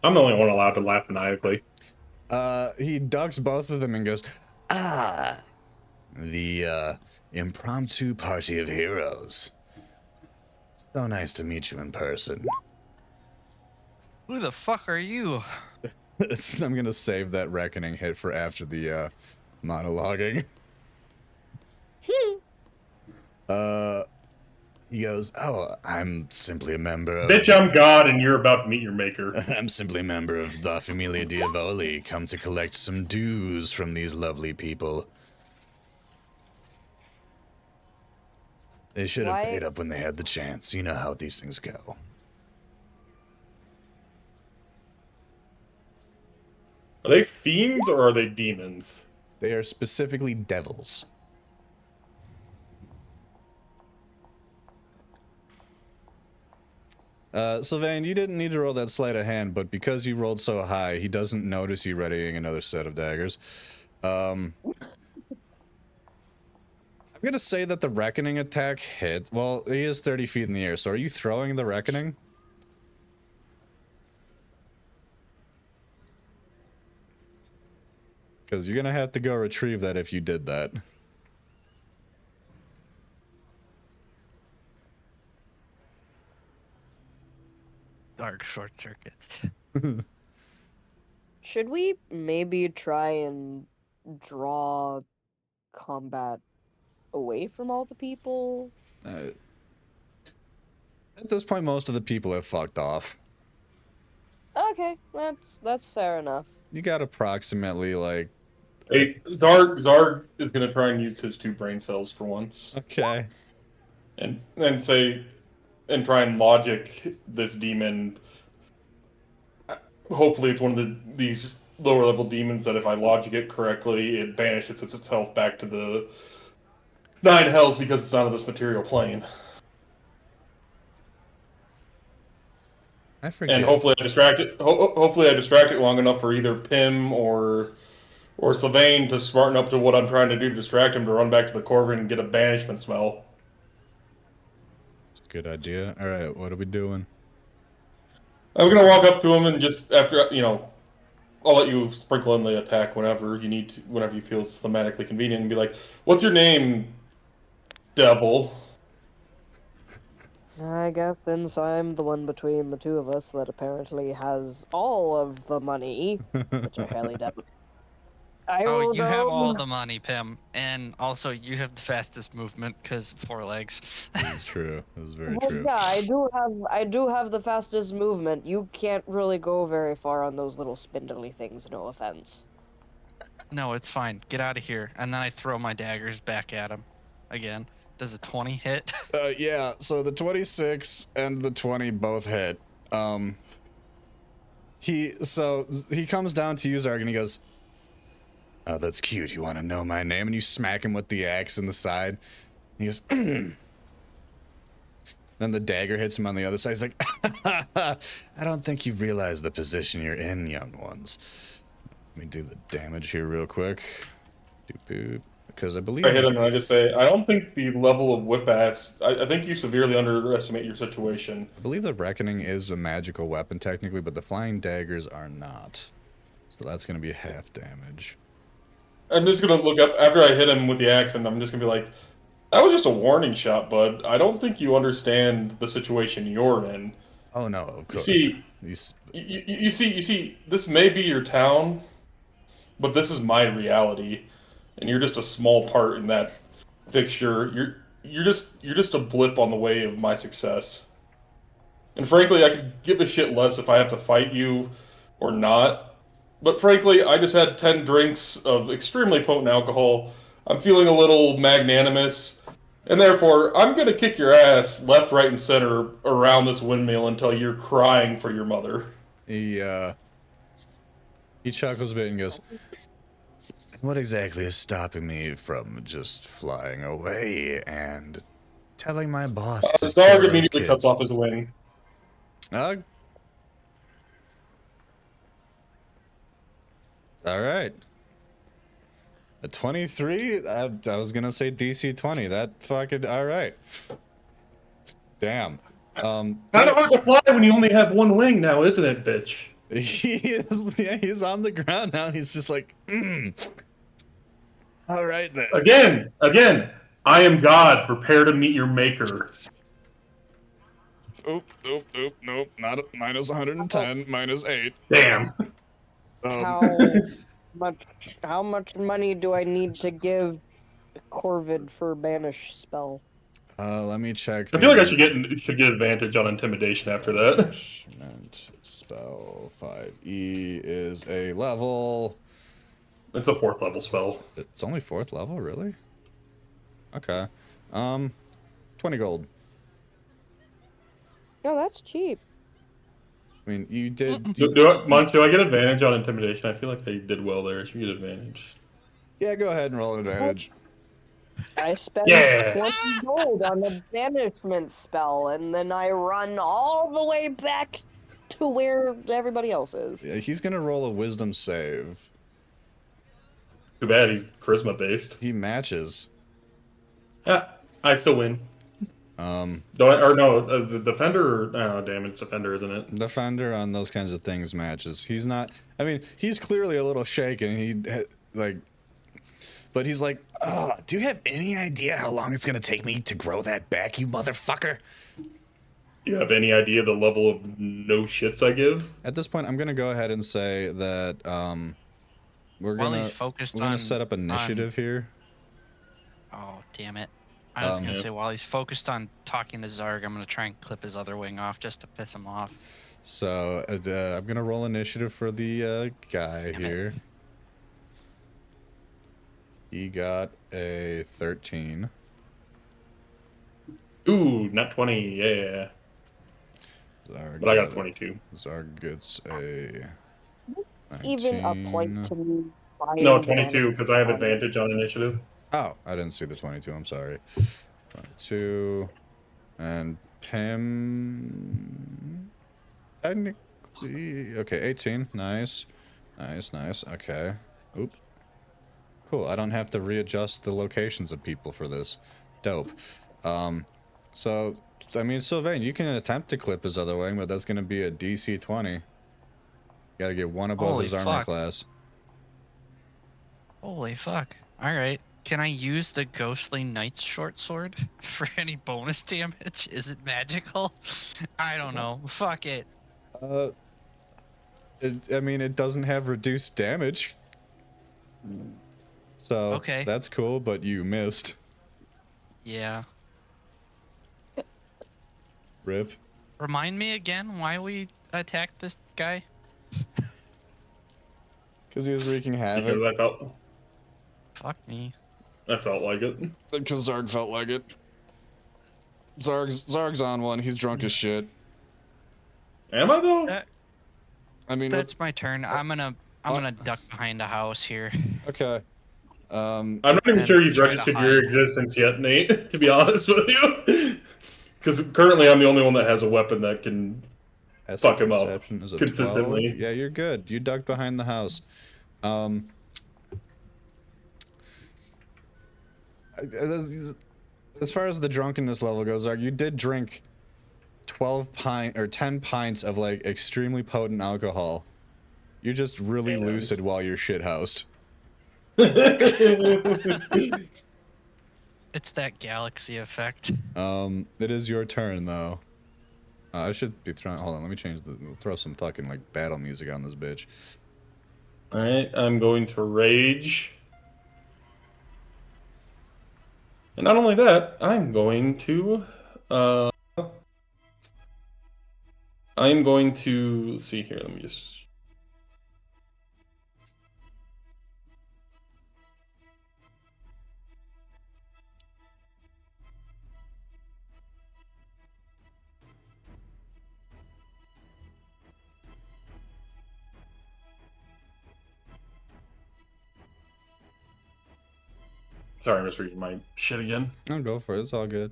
[SPEAKER 2] I'm the only one allowed to laugh maniacally.
[SPEAKER 1] He ducks both of them and goes, "Ah, the, impromptu party of heroes. So nice to meet you in person."
[SPEAKER 5] Who the fuck are you?
[SPEAKER 1] I'm gonna save that reckoning hit for after the, monologuing. He goes, "Oh, I'm simply a member of..."
[SPEAKER 2] Bitch, I'm God and you're about to meet your maker.
[SPEAKER 1] "I'm simply a member of the Familia Diavoli, come to collect some dues from these lovely people. They should have paid up when they had the chance. You know how these things go."
[SPEAKER 2] Are they fiends or are they demons?
[SPEAKER 1] They are specifically devils. Sylvain, you didn't need to roll that sleight of hand, but because you rolled so high, he doesn't notice you readying another set of daggers. I'm gonna say that the reckoning attack hit. Well, he is 30 feet in the air, so are you throwing the reckoning? Because you're gonna have to go retrieve that if you did that.
[SPEAKER 4] work short circuits.
[SPEAKER 3] Should we maybe try and draw combat away from all the people?
[SPEAKER 1] At this point, most of the people have fucked off.
[SPEAKER 3] Okay, that's fair enough.
[SPEAKER 1] You got approximately like.
[SPEAKER 2] Hey, Zarg is gonna try and use his 2 brain cells for once,
[SPEAKER 1] Okay.
[SPEAKER 2] and say, and try and logic this demon. Hopefully, it's one of these lower level demons that, if I logic it correctly, it banishes itself back to the 9 hells because it's not of this material plane.
[SPEAKER 1] I forget.
[SPEAKER 2] And hopefully, I distract it. Hopefully, I distract it long enough for either Pim or Sylvain to smarten up to what I'm trying to do to distract him to run back to the Corvin and get a banishment smell.
[SPEAKER 1] It's a good idea. All right, what are we doing?
[SPEAKER 2] I'm gonna walk up to him and just after I'll let you sprinkle in the attack whenever you need to, whenever you feel it's thematically convenient, and be like, "What's your name, devil?"
[SPEAKER 3] I guess since I'm the one between the two of us that apparently has all of the money, which I highly doubt.
[SPEAKER 4] Oh, you have all the money, Pim, and also you have the fastest movement because 4 legs.
[SPEAKER 1] That's true. That's very
[SPEAKER 3] Well,
[SPEAKER 1] true.
[SPEAKER 3] yeah, I do have the fastest movement. You can't really go very far on those little spindly things, no offense.
[SPEAKER 4] No, it's fine. Get out of here. And then I throw my daggers back at him again. Does a 20 hit?
[SPEAKER 1] Yeah, so the 26 and the 20 both hit. He comes down to you, Zarg, and he goes, "Oh, that's cute. You want to know my name?" And you smack him with the axe in the side. He goes, Then the dagger hits him on the other side. He's like, "I don't think you realize the position you're in, young ones." Let me do the damage here real quick. Because I believe
[SPEAKER 2] I hit him and I just say, "I don't think the level of whip ass. I think you severely underestimate your situation."
[SPEAKER 1] I believe the Reckoning is a magical weapon technically, but the flying daggers are not. So that's going to be half damage.
[SPEAKER 2] I'm just gonna look up after I hit him with the axe, and I'm just gonna be like, "That was just a warning shot, bud. I don't think you understand the situation you're in."
[SPEAKER 1] Oh no, of course.
[SPEAKER 2] You see, this may be your town, but this is my reality, and you're just a small part in that fixture. You're just a blip on the way of my success. And frankly, I could give a shit less if I have to fight you or not. But frankly, I just had 10 drinks of extremely potent alcohol. I'm feeling a little magnanimous, and therefore, I'm gonna kick your ass left, right, and center around this windmill until you're crying for your mother.
[SPEAKER 1] He chuckles a bit and goes, "What exactly is stopping me from just flying away and telling my boss to kill
[SPEAKER 2] Zarg
[SPEAKER 1] those
[SPEAKER 2] immediately
[SPEAKER 1] kids?"
[SPEAKER 2] cuts off his wing.
[SPEAKER 1] All right. A 23? I was gonna say DC 20. That fucking all right. Damn.
[SPEAKER 2] Kind of hard to fly when you only have one wing now, isn't it, bitch?
[SPEAKER 1] He's on the ground now. He's just like, all right then.
[SPEAKER 2] Again, I am God. Prepare to meet your maker.
[SPEAKER 1] Nope. Not minus 110, minus 8.
[SPEAKER 2] Damn.
[SPEAKER 3] How much money do I need to give Corvid for banish spell?
[SPEAKER 1] Let me check.
[SPEAKER 2] I feel like I should get advantage on intimidation after that.
[SPEAKER 1] Banishment spell 5e is a level.
[SPEAKER 2] It's a 4th level spell.
[SPEAKER 1] It's only 4th level, really? Okay. 20 gold.
[SPEAKER 3] No, that's cheap.
[SPEAKER 1] I mean, you did.
[SPEAKER 2] Munch, do I get advantage on intimidation? I feel like I did well there. I should get advantage.
[SPEAKER 1] Yeah, go ahead and roll advantage.
[SPEAKER 3] I spent 20 gold on the banishment spell, and then I run all the way back to where everybody else is.
[SPEAKER 1] Yeah, he's gonna roll a wisdom save.
[SPEAKER 2] Too bad he's charisma based.
[SPEAKER 1] He matches.
[SPEAKER 2] Yeah, I still win. The defender. Oh, damn, it's defender, isn't it?
[SPEAKER 1] Defender on those kinds of things matches. He's not. I mean, he's clearly a little shaken. But he's like, "Do you have any idea how long it's gonna take me to grow that back, you motherfucker?"
[SPEAKER 2] Do you have any idea the level of no shits I give?
[SPEAKER 1] At this point, I'm gonna go ahead and say that we're
[SPEAKER 5] While
[SPEAKER 1] gonna
[SPEAKER 5] he's focused
[SPEAKER 1] set up initiative here.
[SPEAKER 5] Oh, damn it. I was gonna
[SPEAKER 2] Yeah.
[SPEAKER 5] say, while he's focused on talking to Zarg, I'm gonna try and clip his other wing off just to piss him off.
[SPEAKER 1] So I'm gonna roll initiative for the guy
[SPEAKER 5] Damn it.
[SPEAKER 1] here. He got a 13.
[SPEAKER 2] Ooh, not 20. Yeah.
[SPEAKER 1] Zarg
[SPEAKER 2] But I got 22.
[SPEAKER 1] Zarg gets a 19.
[SPEAKER 3] Even a point to me.
[SPEAKER 2] No,
[SPEAKER 3] buying
[SPEAKER 2] 22 because I have
[SPEAKER 3] damage.
[SPEAKER 2] advantage on initiative.
[SPEAKER 1] Oh, I didn't see the 22. I'm sorry. 22. And Pim. Technically. Okay, 18. Nice. Nice. Okay. Oop. Cool. I don't have to readjust the locations of people for this. Dope. So, I mean, Sylvain, you can attempt to clip his other wing, but that's going to be a DC 20. You gotta get one above
[SPEAKER 5] Holy
[SPEAKER 1] his armor
[SPEAKER 5] fuck.
[SPEAKER 1] class.
[SPEAKER 5] Holy fuck. Alright. Can I use the Ghostly Knight's short sword for any bonus damage? Is it magical? I don't know. Fuck it.
[SPEAKER 1] I mean, it doesn't have reduced damage. So,
[SPEAKER 5] Okay.
[SPEAKER 1] that's cool, but you missed.
[SPEAKER 5] Yeah.
[SPEAKER 1] Rip.
[SPEAKER 5] Remind me again why we attacked this guy?
[SPEAKER 1] Because he was wreaking
[SPEAKER 2] Because
[SPEAKER 1] havoc.
[SPEAKER 5] Fuck me.
[SPEAKER 2] I felt like it.
[SPEAKER 1] Because Zarg felt like it. Zarg's on one. He's drunk as shit.
[SPEAKER 2] Am I though?
[SPEAKER 1] I mean,
[SPEAKER 5] That's my turn. I'm gonna duck behind a house here.
[SPEAKER 1] okay.
[SPEAKER 2] I'm not even
[SPEAKER 5] And
[SPEAKER 2] sure you've
[SPEAKER 5] try to
[SPEAKER 2] registered your
[SPEAKER 5] hide.
[SPEAKER 2] existence yet, Nate, to be honest with you. Because currently I'm the only one that has a weapon that can fuck him up
[SPEAKER 1] Perception is a
[SPEAKER 2] consistently.
[SPEAKER 1] 12. Yeah, you're good. You ducked behind the house. As far as the drunkenness level goes, Zarg, you did drink 10 pints of like extremely potent alcohol. You're just really lucid while you're shithoused.
[SPEAKER 5] It's that galaxy effect.
[SPEAKER 1] It is your turn though. I should be throwing. Hold on, let me change we'll throw some fucking like battle music on this bitch.
[SPEAKER 2] Alright, I'm going to rage. And not only that, I'm going to let's see here, let me just sorry, I'm just reading my shit again.
[SPEAKER 1] I'll go for it. It's all good.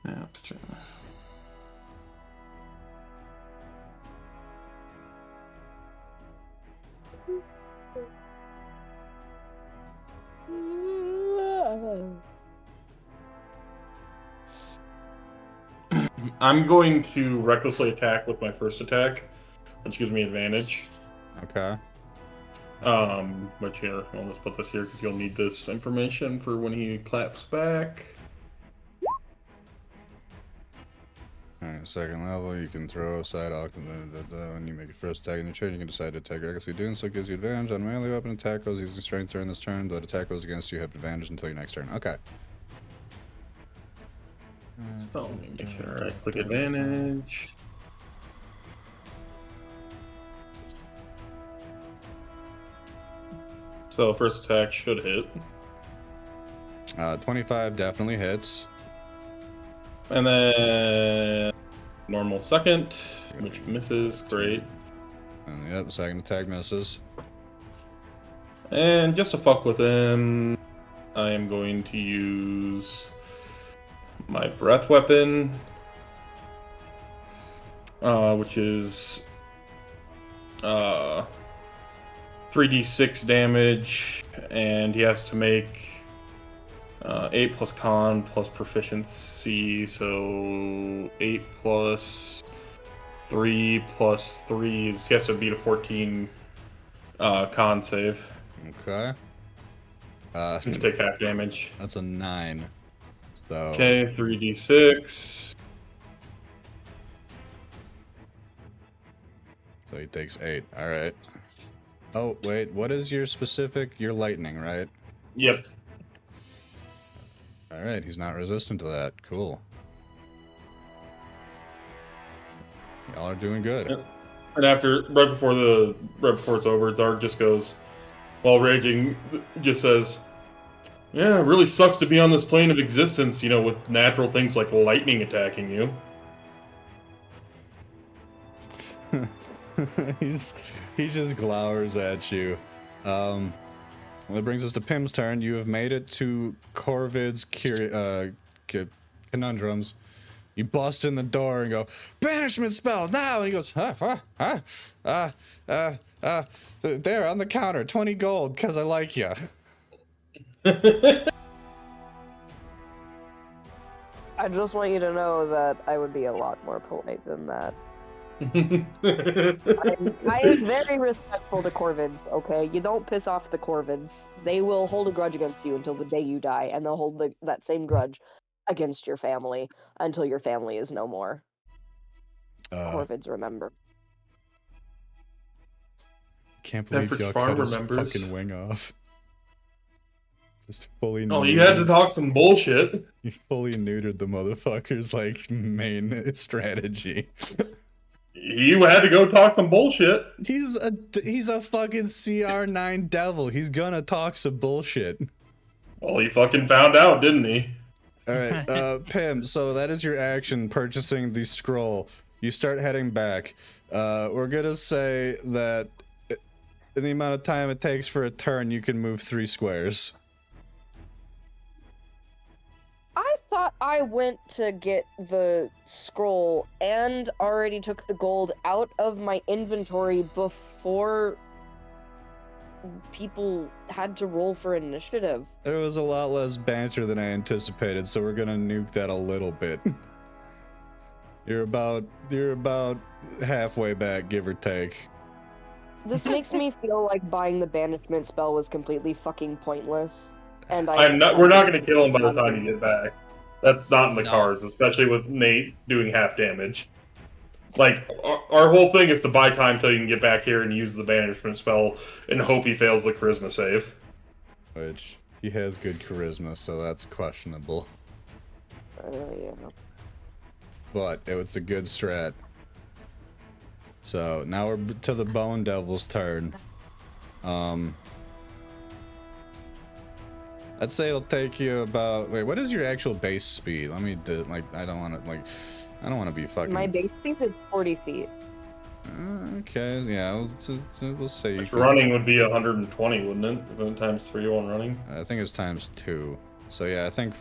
[SPEAKER 2] Yeah, let's try that. I'm going to recklessly attack with my first attack, which gives me advantage.
[SPEAKER 1] Okay.
[SPEAKER 2] But here, well, let's put this here because you'll need this information for when he claps back.
[SPEAKER 1] Alright, second level, you can throw aside when you make your first attack in your turn, you can decide to attack recklessly. Doing so gives you advantage on melee weapon attack rolls using strength during this turn. But attack goes against you, have advantage until your next turn. Okay.
[SPEAKER 2] So let me make sure I click advantage. So first attack should hit.
[SPEAKER 1] 25 definitely hits.
[SPEAKER 2] And then normal second, which misses. Great.
[SPEAKER 1] And yep, the second attack misses.
[SPEAKER 2] And just to fuck with him, I am going to use my breath weapon, which is 3d6 damage, and he has to make 8 plus con plus proficiency, so 8 plus 3 plus 3 he has to beat a 14 Con save.
[SPEAKER 1] Okay.
[SPEAKER 2] Just take half damage.
[SPEAKER 1] That's a 9. So.
[SPEAKER 2] Okay, 3d6.
[SPEAKER 1] So he takes 8. All right. Oh wait, what is your specific? Your lightning, right?
[SPEAKER 2] Yep.
[SPEAKER 1] All right, he's not resistant to that. Cool. Y'all are doing good.
[SPEAKER 2] Yep. And right before it's over, Zarg just goes, while raging, just says, "Yeah, it really sucks to be on this plane of existence, with natural things like lightning attacking you."
[SPEAKER 1] he just glowers at you. Well, that brings us to Pim's turn. You have made it to Corvid's conundrums. You bust in the door and go, "Banishment spell now!" And he goes, there on the counter, 20 gold, because I like you.
[SPEAKER 3] I just want you to know that I would be a lot more polite than that. I am very respectful to Corvids, okay? You don't piss off the Corvids. They will hold a grudge against you until the day you die, and they'll hold that same grudge against your family until your family is no more. Corvids remember.
[SPEAKER 1] Can't believe
[SPEAKER 2] Average
[SPEAKER 1] y'all
[SPEAKER 2] farm
[SPEAKER 1] cut his
[SPEAKER 2] remembers.
[SPEAKER 1] fucking wing off. Just fully
[SPEAKER 2] Oh, you had to talk some bullshit.
[SPEAKER 1] You fully neutered the motherfucker's, main strategy.
[SPEAKER 2] You had to go talk some bullshit.
[SPEAKER 1] He's a fucking CR9 devil. He's gonna talk some bullshit.
[SPEAKER 2] Well, he fucking found out, didn't he?
[SPEAKER 1] Alright, Pim, so that is your action, purchasing the scroll. You start heading back. We're gonna say that in the amount of time it takes for a turn, you can move 3 squares.
[SPEAKER 3] I thought I went to get the scroll and already took the gold out of my inventory before people had to roll for initiative.
[SPEAKER 1] There was a lot less banter than I anticipated, so we're gonna nuke that a little bit. You're about halfway back, give or take.
[SPEAKER 3] This makes me feel like buying the banishment spell was completely fucking pointless. And
[SPEAKER 2] We're not going to kill him by the time you get back. That's not in the cards, especially with Nate doing half damage. Our whole thing is to buy time till you can get back here and use the banishment spell and hope he fails the charisma save.
[SPEAKER 1] Which, he has good charisma, so that's questionable.
[SPEAKER 3] Yeah.
[SPEAKER 1] But it's a good strat. So, now we're to the Bone Devil's turn. I'd say it'll take you about... Wait, what is your actual base speed? Let me do... I don't want to be fucking...
[SPEAKER 3] My base speed is 40 feet.
[SPEAKER 1] Okay, yeah, we'll say...
[SPEAKER 2] Which running would be 120, wouldn't it? If it times 3 on running?
[SPEAKER 1] I think it's times 2. So yeah, I think...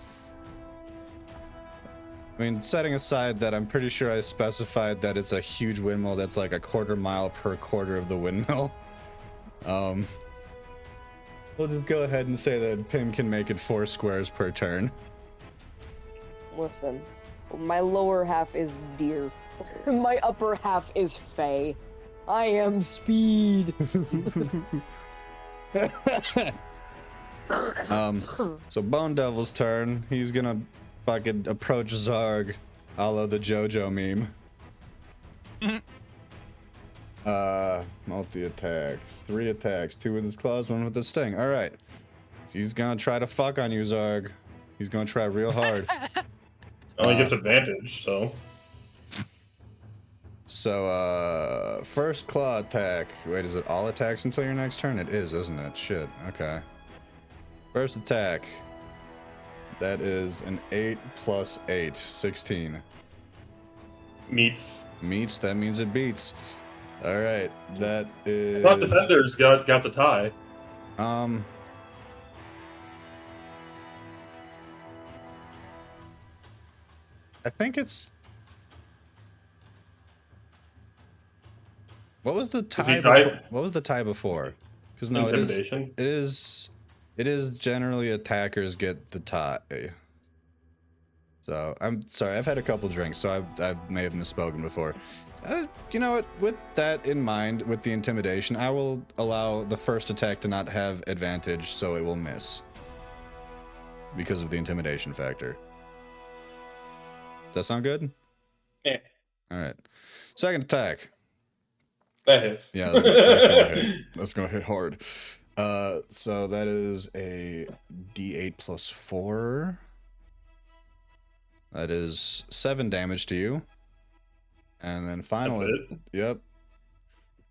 [SPEAKER 1] I mean, setting aside that I'm pretty sure I specified that it's a huge windmill that's like a quarter mile per quarter of the windmill. We'll just go ahead and say that Pim can make it 4 squares per turn.
[SPEAKER 3] Listen, my lower half is deer. My upper half is Fae. I am speed.
[SPEAKER 1] So Bone Devil's turn. He's gonna fucking approach Zarg, a la the JoJo meme. Multi-attacks. 3 attacks. 2 with his claws, 1 with his sting. Alright. He's gonna try to fuck on you, Zarg. He's gonna try real hard.
[SPEAKER 2] Only gets advantage, so...
[SPEAKER 1] So, first claw attack. Wait, is it all attacks until your next turn? It is, isn't it? Shit. Okay. First attack. That is an 8 plus 8. 16.
[SPEAKER 2] Meets.
[SPEAKER 1] Meets, that means it beats. Alright, that is...
[SPEAKER 2] I thought defenders got the tie.
[SPEAKER 1] I think it's... What was the tie before? What was the tie before? Because no,
[SPEAKER 2] Intimidation.
[SPEAKER 1] It is generally attackers get the tie. So I'm sorry, I've had a couple drinks, so I may have misspoken before. You know what? With that in mind, with the intimidation, I will allow the first attack to not have advantage, so it will miss. Because of the intimidation factor. Does that sound good?
[SPEAKER 2] Yeah.
[SPEAKER 1] Alright. Second attack.
[SPEAKER 2] That hits.
[SPEAKER 1] Yeah, that's gonna hit. That's gonna hit hard. So that is a D8 plus 4. That is 7 damage to you. And then final.
[SPEAKER 2] That's it?
[SPEAKER 1] Yep.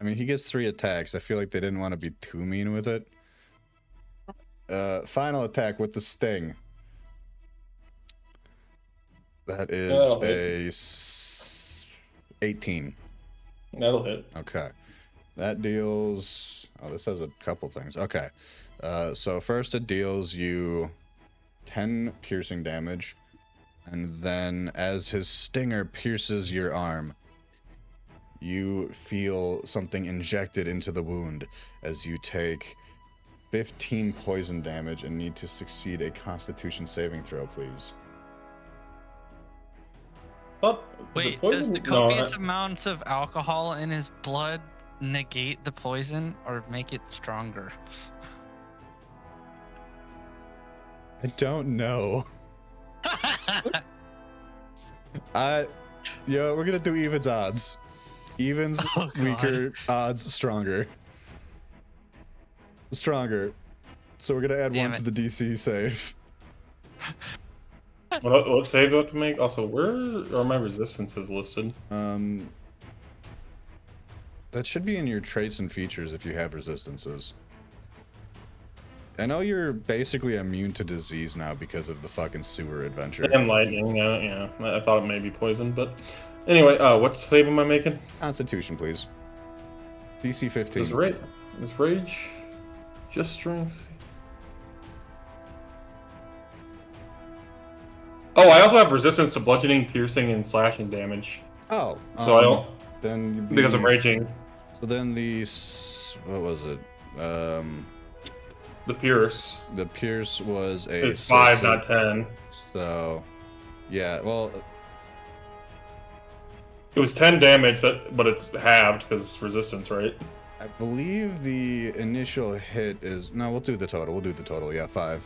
[SPEAKER 1] I mean, he gets 3 attacks. I feel like they didn't want to be too mean with it. Final attack with the sting. That is 18.
[SPEAKER 2] That'll hit.
[SPEAKER 1] Okay. That deals... Oh, this has a couple things. Okay. So first it deals you 10 piercing damage. And then as his stinger pierces your arm, you feel something injected into the wound as you take 15 poison damage and need to succeed a Constitution saving throw, please.
[SPEAKER 2] Oh,
[SPEAKER 5] Wait, does the copious amounts of alcohol in his blood negate the poison or make it stronger?
[SPEAKER 1] I don't know. Yo, we're gonna do evens odds. Evens weaker, odds stronger. Stronger. So we're gonna add
[SPEAKER 5] Damn
[SPEAKER 1] 1 to the DC save.
[SPEAKER 2] What save do I have to make? Also, where are my resistances listed?
[SPEAKER 1] That should be in your traits and features if you have resistances. I know you're basically immune to disease now because of the fucking sewer adventure.
[SPEAKER 2] And lightning, yeah. I thought it may be poison, but anyway, what save am I making?
[SPEAKER 1] Constitution, please. DC 15.
[SPEAKER 2] Is rage just strength? Oh, I also have resistance to bludgeoning, piercing, and slashing damage.
[SPEAKER 1] Oh,
[SPEAKER 2] so I don't.
[SPEAKER 1] Then
[SPEAKER 2] Because I'm raging.
[SPEAKER 1] So then what was it?
[SPEAKER 2] The pierce.
[SPEAKER 1] The pierce was a.
[SPEAKER 2] It's 5, not 10.
[SPEAKER 1] So, yeah. Well,
[SPEAKER 2] it was 10 damage, but it's halved because it's resistance, right?
[SPEAKER 1] I believe the initial hit is. No, we'll do the total. We'll do the total. Yeah, 5.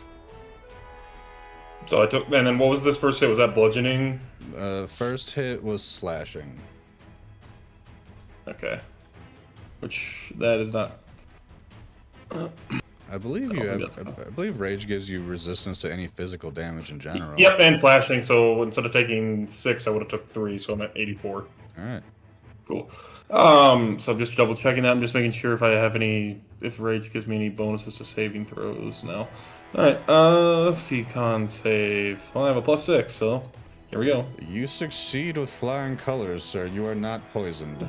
[SPEAKER 2] So I took. And then what was this first hit? Was that bludgeoning?
[SPEAKER 1] First hit was slashing.
[SPEAKER 2] Okay. Which that is not.
[SPEAKER 1] I believe you have. I believe rage gives you resistance to any physical damage in general.
[SPEAKER 2] Yep, and slashing. So instead of taking 6, I would have took 3. So I'm at 84.
[SPEAKER 1] All right.
[SPEAKER 2] Cool. So I'm just double checking that. I'm just making sure if I have if rage gives me any bonuses to saving throws. No. All right. Let's see. Con save. Well, I have a +6. So here we go.
[SPEAKER 1] You succeed with flying colors, sir. You are not poisoned.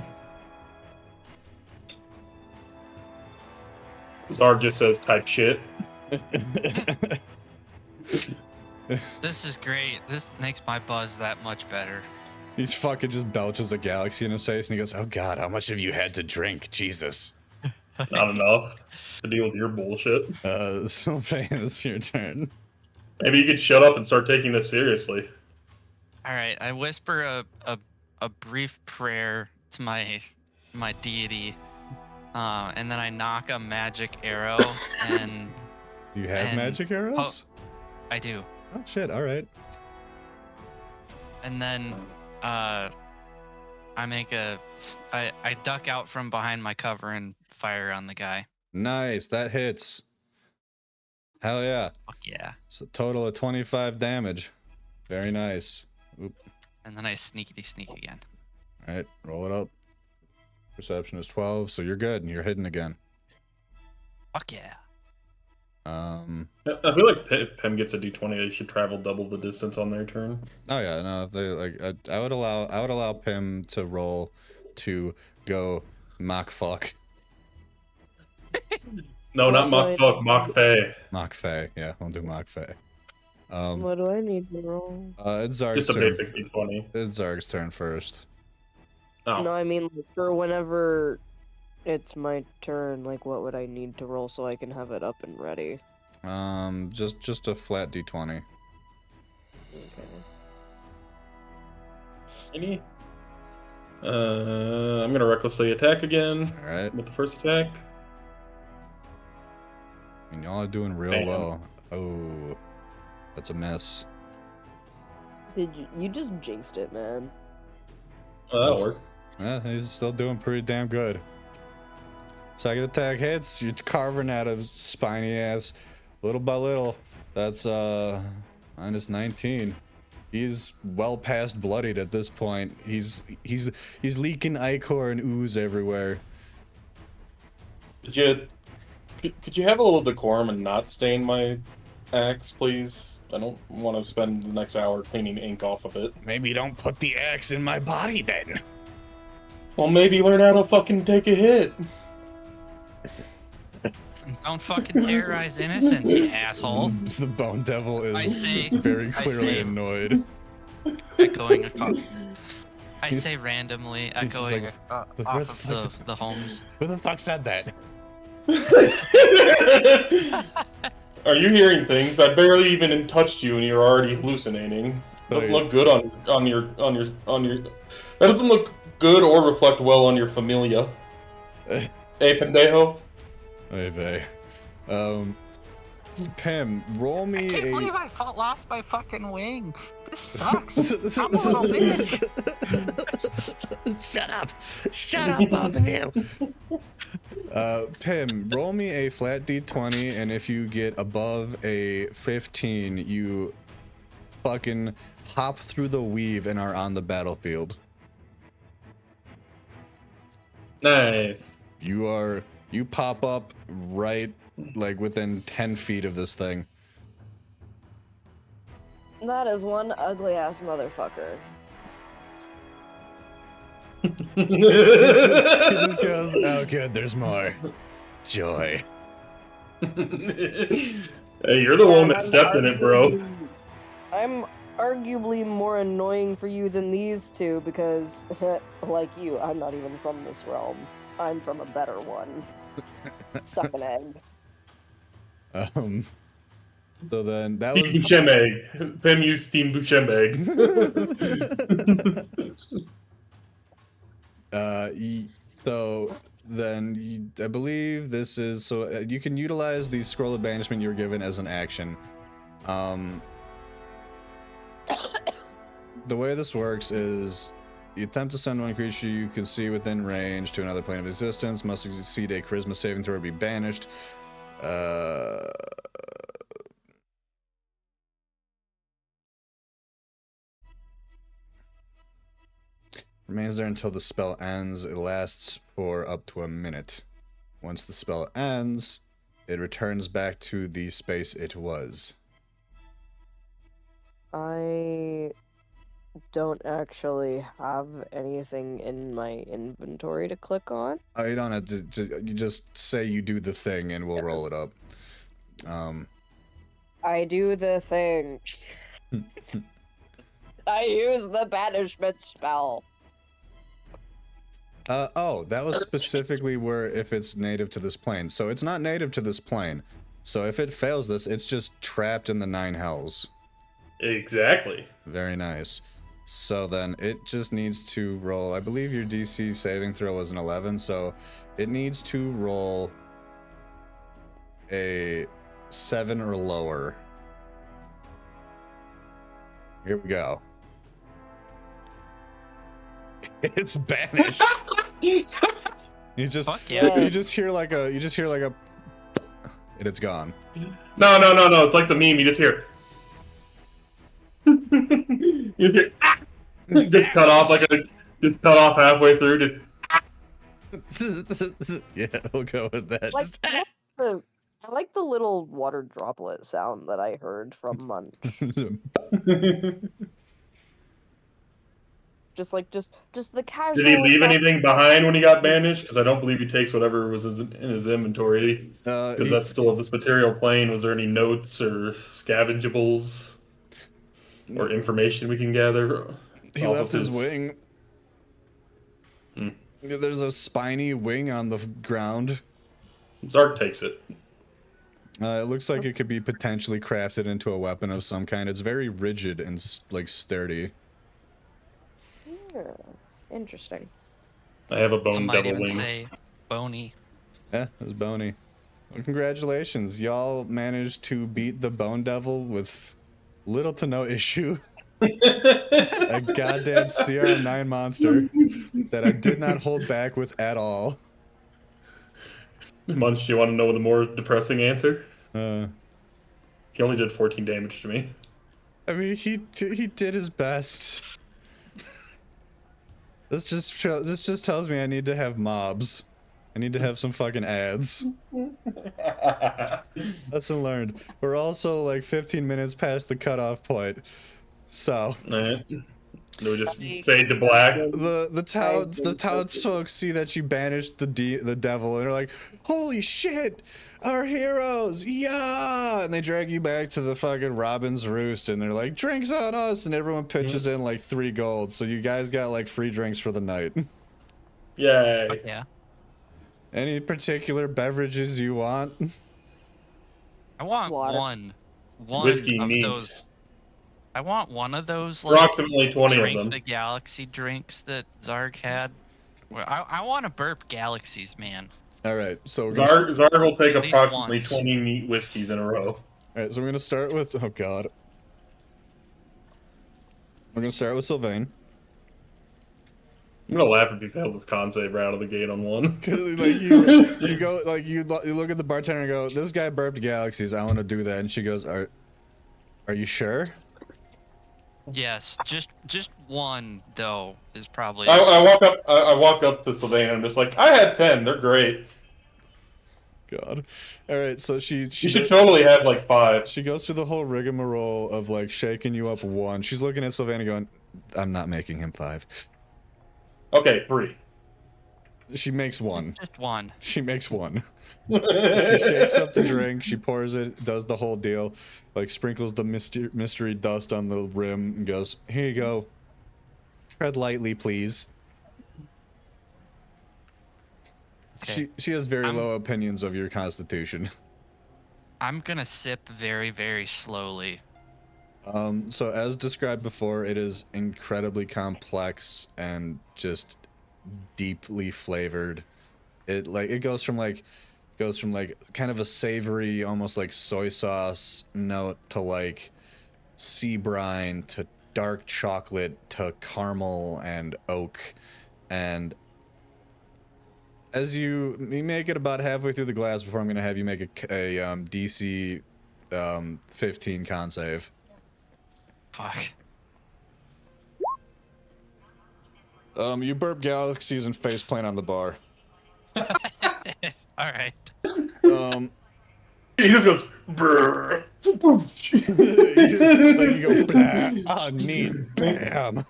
[SPEAKER 2] Zarg just says type shit.
[SPEAKER 5] This is great. This makes my buzz that much better.
[SPEAKER 1] He's fucking just belches a galaxy in his face and he goes, "Oh god, how much have you had to drink? Jesus."
[SPEAKER 2] Not enough to deal with your bullshit.
[SPEAKER 1] So Vane, it's your turn.
[SPEAKER 2] Maybe you could shut up and start taking this seriously.
[SPEAKER 5] All right, I whisper a brief prayer to my deity, and then I knock a magic arrow, and
[SPEAKER 1] you have magic arrows?
[SPEAKER 5] Oh, I do.
[SPEAKER 1] Oh shit! All right.
[SPEAKER 5] And then I duck out from behind my cover and fire on the guy.
[SPEAKER 1] Nice, that hits. Hell yeah.
[SPEAKER 5] Fuck yeah.
[SPEAKER 1] So total of 25 damage. Very nice. Oop.
[SPEAKER 5] And then I sneakity sneak again.
[SPEAKER 1] All right, roll it up. Perception is 12, so you're good and you're hidden again.
[SPEAKER 5] Fuck yeah.
[SPEAKER 2] I feel like if Pim gets a D20, they should travel double the distance on their turn.
[SPEAKER 1] Oh yeah, no, if they like, I would allow Pim to roll to go mock fuck.
[SPEAKER 2] No, not mock fuck, mock fey.
[SPEAKER 1] Mock fey, yeah, we'll do mock fey.
[SPEAKER 3] What do I need to roll?
[SPEAKER 1] It's Zarg's
[SPEAKER 2] just a
[SPEAKER 1] turn.
[SPEAKER 2] basic D20.
[SPEAKER 1] It's Zarg's turn first.
[SPEAKER 2] Oh.
[SPEAKER 3] No, I mean like, for whenever it's my turn, like what would I need to roll so I can have it up and ready?
[SPEAKER 1] Just a flat D20.
[SPEAKER 3] Okay.
[SPEAKER 2] Any? I'm gonna recklessly attack again.
[SPEAKER 1] All right.
[SPEAKER 2] With the first attack.
[SPEAKER 1] I mean, y'all are doing real
[SPEAKER 2] Bam.
[SPEAKER 1] well. Oh, that's a miss.
[SPEAKER 3] You just jinxed it, man.
[SPEAKER 2] Oh, that'll work.
[SPEAKER 1] Yeah, he's still doing pretty damn good. Second attack hits. You're carving at his spiny ass, little by little. That's minus 19. He's well past bloodied at this point. He's leaking ichor and ooze everywhere.
[SPEAKER 2] Could you have a little decorum and not stain my axe, please? I don't want to spend the next hour cleaning ink off of it.
[SPEAKER 1] Maybe don't put the axe in my body then.
[SPEAKER 2] Well, maybe learn how to fucking take a hit.
[SPEAKER 5] Don't fucking terrorize innocents, you asshole.
[SPEAKER 1] The Bone Devil is
[SPEAKER 5] I say-
[SPEAKER 1] very
[SPEAKER 5] I
[SPEAKER 1] clearly
[SPEAKER 5] say-
[SPEAKER 1] annoyed.
[SPEAKER 5] Echoing I say randomly,
[SPEAKER 1] he's just
[SPEAKER 5] echoing
[SPEAKER 1] like,
[SPEAKER 5] off
[SPEAKER 1] where the
[SPEAKER 5] of
[SPEAKER 1] fuck
[SPEAKER 5] the homes.
[SPEAKER 1] Who the fuck said that?
[SPEAKER 2] Are you hearing things? I barely even touched you and you're already hallucinating. Doesn't look good on your. That doesn't look good or reflect well on your familia. Hey, pendejo.
[SPEAKER 1] Hey, vey. Pim, roll me
[SPEAKER 5] I can't
[SPEAKER 1] a.
[SPEAKER 5] believe I lost my fucking wing. This sucks. I'm a little bitch.
[SPEAKER 1] Shut up! Shut up, both of you! Pim, roll me a flat d20, and if you get above a 15, you fucking hop through the weave and are on the battlefield.
[SPEAKER 2] Nice.
[SPEAKER 1] You pop up right, like, within 10 feet of this thing.
[SPEAKER 3] That is one ugly ass motherfucker.
[SPEAKER 1] He just goes, oh good, there's more. Joy.
[SPEAKER 2] Hey, you're the one that stepped in it, bro.
[SPEAKER 3] I'm arguably more annoying for you than these two because, like you, I'm not even from this realm. I'm from a better one. Suck an egg.
[SPEAKER 1] So then that was.
[SPEAKER 2] Steam Buscemi. Pim used Steam Buscemi.
[SPEAKER 1] So then I believe this is so you can utilize the scroll of banishment you were given as an action. The way this works is you attempt to send one creature you can see within range to another plane of existence, must succeed a charisma saving throw or be banished. Remains there until the spell ends. It lasts for up to a minute. Once the spell ends, it returns back to the space it was.
[SPEAKER 3] I don't actually have anything in my inventory to click on.
[SPEAKER 1] Oh, you don't have to you just say you do the thing and we'll roll it up.
[SPEAKER 3] I do the thing. I use the banishment spell.
[SPEAKER 1] Oh, that was specifically where if it's native to this plane. So it's not native to this plane. So if it fails this, it's just trapped in the 9 hells.
[SPEAKER 2] Exactly.
[SPEAKER 1] Very nice. So then it just needs to roll. I believe your DC saving throw was an 11, so it needs to roll a 7 or lower. Here we go. It's banished. You just
[SPEAKER 5] yeah.
[SPEAKER 1] you just hear like a and it's gone.
[SPEAKER 2] No. It's like the meme. You just hear. You hear. Just cut off just cut off halfway through. Just.
[SPEAKER 1] Yeah, we'll go with that.
[SPEAKER 3] Like,
[SPEAKER 1] Just
[SPEAKER 3] I like the little water droplet sound that I heard from Munch. Just the casual.
[SPEAKER 2] Did he leave
[SPEAKER 3] sound-
[SPEAKER 2] anything behind when he got banished? Because I don't believe he takes whatever was in his inventory. Because that's still of this material plane. Was there any notes or scavengeables or information we can gather?
[SPEAKER 1] He left his wing. There's a spiny wing on the ground.
[SPEAKER 2] Zark takes it.
[SPEAKER 1] It looks like it could be potentially crafted into a weapon of some kind. It's very rigid and like sturdy.
[SPEAKER 3] Yeah, interesting.
[SPEAKER 2] I have a bone
[SPEAKER 5] Some might
[SPEAKER 2] devil
[SPEAKER 5] even
[SPEAKER 2] wing.
[SPEAKER 5] say bony.
[SPEAKER 1] Yeah, it was bony. Well, congratulations, y'all managed to beat the Bone Devil with little to no issue. A goddamn CR9 monster that I did not hold back with at all.
[SPEAKER 2] Munch, do you want to know the more depressing answer?
[SPEAKER 1] Uh,
[SPEAKER 2] He only did 14 damage to me.
[SPEAKER 1] I mean, he did his best. This just tells me I need to have mobs. I need to have some fucking ads. Lesson learned. We're also like 15 minutes past the cutoff point. So
[SPEAKER 2] Alright. Do we just fade to black?
[SPEAKER 1] the townsfolk see that you banished the devil, and they're like, "Holy shit, our heroes, yeah!" And they drag you back to the fucking Robin's Roost, and they're like, "Drinks on us!" And everyone pitches in like 3 gold, so you guys got like free drinks for the night.
[SPEAKER 2] Yay.
[SPEAKER 5] Fuck yeah.
[SPEAKER 1] Any particular beverages you want?
[SPEAKER 5] I want
[SPEAKER 3] Water.
[SPEAKER 5] one
[SPEAKER 2] Whiskey
[SPEAKER 5] of
[SPEAKER 2] neat.
[SPEAKER 5] those. I want one of those like
[SPEAKER 2] Approximately 20 of
[SPEAKER 5] drink
[SPEAKER 2] them.
[SPEAKER 5] the galaxy drinks that Zarg had. Well, I want to burp galaxies, man.
[SPEAKER 1] All right, so we're gonna,
[SPEAKER 2] Zarg will take
[SPEAKER 5] At least
[SPEAKER 2] approximately
[SPEAKER 5] once.
[SPEAKER 2] 20 neat whiskeys in a row.
[SPEAKER 1] all right, so we're gonna start with, oh god, we're gonna start with Sylvain.
[SPEAKER 2] I'm gonna laugh if he fails his con save right out of the gate on one.
[SPEAKER 1] Cause like you go like you look at the bartender and go, "This guy burped galaxies. I want to do that." And she goes, "Are you sure?"
[SPEAKER 5] Yes, just one though is probably.
[SPEAKER 2] I walk up to Sylvain and I'm just like, I had 10. They're great.
[SPEAKER 1] God. All right, so she
[SPEAKER 2] You should totally have like 5.
[SPEAKER 1] she goes through the whole rigmarole of like shaking you up 1. She's looking at Sylvain and going, "I'm not making him 5."
[SPEAKER 2] Okay, 3.
[SPEAKER 1] She makes 1.
[SPEAKER 5] Just one.
[SPEAKER 1] She makes 1. She shakes up the drink, she pours it, does the whole deal, like sprinkles the mystery dust on the rim and goes, "Here you go. Tread lightly, please."
[SPEAKER 5] Okay.
[SPEAKER 1] She has very
[SPEAKER 5] I'm-
[SPEAKER 1] low opinions of your constitution.
[SPEAKER 5] I'm gonna sip very, very slowly.
[SPEAKER 1] So as described before, it is incredibly complex and just deeply flavored. It goes from kind of a savory, almost like soy sauce note to like sea brine to dark chocolate to caramel and oak, and as you make it about halfway through the glass before I'm gonna have you make a DC 15 con save.
[SPEAKER 5] Fuck.
[SPEAKER 1] You burp galaxies and faceplant on the bar.
[SPEAKER 5] All right.
[SPEAKER 2] He just goes, brrr.
[SPEAKER 1] Like you go, blah, oh, neat, bam.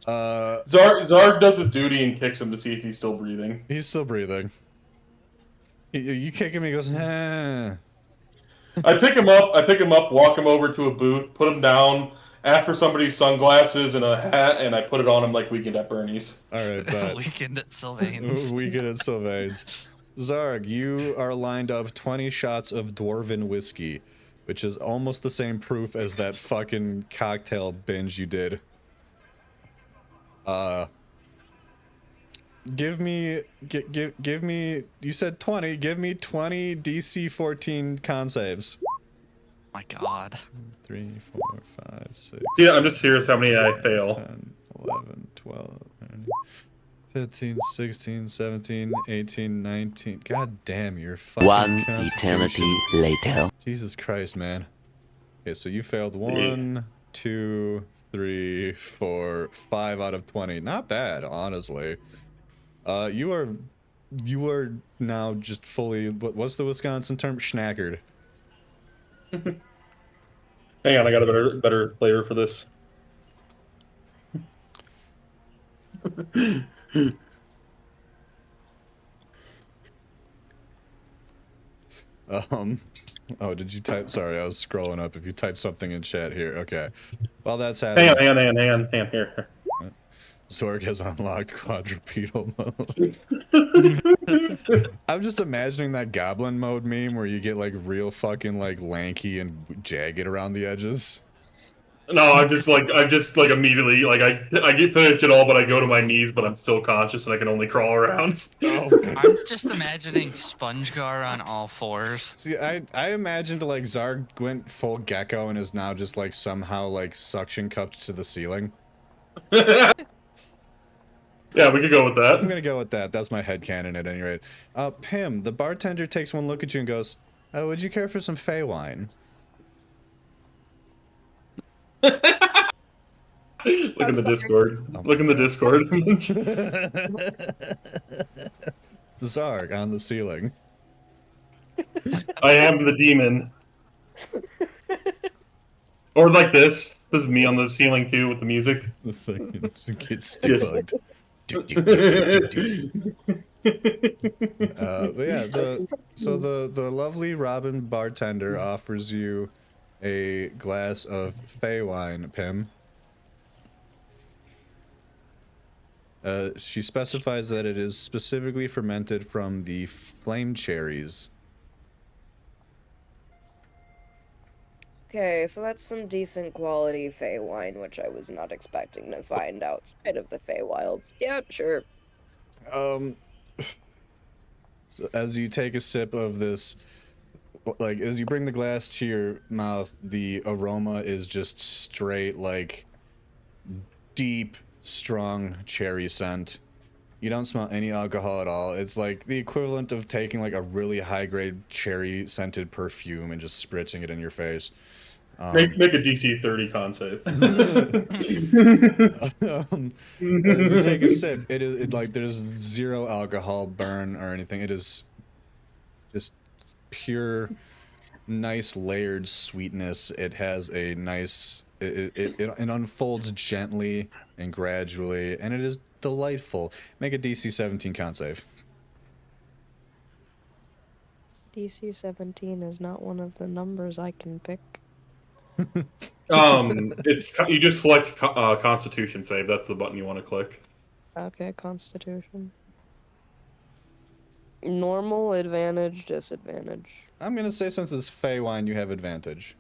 [SPEAKER 2] Zarg does his duty and kicks him to see if he's still breathing.
[SPEAKER 1] He's still breathing. You kick him, he goes, eh.
[SPEAKER 2] I pick him up, walk him over to a booth, put him down, after somebody's sunglasses and a hat, and I put it on him like Weekend at Bernie's.
[SPEAKER 1] All right, but
[SPEAKER 5] Weekend at Sylvain's.
[SPEAKER 1] Weekend at Sylvain's. Zarg, you are lined up 20 shots of dwarven whiskey, which is almost the same proof as that fucking cocktail binge you did. Give me, you said 20, give me 20 DC 14 con saves.
[SPEAKER 5] My God.
[SPEAKER 1] 3, 4, 5, 6.
[SPEAKER 2] Yeah, I'm just curious how many I fail.
[SPEAKER 1] 10, 11, 12, 15, 16, 17, 18, 19. God damn, you're fucking
[SPEAKER 6] One
[SPEAKER 1] constitution.
[SPEAKER 6] eternity later.
[SPEAKER 1] Jesus Christ, man. Okay, so you failed 1, 2, 3, 4, 5 out of 20. Not bad, honestly. You are now just fully, what's the Wisconsin term? Schnackered.
[SPEAKER 2] Hang on, I got a better flavor for this.
[SPEAKER 1] Oh, did you type? Sorry, I was scrolling up. If you type something in chat here, okay. While that's happening,
[SPEAKER 2] Hang on, here.
[SPEAKER 1] Zorg has unlocked quadrupedal mode. I'm just imagining that goblin mode meme where you get like real fucking like lanky and jagged around the edges.
[SPEAKER 2] No, I'm just like immediately like I get finished it all, but I go to my knees, but I'm still conscious and I can only crawl around.
[SPEAKER 1] Oh.
[SPEAKER 5] I'm just imagining SpongeGar on all fours.
[SPEAKER 1] See, I imagined like Zarg went full gecko and is now just like somehow like suction cupped to the ceiling.
[SPEAKER 2] Yeah, we could go with
[SPEAKER 1] I'm
[SPEAKER 2] that.
[SPEAKER 1] gonna go with that. That's my headcanon at any rate. Pim, the bartender takes one look at you and goes, "Oh, would you care for some Fey wine?"
[SPEAKER 2] Look in the Discord.
[SPEAKER 1] Oh
[SPEAKER 2] Look in the Discord.
[SPEAKER 1] Zarg on the ceiling.
[SPEAKER 2] I am the demon. Or like this. This is me on the ceiling too with the music.
[SPEAKER 1] The thing gets debugged. But yeah, the lovely Robin bartender offers you a glass of Fey wine, Pim. She specifies that it is specifically fermented from the flame cherries.
[SPEAKER 3] Okay, so that's some decent quality Fey wine, which I was not expecting to find outside of the Feywilds. Yep, sure.
[SPEAKER 1] So as you take a sip of this, like, as you bring the glass to your mouth, the aroma is just straight, like, deep, strong cherry scent. You don't smell any alcohol at all. It's like the equivalent of taking, like, a really high-grade cherry-scented perfume and just spritzing it in your face.
[SPEAKER 2] Make a DC 30 con save.
[SPEAKER 1] As you take a sip, like, there's zero alcohol burn or anything. It is just pure, nice layered sweetness. It has a nice, it unfolds gently and gradually, and it is delightful. Make a DC 17 con save.
[SPEAKER 3] DC 17 is not one of the numbers I can pick.
[SPEAKER 2] It's you just select Constitution save. That's the button you want to click.
[SPEAKER 3] Okay, Constitution. Normal, advantage, disadvantage.
[SPEAKER 1] I'm gonna say since it's Fey wine, you have advantage.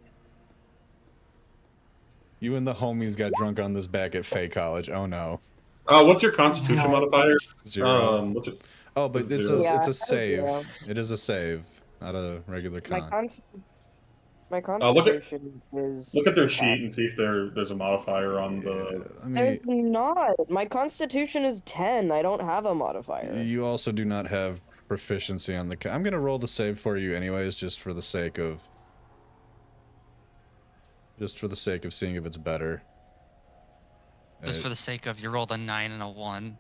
[SPEAKER 1] You and the homies got drunk on this back at Fey College. Oh no.
[SPEAKER 2] What's your Constitution modifier?
[SPEAKER 1] 0.
[SPEAKER 2] What's it?
[SPEAKER 1] Oh, but it's
[SPEAKER 2] zero.
[SPEAKER 1] a, it's
[SPEAKER 3] Yeah,
[SPEAKER 1] a save.
[SPEAKER 3] zero.
[SPEAKER 1] It is a save, not a regular con.
[SPEAKER 3] My Constitution is...
[SPEAKER 2] Look at their sheet and see if there's a modifier on the.
[SPEAKER 1] I mean,
[SPEAKER 3] There's not. My Constitution is 10. I don't have a modifier.
[SPEAKER 1] you also do not have proficiency on the. I'm gonna roll the save for you anyways, just for the sake of seeing if it's better.
[SPEAKER 5] Just for the sake of you rolled a 9 and a 1.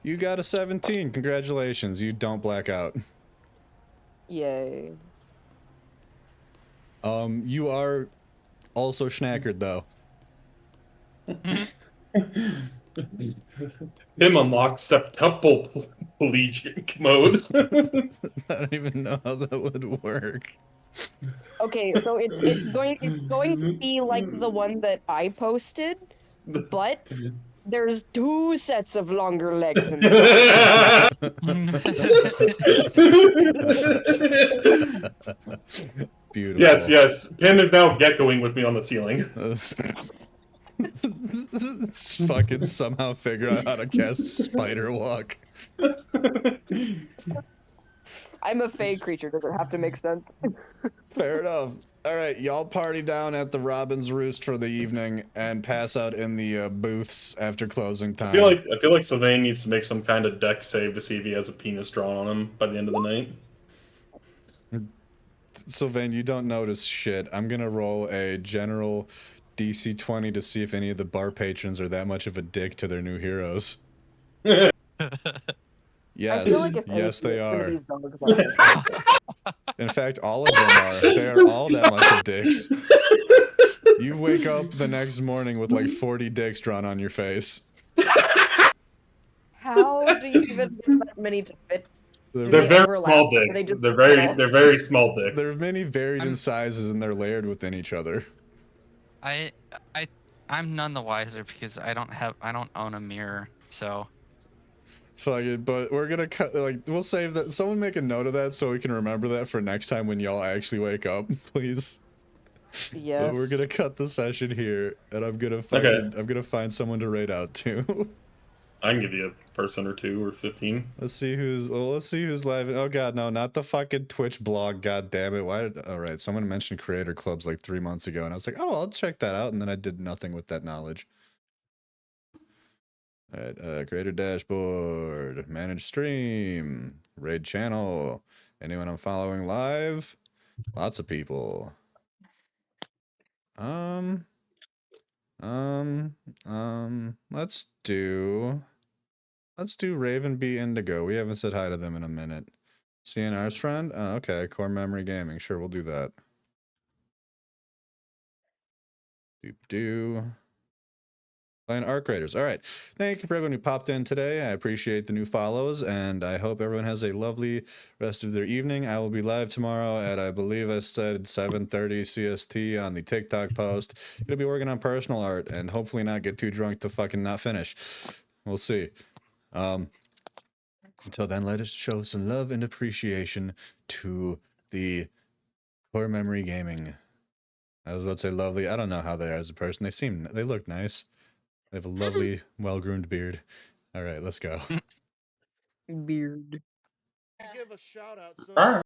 [SPEAKER 1] You got a 17. Congratulations. You don't black out.
[SPEAKER 3] Yay.
[SPEAKER 1] You are also schnackered though.
[SPEAKER 2] Him unlocks septuple mode.
[SPEAKER 1] I don't even know how that would work.
[SPEAKER 3] Okay, so it's going to be like the one that I posted, but there's 2 sets of longer legs in there.
[SPEAKER 1] Beautiful.
[SPEAKER 2] Yes. Pim is now geckoing with me on the ceiling.
[SPEAKER 1] Fucking somehow figure out how to cast spider walk.
[SPEAKER 3] I'm a fey creature. Does it have to make sense?
[SPEAKER 1] Fair enough. All right, y'all party down at the Robin's Roost for the evening and pass out in the booths after closing time.
[SPEAKER 2] I feel like Sylvain needs to make some kind of deck save to see if he has a penis drawn on him by the end of the night.
[SPEAKER 1] Sylvain, you don't notice shit. I'm gonna roll a general DC 20 to see if any of the bar patrons are that much of a dick to their new heroes. Yes, yes they are. In fact, all of them are. They are all that much of dicks. You wake up the next morning with like 40 dicks drawn on your face.
[SPEAKER 3] How do you even get that many to fit?
[SPEAKER 2] They're
[SPEAKER 3] they
[SPEAKER 2] very
[SPEAKER 3] overlap,
[SPEAKER 2] small
[SPEAKER 3] or they
[SPEAKER 2] dicks.
[SPEAKER 3] just
[SPEAKER 2] They're
[SPEAKER 3] fall?
[SPEAKER 2] very small dicks.
[SPEAKER 1] They're many varied in sizes and they're layered within each other.
[SPEAKER 5] I'm none the wiser because I don't own a mirror, so.
[SPEAKER 1] Fuck it, but we're gonna cut, like, we'll save that. Someone make a note of that so we can remember that for next time when y'all actually wake up, please.
[SPEAKER 3] Yes.
[SPEAKER 1] We're gonna cut the session here, and I'm gonna find someone to raid out to.
[SPEAKER 2] I can give you a person or 2 or 15.
[SPEAKER 1] Let's see who's live. Oh god, no, not the fucking Twitch blog. God damn it! Why did? All right, someone mentioned creator clubs like 3 months ago, and I was like, oh, I'll check that out, and then I did nothing with that knowledge. All right, creator dashboard, manage stream, raid channel. Anyone I'm following live? Lots of people. Let's do Raven B Indigo. We haven't said hi to them in a minute. CNR's friend? Oh, okay. Core Memory Gaming. Sure, we'll do that. Doop-doo. Playing Arc Raiders. All right. Thank you for everyone who popped in today. I appreciate the new follows, and I hope everyone has a lovely rest of their evening. I will be live tomorrow at, I believe I said 7:30 CST on the TikTok post. Gonna be working on personal art and hopefully not get too drunk to fucking not finish. We'll see. Until then, let us show some love and appreciation to the Core Memory Gaming. I was about to say lovely. I don't know how they are as a person. They look nice. They have a lovely, well-groomed beard. All right, let's go.
[SPEAKER 3] Beard.
[SPEAKER 1] Give a shout out.
[SPEAKER 2] All right.